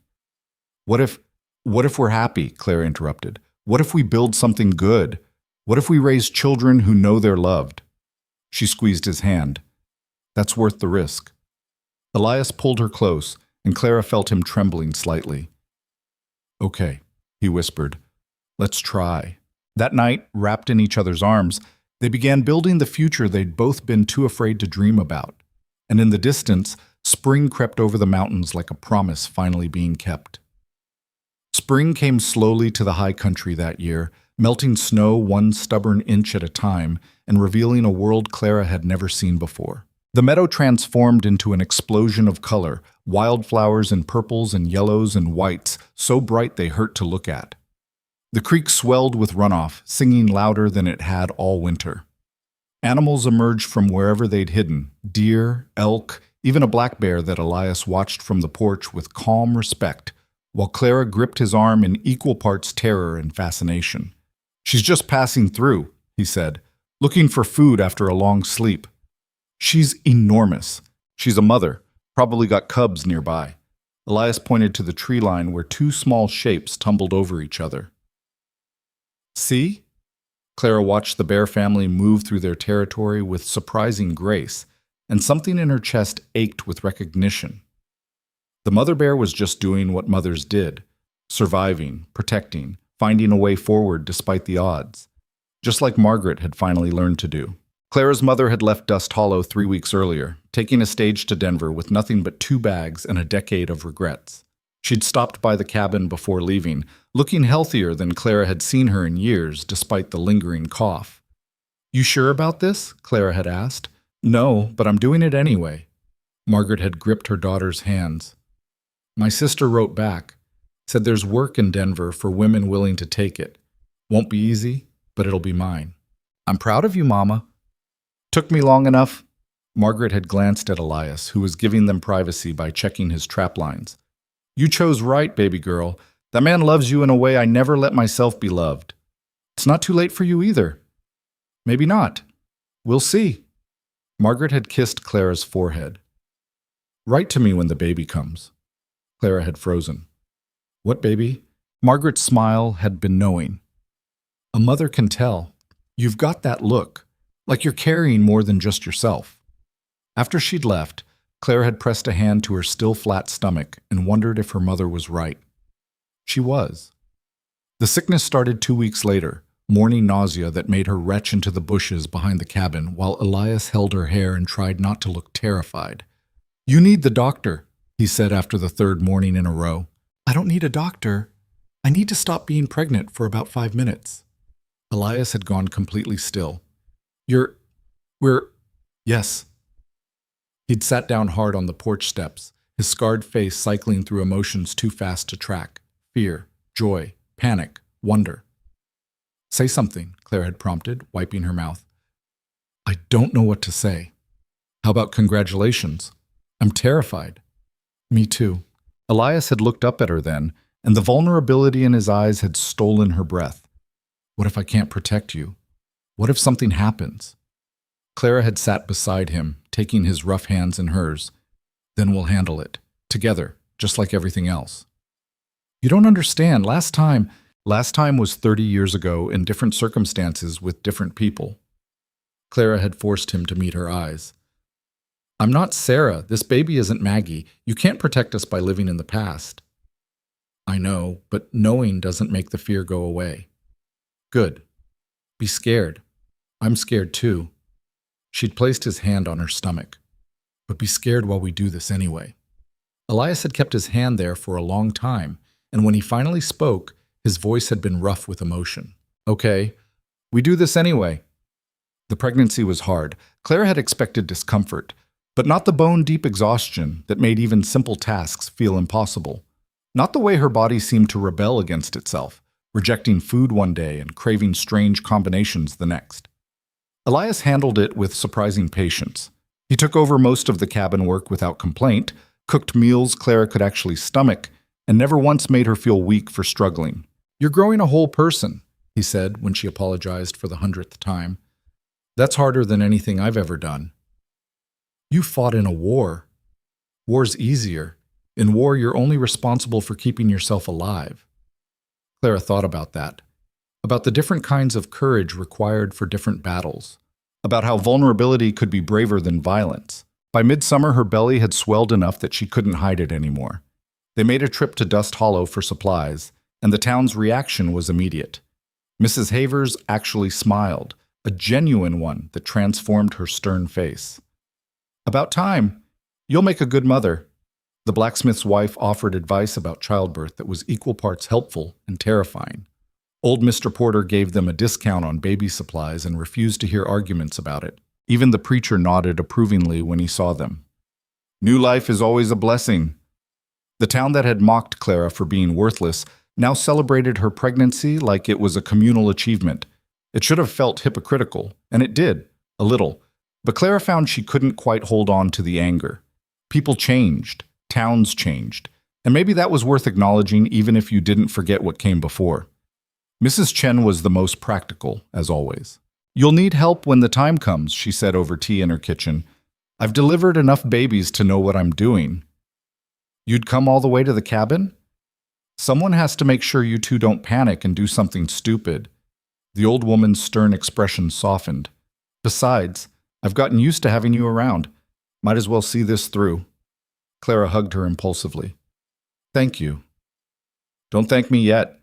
Speaker 1: What if we're happy? Clara interrupted. What if we build something good? What if we raise children who know they're loved? She squeezed his hand. That's worth the risk. Elias pulled her close, and Clara felt him trembling slightly. Okay, he whispered. Let's try. That night, wrapped in each other's arms, they began building the future they'd both been too afraid to dream about. And in the distance, spring crept over the mountains like a promise finally being kept. Spring came slowly to the high country that year, melting snow 1 stubborn inch at a time and revealing a world Clara had never seen before. The meadow transformed into an explosion of color, wildflowers in purples and yellows and whites, so bright they hurt to look at. The creek swelled with runoff, singing louder than it had all winter. Animals emerged from wherever they'd hidden, deer, elk, even a black bear that Elias watched from the porch with calm respect, while Clara gripped his arm in equal parts terror and fascination. She's just passing through, he said, looking for food after a long sleep. She's enormous. She's a mother, probably got cubs nearby. Elias pointed to the tree line where 2 small shapes tumbled over each other. See? Clara watched the bear family move through their territory with surprising grace, and something in her chest ached with recognition. The mother bear was just doing what mothers did, surviving, protecting, finding a way forward despite the odds, just like Margaret had finally learned to do. Clara's mother had left Dust Hollow 3 weeks earlier, taking a stage to Denver with nothing but 2 bags and a decade of regrets. She'd stopped by the cabin before leaving, looking healthier than Clara had seen her in years, despite the lingering cough. "You sure about this?" Clara had asked. "No, but I'm doing it anyway." Margaret had gripped her daughter's hands. "My sister wrote back, said there's work in Denver for women willing to take it. Won't be easy, but it'll be mine." "I'm proud of you, Mama." "Took me long enough?" Margaret had glanced at Elias, who was giving them privacy by checking his trap lines. "You chose right, baby girl. That man loves you in a way I never let myself be loved. It's not too late for you either." "Maybe not. We'll see." Margaret had kissed Clara's forehead. "Write to me when the baby comes." Clara had frozen. "What baby?" Margaret's smile had been knowing. "A mother can tell. You've got that look, like you're carrying more than just yourself." After she'd left, Clara had pressed a hand to her still flat stomach and wondered if her mother was right. She was. The sickness started 2 weeks later, morning nausea that made her retch into the bushes behind the cabin while Elias held her hair and tried not to look terrified. "You need the doctor," he said after the 3rd morning in a row. "I don't need a doctor. I need to stop being pregnant for about 5 minutes. Elias had gone completely still. We're... Yes." He'd sat down hard on the porch steps, his scarred face cycling through emotions too fast to track. Fear, joy, panic, wonder. "Say something," Clara had prompted, wiping her mouth. "I don't know what to say." "How about congratulations?" "I'm terrified." "Me too." Elias had looked up at her then, and the vulnerability in his eyes had stolen her breath. "What if I can't protect you? What if something happens?" Clara had sat beside him, taking his rough hands in hers. "Then we'll handle it. Together, just like everything else." "You don't understand. Last time was 30 years ago in different circumstances with different people." Clara had forced him to meet her eyes. "I'm not Sarah. This baby isn't Maggie. You can't protect us by living in the past." "I know, but knowing doesn't make the fear go away." "Good. Be scared. I'm scared too." She'd placed his hand on her stomach. "But be scared while we do this anyway." Elias had kept his hand there for a long time, and when he finally spoke, his voice had been rough with emotion. "Okay, we do this anyway." The pregnancy was hard. Clara had expected discomfort, but not the bone-deep exhaustion that made even simple tasks feel impossible. Not the way her body seemed to rebel against itself, rejecting food one day and craving strange combinations the next. Elias handled it with surprising patience. He took over most of the cabin work without complaint, cooked meals Clara could actually stomach, and never once made her feel weak for struggling. "You're growing a whole person," he said when she apologized for the 100th time. "That's harder than anything I've ever done." "You fought in a war. War's easier. In war, you're only responsible for keeping yourself alive." Clara thought about that. About the different kinds of courage required for different battles. About how vulnerability could be braver than violence. By midsummer, her belly had swelled enough that she couldn't hide it anymore. They made a trip to Dust Hollow for supplies, and the town's reaction was immediate. Mrs. Havers actually smiled, a genuine one that transformed her stern face. "About time. You'll make a good mother." The blacksmith's wife offered advice about childbirth that was equal parts helpful and terrifying. Old Mr. Porter gave them a discount on baby supplies and refused to hear arguments about it. Even the preacher nodded approvingly when he saw them. New life is always a blessing. The town that had mocked Clara for being worthless now celebrated her pregnancy like it was a communal achievement. It should have felt hypocritical, and it did, a little. But Clara found she couldn't quite hold on to the anger. People changed, towns changed, and maybe that was worth acknowledging even if you didn't forget what came before. Mrs. Chen was the most practical, as always. "You'll need help when the time comes," she said over tea in her kitchen. "I've delivered enough babies to know what I'm doing." "You'd come all the way to the cabin?" "Someone has to make sure you two don't panic and do something stupid." The old woman's stern expression softened. "Besides, I've gotten used to having you around. Might as well see this through. Clara hugged her impulsively. Thank you. Don't thank me yet.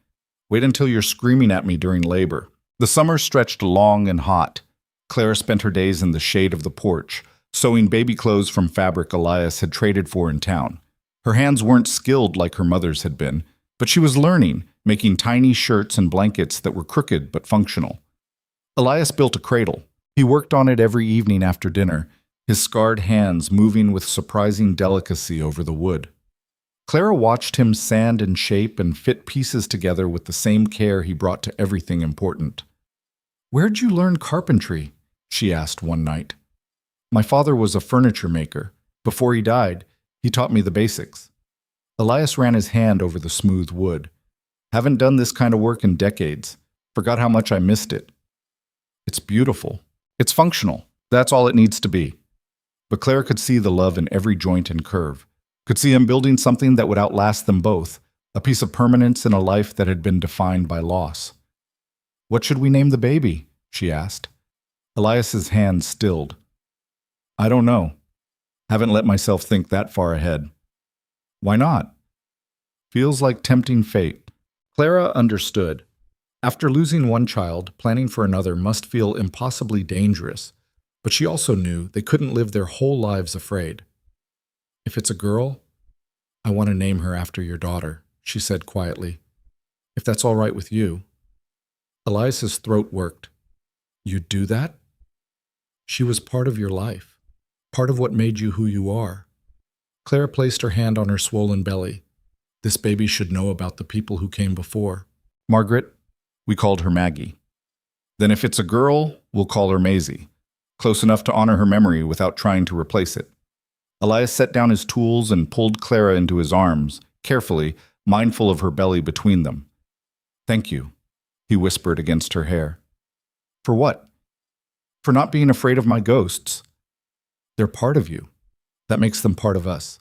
Speaker 1: Wait until you're screaming at me during labor. The summer stretched long and hot. Clara spent her days in the shade of the porch, sewing baby clothes from fabric Elias had traded for in town. Her hands weren't skilled like her mother's had been, but she was learning, making tiny shirts and blankets that were crooked but functional. Elias built a cradle. He worked on it every evening after dinner, his scarred hands moving with surprising delicacy over the wood. Clara watched him sand and shape and fit pieces together with the same care he brought to everything important. "Where'd you learn carpentry?" she asked one night. "My father was a furniture maker. Before he died, he taught me the basics." Elias ran his hand over the smooth wood. "Haven't done this kind of work in decades. Forgot how much I missed it." "It's beautiful. It's functional. That's all it needs to be." But Clara could see the love in every joint and curve, could see him building something that would outlast them both, a piece of permanence in a life that had been defined by loss. "What should we name the baby?" she asked. Elias's hand stilled. "I don't know. Haven't let myself think that far ahead." "Why not?" "Feels like tempting fate." Clara understood. After losing one child, planning for another must feel impossibly dangerous, but she also knew they couldn't live their whole lives afraid. "If it's a girl, I want to name her after your daughter," she said quietly. "If that's all right with you." Elias's throat worked. "You'd do that?" "She was part of your life, part of what made you who you are." Clara placed her hand on her swollen belly. "This baby should know about the people who came before." "Margaret?" We called her Maggie. "Then if it's a girl, we'll call her Maisie. Close enough to honor her memory without trying to replace it." Elias set down his tools and pulled Clara into his arms, carefully, mindful of her belly between them. "Thank you," he whispered against her hair. "For what?" "For not being afraid of my ghosts. They're part of you. That makes them part of us."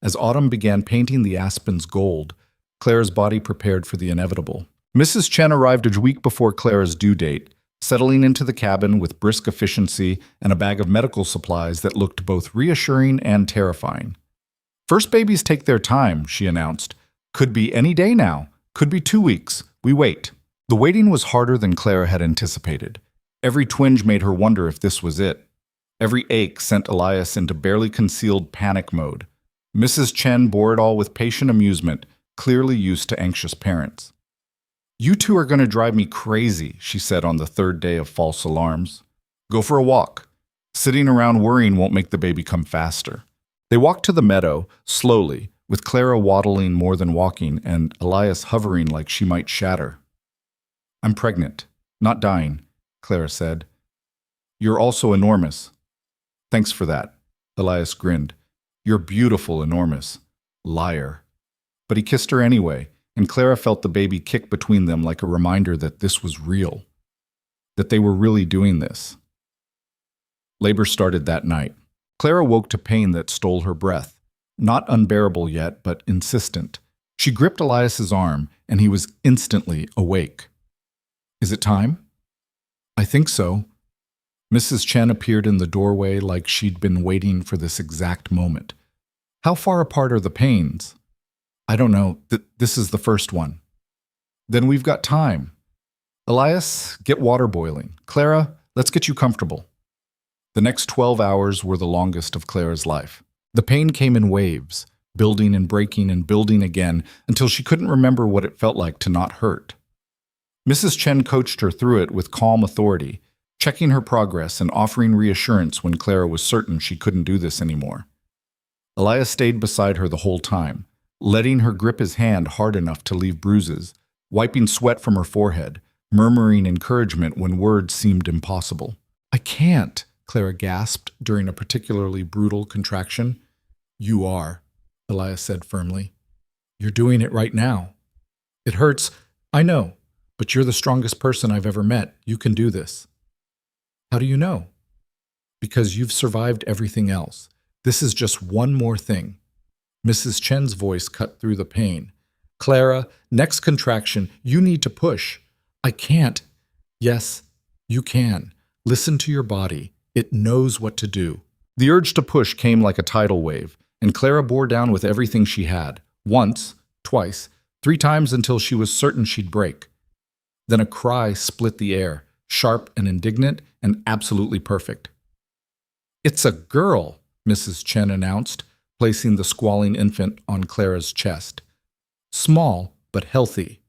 Speaker 1: As autumn began painting the aspens gold, Clara's body prepared for the inevitable. Mrs. Chen arrived a week before Clara's due date, settling into the cabin with brisk efficiency and a bag of medical supplies that looked both reassuring and terrifying. "First babies take their time," she announced. "Could be any day now. Could be 2 weeks. We wait." The waiting was harder than Clara had anticipated. Every twinge made her wonder if this was it. Every ache sent Elias into barely concealed panic mode. Mrs. Chen bore it all with patient amusement, clearly used to anxious parents. "You two are going to drive me crazy," she said on the third day of false alarms. "Go for a walk. Sitting around worrying won't make the baby come faster." They walked to the meadow, slowly, with Clara waddling more than walking and Elias hovering like she might shatter. "I'm pregnant, not dying," Clara said. "You're also enormous." "Thanks for that," Elias grinned. "You're beautiful, enormous. Liar." But he kissed her anyway, and Clara felt the baby kick between them like a reminder that this was real, that they were really doing this. Labor started that night. Clara woke to pain that stole her breath, not unbearable yet, but insistent. She gripped Elias's arm, and he was instantly awake. "Is it time?" "I think so." Mrs. Chen appeared in the doorway like she'd been waiting for this exact moment. "How far apart are the pains?" "I don't know. This is the first one." "Then we've got time." "Elias, get water boiling. Clara, let's get you comfortable." The next 12 hours were the longest of Clara's life. The pain came in waves, building and breaking and building again until she couldn't remember what it felt like to not hurt. Mrs. Chen coached her through it with calm authority, checking her progress and offering reassurance when Clara was certain she couldn't do this anymore. Elias stayed beside her the whole time, letting her grip his hand hard enough to leave bruises, wiping sweat from her forehead, murmuring encouragement when words seemed impossible. "I can't," Clara gasped during a particularly brutal contraction. "You are," Elias said firmly. "You're doing it right now. It hurts, I know, but you're the strongest person I've ever met. You can do this." "How do you know?" "Because you've survived everything else. This is just one more thing." Mrs. Chen's voice cut through the pain. "Clara, next contraction, you need to push." "I can't." "Yes, you can. Listen to your body. It knows what to do." The urge to push came like a tidal wave, and Clara bore down with everything she had, once, twice, 3 times until she was certain she'd break. Then a cry split the air, sharp and indignant and absolutely perfect. "It's a girl," Mrs. Chen announced, placing the squalling infant on Clara's chest. Small, but healthy.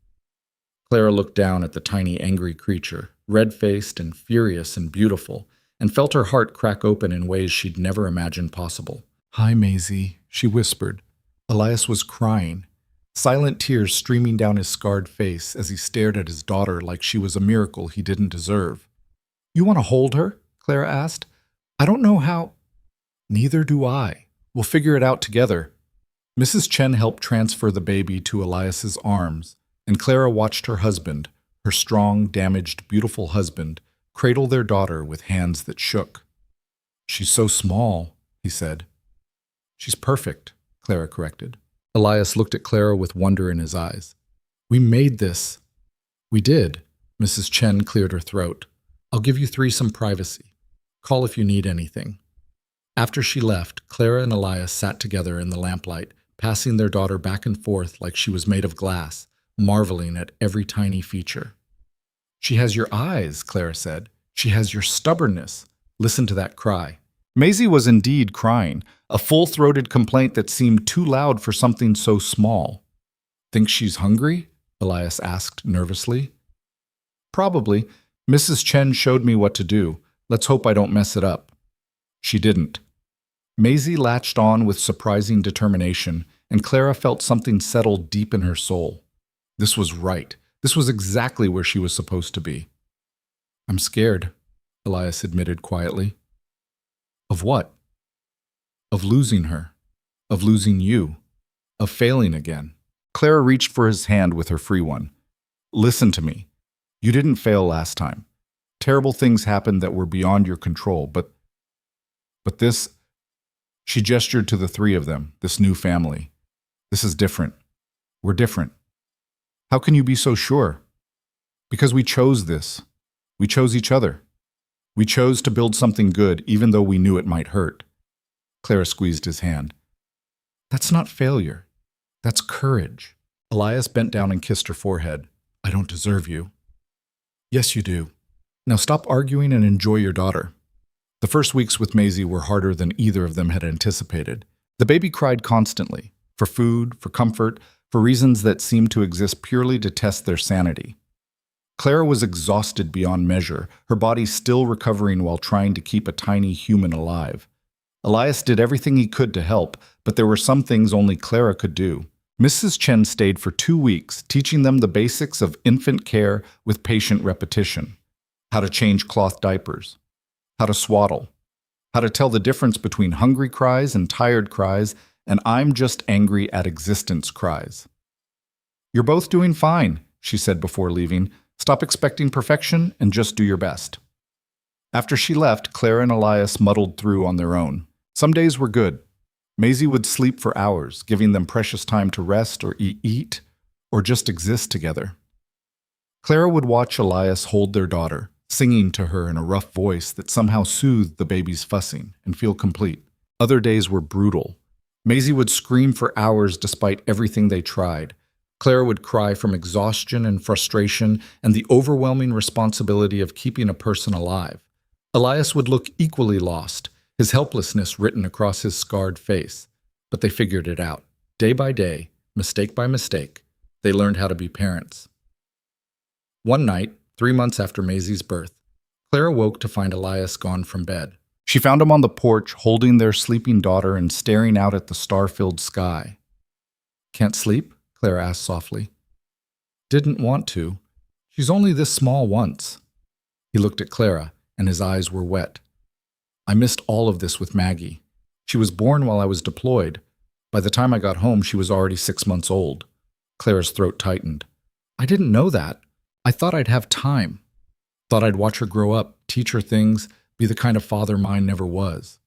Speaker 1: Clara looked down at the tiny, angry creature, red-faced and furious and beautiful, and felt her heart crack open in ways she'd never imagined possible. "Hi, Maisie," she whispered. Elias was crying, silent tears streaming down his scarred face as he stared at his daughter like she was a miracle he didn't deserve. "You want to hold her?" Clara asked. "I don't know how—" "Neither do I. We'll figure it out together." Mrs. Chen helped transfer the baby to Elias's arms, and Clara watched her husband, her strong, damaged, beautiful husband, cradle their daughter with hands that shook. "She's so small," he said. "She's perfect," Clara corrected. Elias looked at Clara with wonder in his eyes. "We made this." "We did." Mrs. Chen cleared her throat. "I'll give you 3 some privacy. Call if you need anything." After she left, Clara and Elias sat together in the lamplight, passing their daughter back and forth like she was made of glass, marveling at every tiny feature. "She has your eyes," Clara said. "She has your stubbornness. Listen to that cry." Maisie was indeed crying, a full-throated complaint that seemed too loud for something so small. "Think she's hungry?" Elias asked nervously. "Probably. Mrs. Chen showed me what to do. Let's hope I don't mess it up." She didn't. Maisie latched on with surprising determination, and Clara felt something settle deep in her soul. This was right. This was exactly where she was supposed to be. "I'm scared," Elias admitted quietly. "Of what?" "Of losing her. Of losing you. Of failing again." Clara reached for his hand with her free one. "Listen to me. You didn't fail last time. Terrible things happened that were beyond your control, but this—" She gestured to the 3 of them, this new family. "This is different. We're different." "How can you be so sure?" "Because we chose this. We chose each other. We chose to build something good even though we knew it might hurt." Clara squeezed his hand. "That's not failure. That's courage." Elias bent down and kissed her forehead. "I don't deserve you." "Yes, you do. Now stop arguing and enjoy your daughter." The first weeks with Maisie were harder than either of them had anticipated. The baby cried constantly, for food, for comfort, for reasons that seemed to exist purely to test their sanity. Clara was exhausted beyond measure, her body still recovering while trying to keep a tiny human alive. Elias did everything he could to help, but there were some things only Clara could do. Mrs. Chen stayed for 2 weeks, teaching them the basics of infant care with patient repetition. How to change cloth diapers. How to swaddle. How to tell the difference between hungry cries and tired cries and "I'm just angry at existence" cries. "You're both doing fine," she said before leaving. "Stop expecting perfection and just do your best." After she left, Clara and Elias muddled through on their own. Some days were good. Maisie would sleep for hours, giving them precious time to rest or eat or just exist together. Clara would watch Elias hold their daughter, singing to her in a rough voice that somehow soothed the baby's fussing, and feel complete. Other days were brutal. Maisie would scream for hours despite everything they tried. Clara would cry from exhaustion and frustration and the overwhelming responsibility of keeping a person alive. Elias would look equally lost, his helplessness written across his scarred face. But they figured it out. Day by day, mistake by mistake, they learned how to be parents. One night, 3 months after Maisie's birth, Clara woke to find Elias gone from bed. She found him on the porch, holding their sleeping daughter and staring out at the star-filled sky. "Can't sleep?" Clara asked softly. "Didn't want to. She's only this small once." He looked at Clara, and his eyes were wet. "I missed all of this with Maggie. She was born while I was deployed. By the time I got home, she was already 6 months old." Clara's throat tightened. "I didn't know that. I thought I'd have time. Thought I'd watch her grow up, teach her things, be the kind of father mine never was."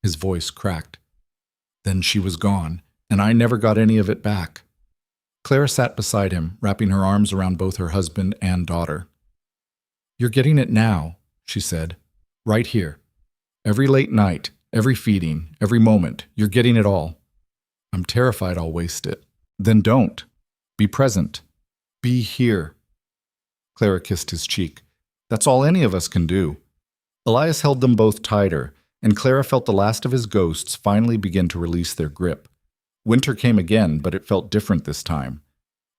Speaker 1: His voice cracked. "Then she was gone, and I never got any of it back." Clara sat beside him, wrapping her arms around both her husband and daughter. "You're getting it now," she said. "Right here. Every late night, Every feeding, every moment, you're getting it all. I'm terrified I'll waste it. Then don't. Be present. Be here. Clara kissed his cheek. That's all any of us can do. Elias held them both tighter, and Clara felt the last of his ghosts finally begin to release their grip. Winter came again, but it felt different this time.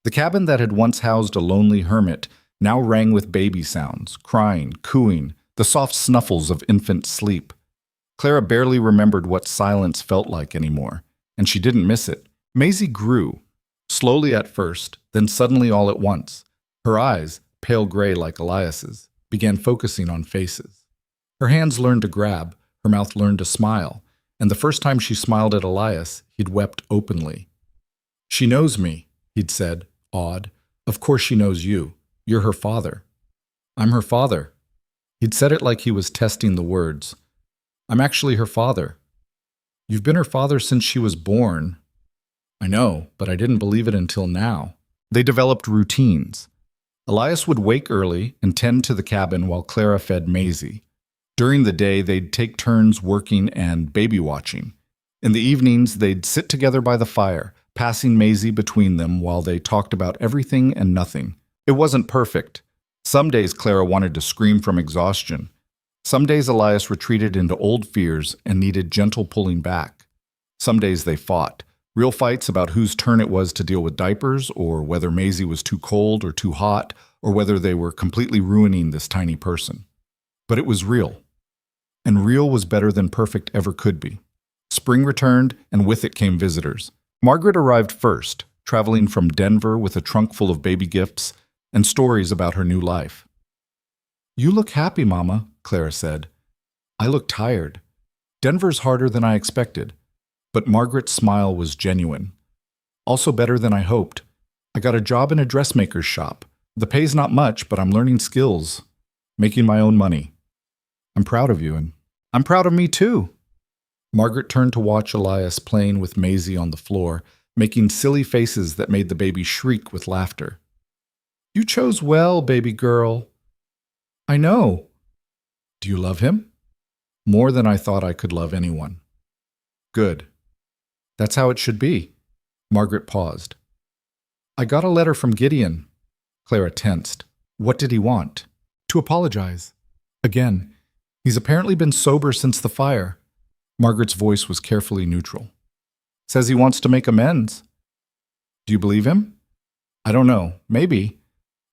Speaker 1: The cabin that had once housed a lonely hermit now rang with baby sounds, crying, cooing, the soft snuffles of infant sleep. Clara barely remembered what silence felt like anymore, and she didn't miss it. Maisie grew, slowly at first, then suddenly all at once. Her eyes, pale gray like Elias's, began focusing on faces. Her hands learned to grab, her mouth learned to smile, and the first time she smiled at Elias, he'd wept openly. She knows me, he'd said, awed. Of course she knows you. You're her father. I'm her father. He'd said it like he was testing the words. I'm actually her father. You've been her father since she was born. I know, but I didn't believe it until now. They developed routines. Elias would wake early and tend to the cabin while Clara fed Maisie. During the day, they'd take turns working and baby watching. In the evenings, they'd sit together by the fire, passing Maisie between them while they talked about everything and nothing. It wasn't perfect. Some days Clara wanted to scream from exhaustion. Some days Elias retreated into old fears and needed gentle pulling back. Some days they fought. Real fights about whose turn it was to deal with diapers, or whether Maisie was too cold or too hot, or whether they were completely ruining this tiny person. But it was real. And real was better than perfect ever could be. Spring returned, and with it came visitors. Margaret arrived first, traveling from Denver with a trunk full of baby gifts and stories about her new life. You look happy, Mama, Clara said. I look tired. Denver's harder than I expected. But Margaret's smile was genuine. Also better than I hoped. I got a job in a dressmaker's shop. The pay's not much, but I'm learning skills, making my own money. I'm proud of you, and I'm proud of me too. Margaret turned to watch Elias playing with Maisie on the floor, making silly faces that made the baby shriek with laughter. You chose well, baby girl. I know. Do you love him? More than I thought I could love anyone. Good. That's how it should be. Margaret paused. I got a letter from Gideon. Clara tensed. What did he want? To apologize. Again. He's apparently been sober since the fire. Margaret's voice was carefully neutral. Says he wants to make amends. Do you believe him? I don't know. Maybe.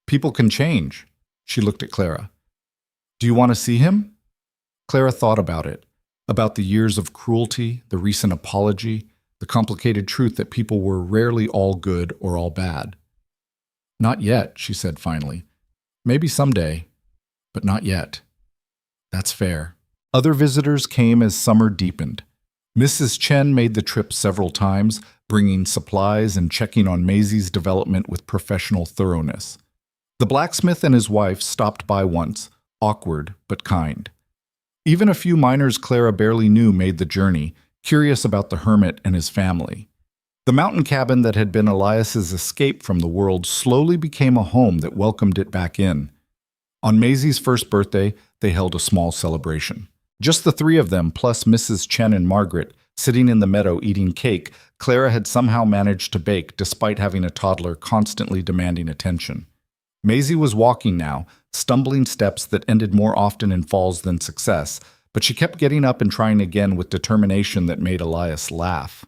Speaker 1: People can change. She looked at Clara. Do you want to see him? Clara thought about it, about the years of cruelty, the recent apology, the complicated truth that people were rarely all good or all bad. Not yet, she said finally. Maybe someday, but not yet. That's fair. Other visitors came as summer deepened. Mrs. Chen made the trip several times, bringing supplies and checking on Maisie's development with professional thoroughness. The blacksmith and his wife stopped by once, awkward but kind. Even a few miners Clara barely knew made the journey, curious about the hermit and his family. The mountain cabin that had been Elias's escape from the world slowly became a home that welcomed it back in. On Maisie's first birthday, they held a small celebration. Just the three of them, plus Mrs. Chen and Margaret, sitting in the meadow eating cake Clara had somehow managed to bake despite having a toddler constantly demanding attention. Maisie was walking now, stumbling steps that ended more often in falls than success, but she kept getting up and trying again with determination that made Elias laugh.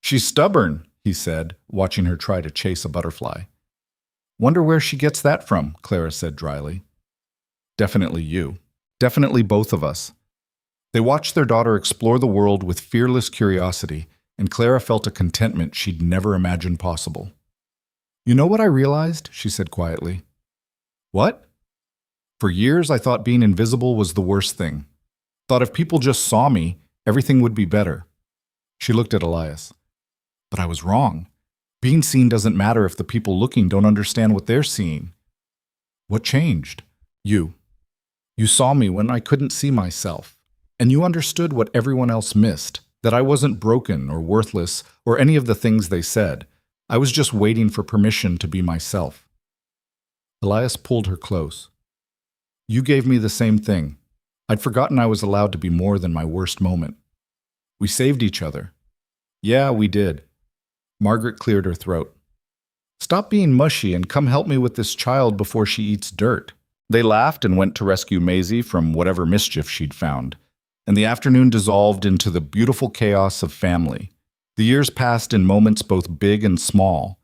Speaker 1: She's stubborn, he said, watching her try to chase a butterfly. Wonder where she gets that from, Clara said dryly. Definitely you. Definitely both of us. They watched their daughter explore the world with fearless curiosity, and Clara felt a contentment she'd never imagined possible. You know what I realized? She said quietly. What? For years I thought being invisible was the worst thing. Thought if people just saw me, everything would be better. She looked at Elias. But I was wrong. Being seen doesn't matter if the people looking don't understand what they're seeing. What changed? You. You saw me when I couldn't see myself, and you understood what everyone else missed, that I wasn't broken or worthless or any of the things they said. I was just waiting for permission to be myself. Elias pulled her close. You gave me the same thing. I'd forgotten I was allowed to be more than my worst moment. We saved each other. Yeah, we did. Margaret cleared her throat. Stop being mushy and come help me with this child before she eats dirt. They laughed and went to rescue Maisie from whatever mischief she'd found, and the afternoon dissolved into the beautiful chaos of family. The years passed in moments both big and small.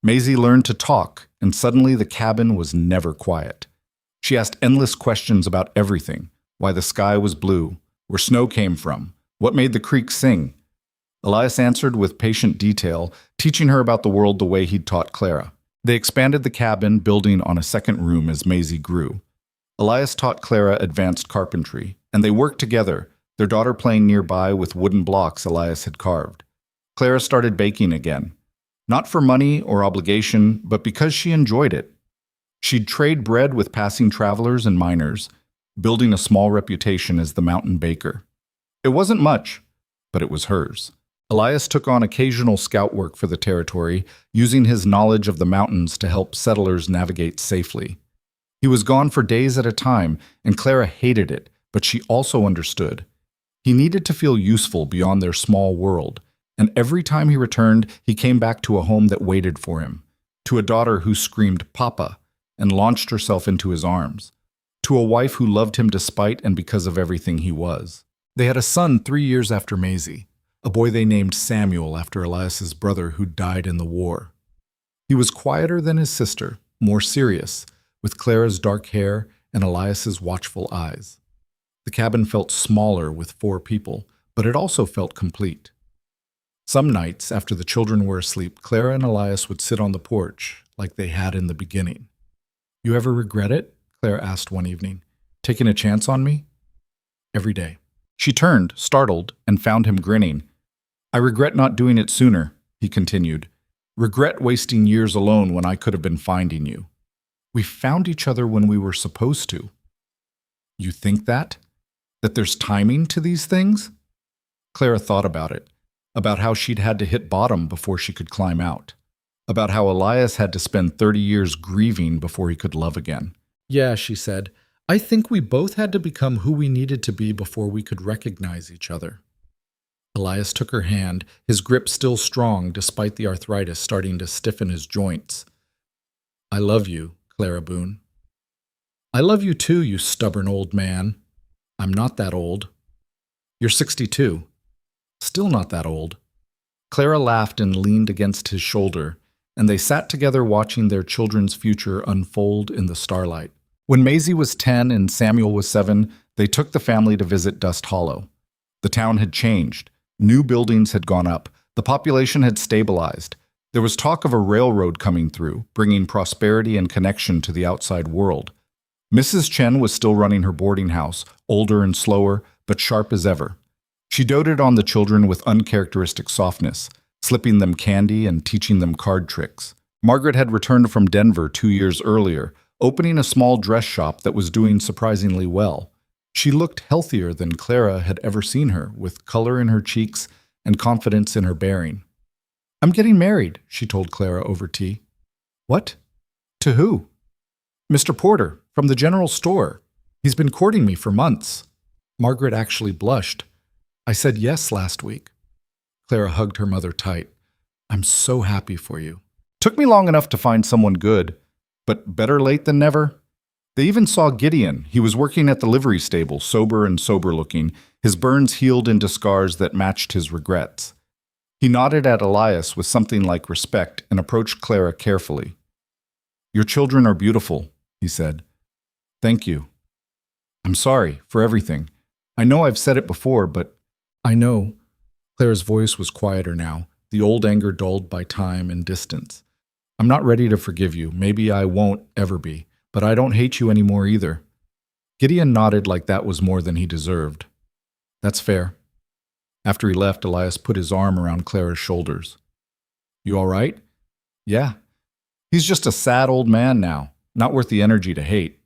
Speaker 1: Maisie learned to talk, and suddenly the cabin was never quiet. She asked endless questions about everything: why the sky was blue, where snow came from, what made the creek sing. Elias answered with patient detail, teaching her about the world the way he'd taught Clara. They expanded the cabin, building on a second room as Maisie grew. Elias taught Clara advanced carpentry, and they worked together, their daughter playing nearby with wooden blocks Elias had carved. Clara started baking again, not for money or obligation, but because she enjoyed it. She'd trade bread with passing travelers and miners, building a small reputation as the mountain baker. It wasn't much, but it was hers. Elias took on occasional scout work for the territory, using his knowledge of the mountains to help settlers navigate safely. He was gone for days at a time, and Clara hated it, but she also understood. He needed to feel useful beyond their small world, and every time he returned, he came back to a home that waited for him, to a daughter who screamed "Papa" and launched herself into his arms, to a wife who loved him despite and because of everything he was. They had a son 3 years after Maisie, a boy they named Samuel after Elias's brother who died in the war. He was quieter than his sister, more serious, with Clara's dark hair and Elias's watchful eyes. The cabin felt smaller with 4 people, but it also felt complete. Some nights, after the children were asleep, Clara and Elias would sit on the porch, like they had in the beginning. You ever regret it? Clara asked one evening. Taking a chance on me? Every day. She turned, startled, and found him grinning. I regret not doing it sooner, he continued. Regret wasting years alone when I could have been finding you. We found each other when we were supposed to. You think that? That there's timing to these things? Clara thought about it, about how she'd had to hit bottom before she could climb out, about how Elias had to spend 30 years grieving before he could love again. Yeah, she said, I think we both had to become who we needed to be before we could recognize each other. Elias took her hand, his grip still strong despite the arthritis starting to stiffen his joints. I love you, Clara Boone. I love you too, you stubborn old man. I'm not that old. You're 62. Still not that old. Clara laughed and leaned against his shoulder, and they sat together watching their children's future unfold in the starlight. When Maisie was 10 and Samuel was 7, they took the family to visit Dust Hollow. The town had changed. New buildings had gone up. The population had stabilized. There was talk of a railroad coming through, bringing prosperity and connection to the outside world. Mrs. Chen was still running her boarding house, older and slower, but sharp as ever. She doted on the children with uncharacteristic softness, slipping them candy and teaching them card tricks. Margaret had returned from Denver 2 years earlier, opening a small dress shop that was doing surprisingly well. She looked healthier than Clara had ever seen her, with color in her cheeks and confidence in her bearing. I'm getting married, she told Clara over tea. What? To who? Mr. Porter, from the general store. He's been courting me for months. Margaret actually blushed. I said yes last week. Clara hugged her mother tight. I'm so happy for you. Took me long enough to find someone good, but better late than never. They even saw Gideon. He was working at the livery stable, sober and sober-looking, his burns healed into scars that matched his regrets. He nodded at Elias with something like respect and approached Clara carefully. Your children are beautiful, he said. Thank you. I'm sorry for everything. I know I've said it before, but I know. Clara's voice was quieter now, the old anger dulled by time and distance. I'm not ready to forgive you. Maybe I won't ever be. But I don't hate you anymore either. Gideon nodded like that was more than he deserved. That's fair. After he left, Elias put his arm around Clara's shoulders. You all right? Yeah. He's just a sad old man now, not worth the energy to hate.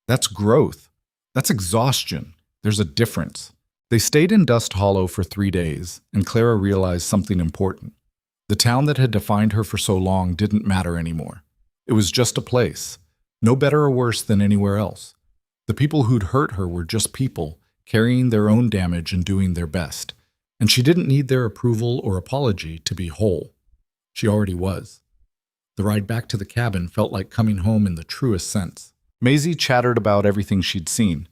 Speaker 1: That's growth. That's exhaustion. There's a difference. They stayed in Dust Hollow for 3 days, and Clara realized something important. The town that had defined her for so long didn't matter anymore. It was just a place. No better or worse than anywhere else. The people who'd hurt her were just people, carrying their own damage and doing their best. and she didn't need their approval or apology to be whole. She already was. The ride back to the cabin felt like coming home in the truest sense. Maisie chattered about everything she'd seen.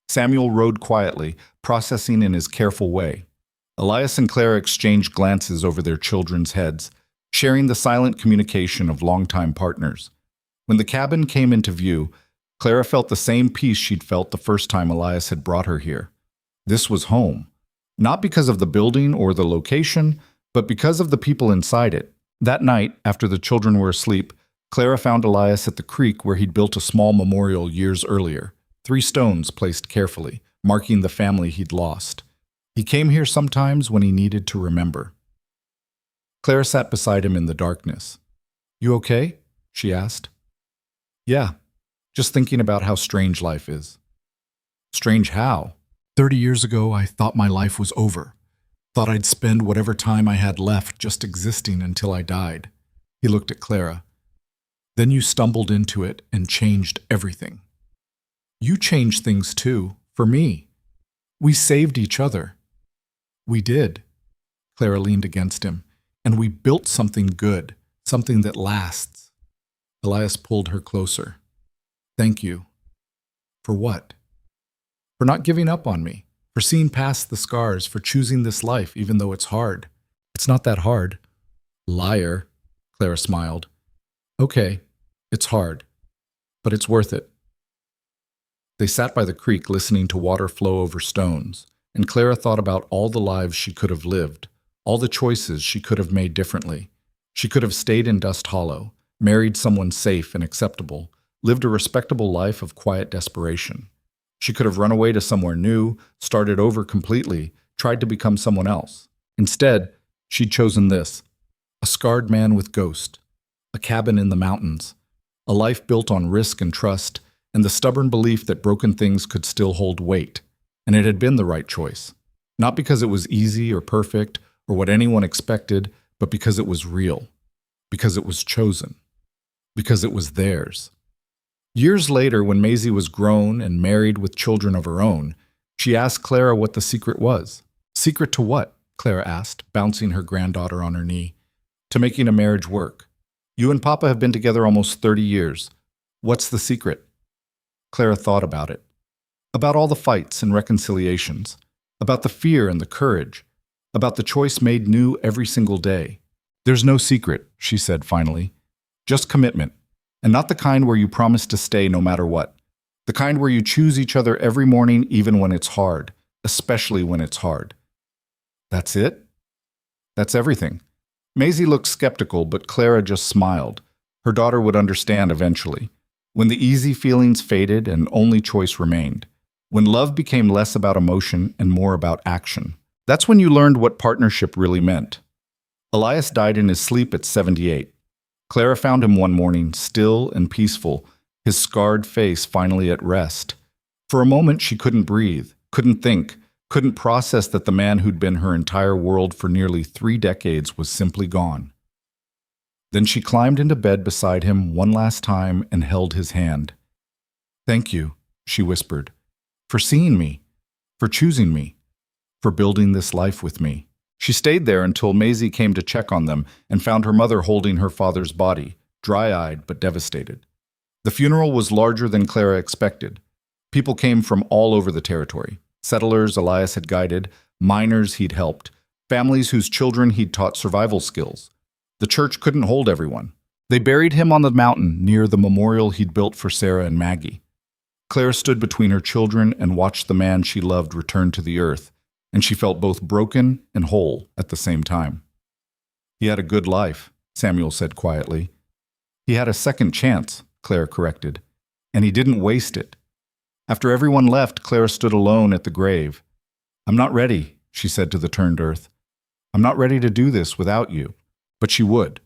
Speaker 1: Samuel rode quietly, processing in his careful way. Elias and Clara exchanged glances over their children's heads, sharing the silent communication of longtime partners. When the cabin came into view, Clara felt the same peace she'd felt the first time Elias had brought her here. This was home. Not because of the building or the location, but because of the people inside it. That night, after the children were asleep, Clara found Elias at the creek where he'd built a small memorial years earlier, 3 stones placed carefully, marking the family he'd lost. He came here sometimes when he needed to remember. Clara sat beside him in the darkness. "You okay?" she asked. "Yeah, just thinking about how strange life is." "Strange how?" 30 years ago, I thought my life was over. Thought I'd spend whatever time I had left just existing until I died. He looked at Clara. "Then you stumbled into it and changed everything. You changed things too, for me. We saved each other." "We did." Clara leaned against him. "And we built something good, something that lasts." Elias pulled her closer. "Thank you." "For what?" "For not giving up on me. For seeing past the scars, for choosing this life even though it's hard." "It's not that hard." "Liar," Clara smiled. "Okay, it's hard, but it's worth it." They sat by the creek listening to water flow over stones, and Clara thought about all the lives she could have lived, all the choices she could have made differently. She could have stayed in Dust Hollow, married someone safe and acceptable, lived a respectable life of quiet desperation. She could have run away to somewhere new, started over completely, tried to become someone else. Instead, she'd chosen this: a scarred man with ghost, a cabin in the mountains, a life built on risk and trust, and the stubborn belief that broken things could still hold weight. And it had been the right choice. Not because it was easy or perfect or what anyone expected, but because it was real. Because it was chosen. Because it was theirs. Years later, when Maisie was grown and married with children of her own, she asked Clara what the secret was. "Secret to what?" Clara asked, bouncing her granddaughter on her knee. "To making a marriage work. You and Papa have been together almost 30 years. What's the secret?" Clara thought about it. About all the fights and reconciliations. About the fear and the courage. About the choice made new every single day. "There's no secret," she said finally. "Just commitment. And not the kind where you promise to stay no matter what. The kind where you choose each other every morning even when it's hard, especially when it's hard." "That's it?" "That's everything." Maisie looked skeptical, but Clara just smiled. Her daughter would understand eventually. When the easy feelings faded and only choice remained. When love became less about emotion and more about action. That's when you learned what partnership really meant. Elias died in his sleep at 78. Clara found him one morning, still and peaceful, his scarred face finally at rest. For a moment she couldn't breathe, couldn't think, couldn't process that the man who'd been her entire world for nearly 3 decades was simply gone. Then she climbed into bed beside him one last time and held his hand. "Thank you," she whispered, "for seeing me, for choosing me, for building this life with me." She stayed there until Maisie came to check on them and found her mother holding her father's body, dry-eyed but devastated. The funeral was larger than Clara expected. People came from all over the territory. Settlers Elias had guided, miners he'd helped, families whose children he'd taught survival skills. The church couldn't hold everyone. They buried him on the mountain near the memorial he'd built for Sarah and Maggie. Clara stood between her children and watched the man she loved return to the earth, and she felt both broken and whole at the same time. "He had a good life," Samuel said quietly. "He had a second chance," Clara corrected, "and he didn't waste it." After everyone left, Clara stood alone at the grave. "I'm not ready," she said to the turned earth. "I'm not ready to do this without you." But she would,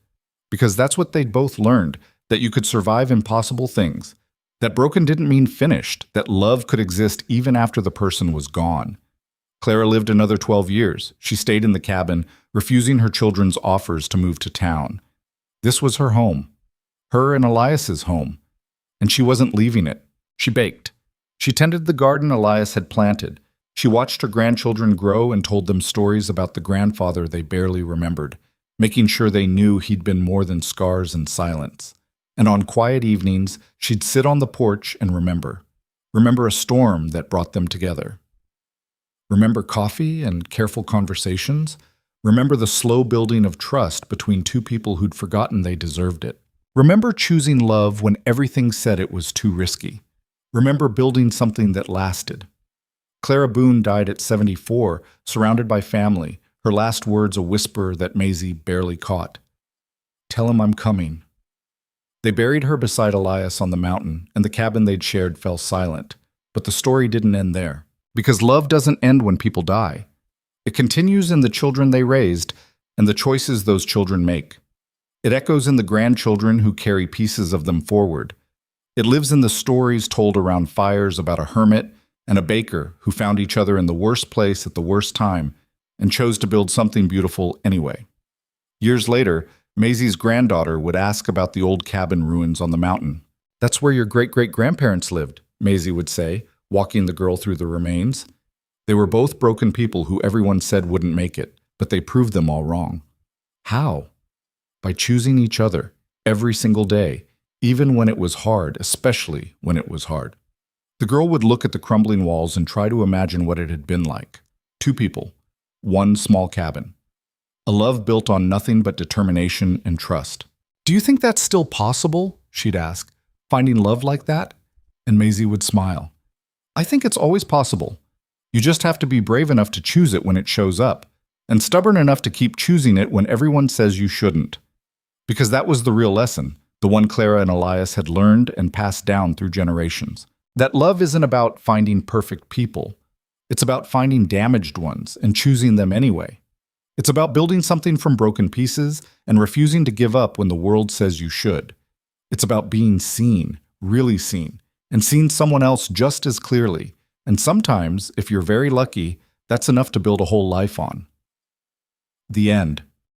Speaker 1: because that's what they'd both learned, that you could survive impossible things, that broken didn't mean finished, that love could exist even after the person was gone. Clara lived another 12 years. She stayed in the cabin, refusing her children's offers to move to town. This was her home, her and Elias's home, and she wasn't leaving it. She baked. She tended the garden Elias had planted. She watched her grandchildren grow and told them stories about the grandfather they barely remembered, making sure they knew he'd been more than scars and silence. And on quiet evenings, she'd sit on the porch and remember a storm that brought them together. Remember coffee and careful conversations. Remember the slow building of trust between two people who'd forgotten they deserved it. Remember choosing love when everything said it was too risky. Remember building something that lasted. Clara Boone died at 74, surrounded by family, her last words a whisper that Maisie barely caught. "Tell him I'm coming." They buried her beside Elias on the mountain, and the cabin they'd shared fell silent. But the story didn't end there. Because love doesn't end when people die. It continues in the children they raised and the choices those children make. It echoes in the grandchildren who carry pieces of them forward. It lives in the stories told around fires about a hermit and a baker who found each other in the worst place at the worst time and chose to build something beautiful anyway. Years later, Maisie's granddaughter would ask about the old cabin ruins on the mountain. "That's where your great-great-grandparents lived," Maisie would say, walking the girl through the remains. They were both broken people who everyone said wouldn't make it, but they proved them all wrong. How? By choosing each other, every single day, even when it was hard, especially when it was hard. The girl would look at the crumbling walls and try to imagine what it had been like. Two people, one small cabin. A love built on nothing but determination and trust. "Do you think that's still possible?" she'd ask. "Finding love like that?" And Maisie would smile. "I think it's always possible. You just have to be brave enough to choose it when it shows up, and stubborn enough to keep choosing it when everyone says you shouldn't." Because that was the real lesson, the one Clara and Elias had learned and passed down through generations. That love isn't about finding perfect people. It's about finding damaged ones and choosing them anyway. It's about building something from broken pieces and refusing to give up when the world says you should. It's about being seen, really seen, and seeing someone else just as clearly. And sometimes, if you're very lucky, that's enough to build a whole life on. The end.